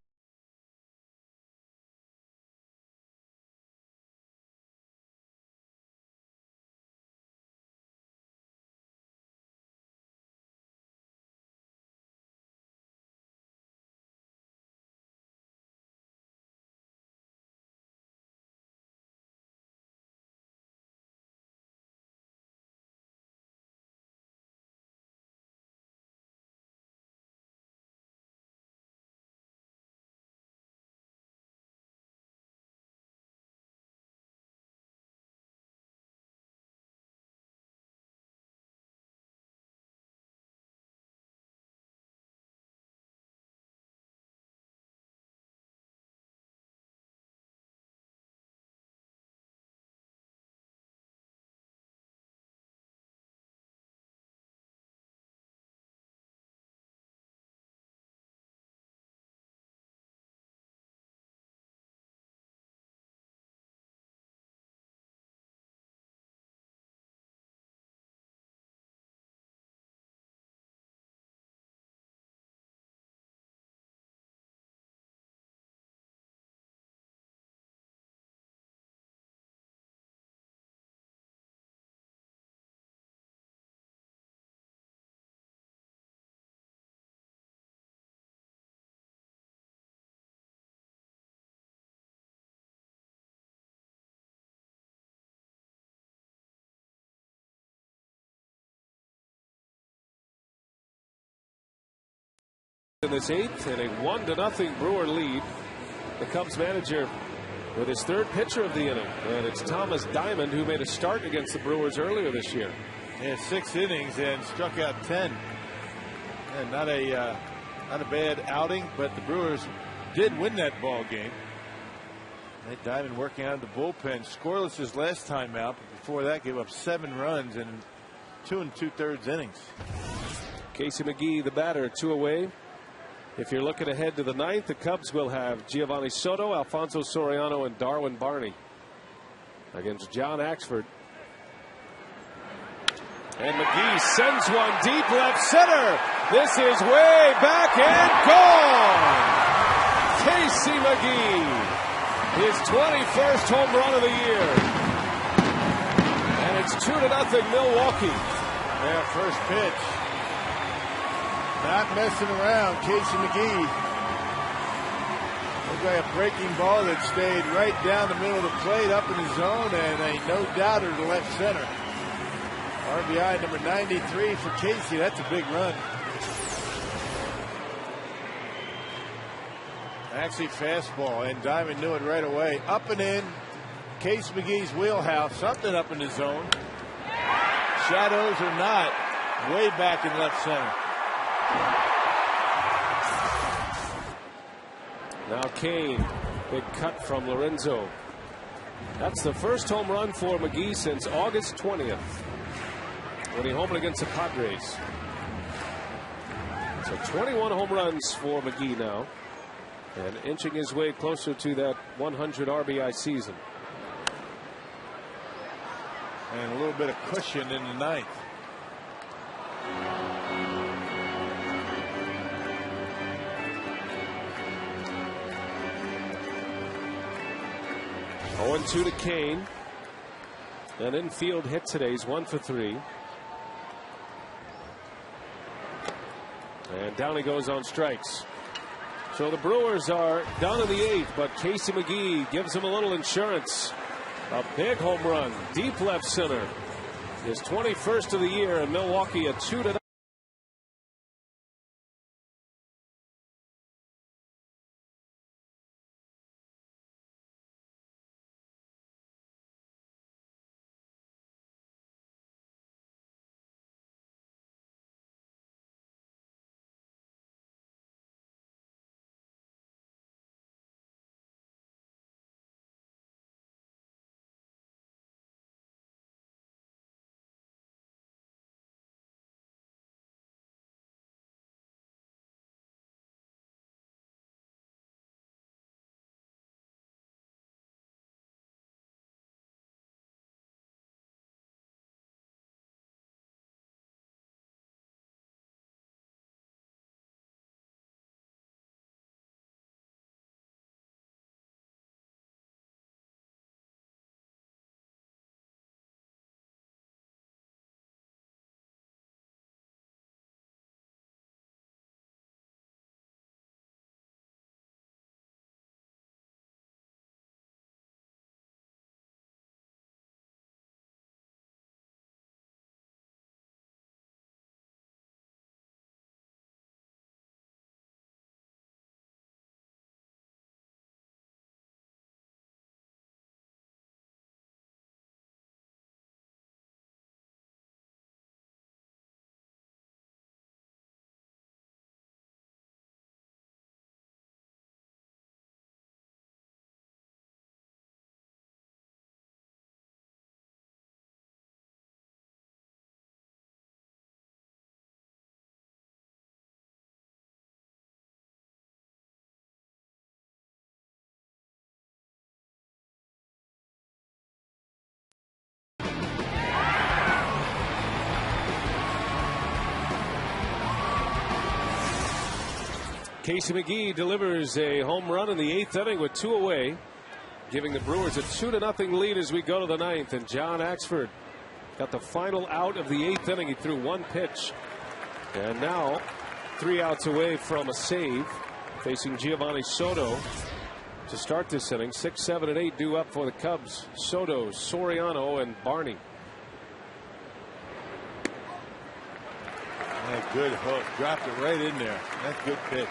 In this 8th and a 1-0 Brewer lead. The Cubs manager with his 3rd pitcher of the inning, and it's Thomas Diamond, who made a start against the Brewers earlier this year. Yeah, 6 innings and struck out 10. And not a bad outing, but the Brewers did win that ball game. That Diamond working out of the bullpen, scoreless his last time out, but before that gave up 7 runs in 2 2/3 innings. Casey McGee, the batter, 2 away. If you're looking ahead to the 9th, the Cubs will have Giovanni Soto, Alfonso Soriano, and Darwin Barney against John Axford. And McGee sends one deep left center. This is way back and gone. Casey McGee, his 21st home run of the year. And it's 2-0 Milwaukee. Yeah, first pitch. Not messing around, Casey McGee. Looked like a breaking ball that stayed right down the middle of the plate, up in the zone, and a no-doubter to left center. RBI number 93 for Casey. That's a big run. Actually, fastball, and Diamond knew it right away. Up and in. Case McGee's wheelhouse. Something up in the zone. Shadows or not. Way back in left center. Now Kane. Big cut from Lorenzo. That's the first home run for McGee since August 20th when he homered against the Padres. So 21 home runs for McGee now, and inching his way closer to that 100 RBI season. And a little bit of cushion in the ninth. Oh, 0-2 to Kane. An infield hit today. He's 1 for 3. And down he goes on strikes. So the Brewers are down in the 8th, but Casey McGee gives him a little insurance. A big home run, deep left center. His 21st of the year in Milwaukee, a 2-0. Casey McGee delivers a home run in the 8th inning with 2 away, giving the Brewers a 2-0 lead as we go to the 9th. And John Axford got the final out of the 8th inning. He threw 1 pitch, and now 3 outs away from a save, facing Giovanni Soto to start this inning. 6, 7, and 8 due up for the Cubs. Soto, Soriano, and Barney. A good hook. Dropped it right in there. That's a good pitch.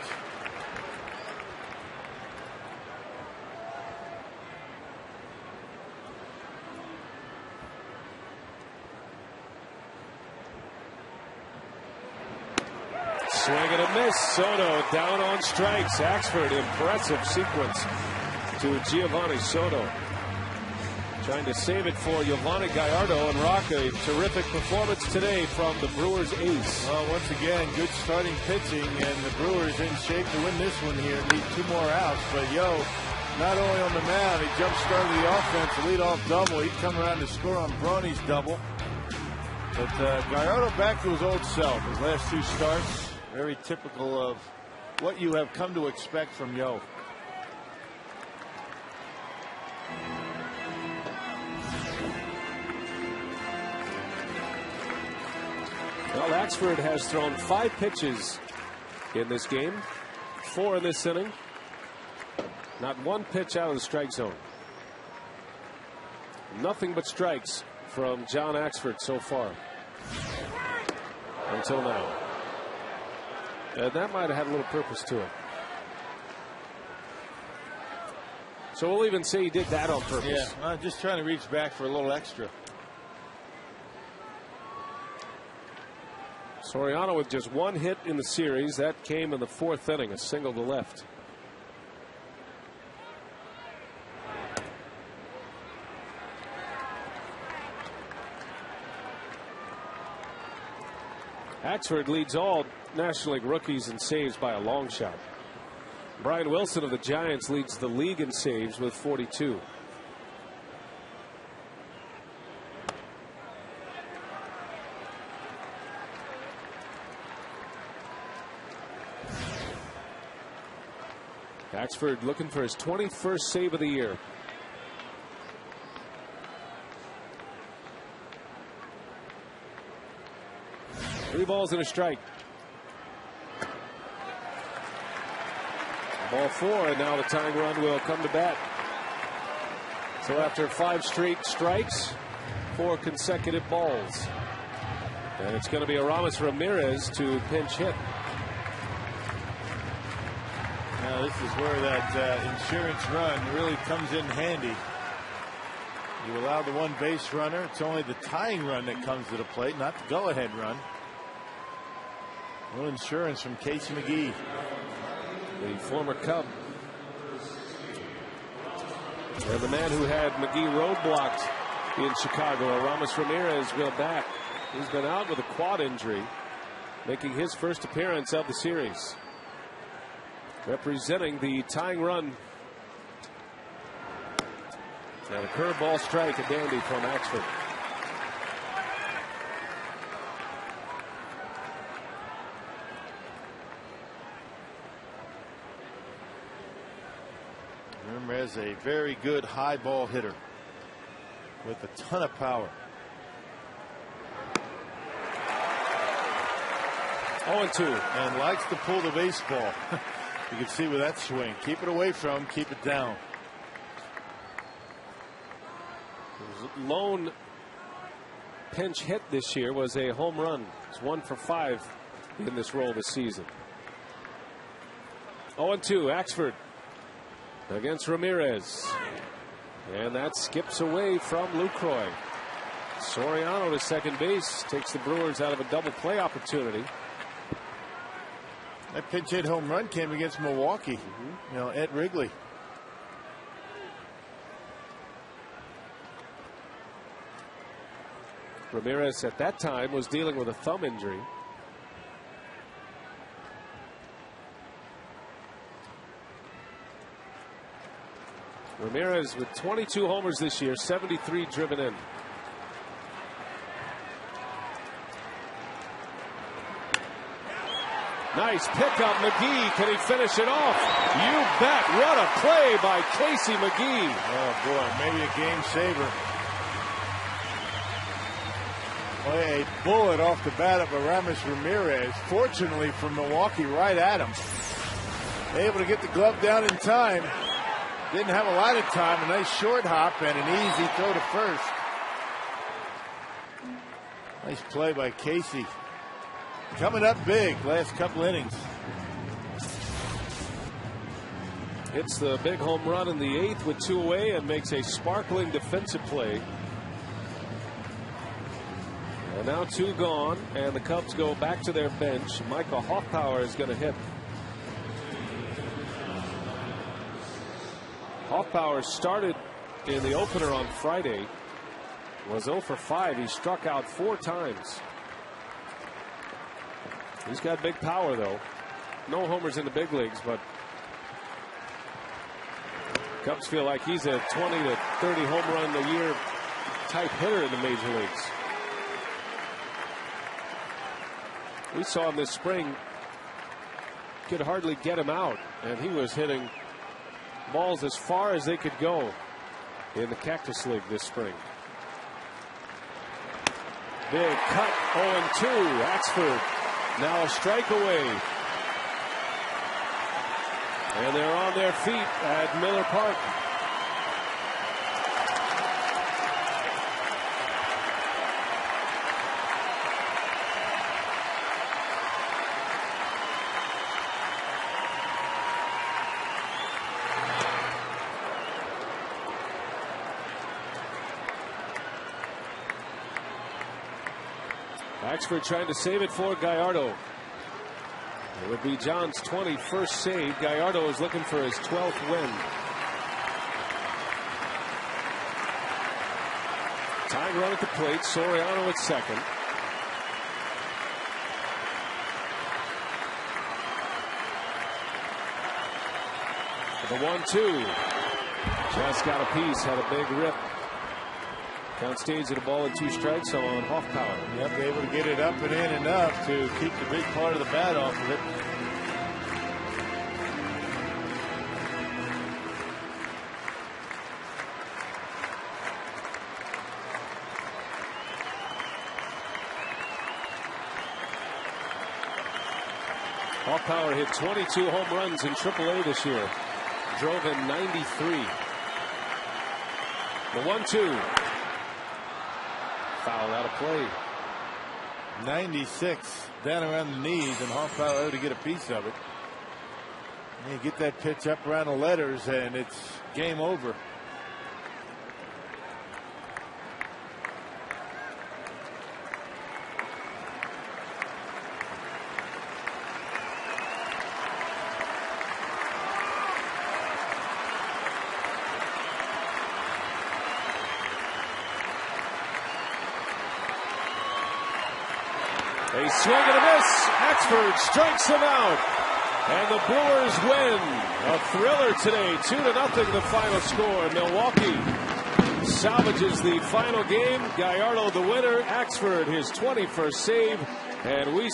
Swing and a miss. Soto down on strikes. Axford, impressive sequence to Giovanni Soto. Trying to save it for Giovanni Gallardo, and Rock, a terrific performance today from the Brewers ace. Well, once again, good starting pitching, and the Brewers in shape to win this one here. Need 2 more outs, but not only on the mound, he jump-started the offense, a leadoff double. He'd come around to score on Brony's double. But Gallardo back to his old self. His last 2 starts, very typical of what you have come to expect from Yo. Well, Axford has thrown 5 pitches in this game, 4 in this inning. Not 1 pitch out of the strike zone. Nothing but strikes from John Axford so far. until now. And that might have had a little purpose to it. So we'll even say he did that on purpose. Yeah, just trying to reach back for a little extra. Soriano with just one hit in the series. That came in the 4th inning, a single to left. Axford leads all National League rookies in saves by a long shot. Brian Wilson of the Giants leads the league in saves with 42. Axford looking for his 21st save of the year. Three balls and a strike. Ball 4, and now the tying run will come to bat. So after 5 straight strikes, 4 consecutive balls. And it's going to be Aramis Ramirez to pinch hit. Now this is where that insurance run really comes in handy. You allow the one base runner. It's only the tying run that comes to the plate, not the go-ahead run. No insurance from Casey McGee, the former Cub. And the man who had McGee roadblocked in Chicago, Aramis Ramirez, will back. He's been out with a quad injury, making his first appearance of the series. Representing the tying run. And a curveball strike, a dandy from Axford. Ramirez, a very good high ball hitter with a ton of power. 0-2. And likes to pull the baseball. You can see with that swing. Keep it away from, keep it down. His lone pinch hit this year was a home run. He's 1 for 5 in this role this season. 0-2, Axford against Ramirez. And that skips away from Lucroy. Soriano to second base takes the Brewers out of a double play opportunity. That pinch hit home run came against Milwaukee. You know, Ed Wrigley. Ramirez at that time was dealing with a thumb injury. Ramirez with 22 homers this year, 73 driven in. Nice pickup, McGee. Can he finish it off? You bet. What a play by Casey McGee. Oh boy, maybe a game saver. Boy, a bullet off the bat of Aramis Ramirez. Fortunately for Milwaukee, right at him. Able to get the glove down in time. Didn't have a lot of time. A nice short hop and an easy throw to first. Nice play by Casey. Coming up big last couple innings. Hits the big home run in the 8th with 2 away and makes a sparkling defensive play. And now 2 gone, and the Cubs go back to their bench. Michael Hoffpauir is going to hit. Hoffpauir started in the opener on Friday. Was 0 for 5. He struck out 4 times. He's got big power, though. No homers in the big leagues, but Cubs feel like he's a 20 to 30 home run a year type hitter in the major leagues. We saw him this spring. Could hardly get him out, and he was hitting balls as far as they could go in the Cactus League this spring. Big cut, 0-2. Axford now a strike away. And they're on their feet at Miller Park. Axford trying to save it for Gallardo. It would be John's 21st save. Gallardo is looking for his 12th win. Tying run at the plate. Soriano at second. The 1-2. Just got a piece. Had a big rip. Count stays at a ball and 2 strikes on Hoffpower. Yep, able to get it up and in enough to keep the big part of the bat off of it. Hoffpower hit 22 home runs in AAA this year. Drove in 93. The 1-2. Foul out of play. 96 down around the knees, and Hoffpower to get a piece of it. And you get that pitch up around the letters, and it's game over. A swing and a miss. Axford strikes him out. And the Brewers win. A thriller today. 2-0 the final score. Milwaukee salvages the final game. Gallardo the winner. Axford his 21st save. And we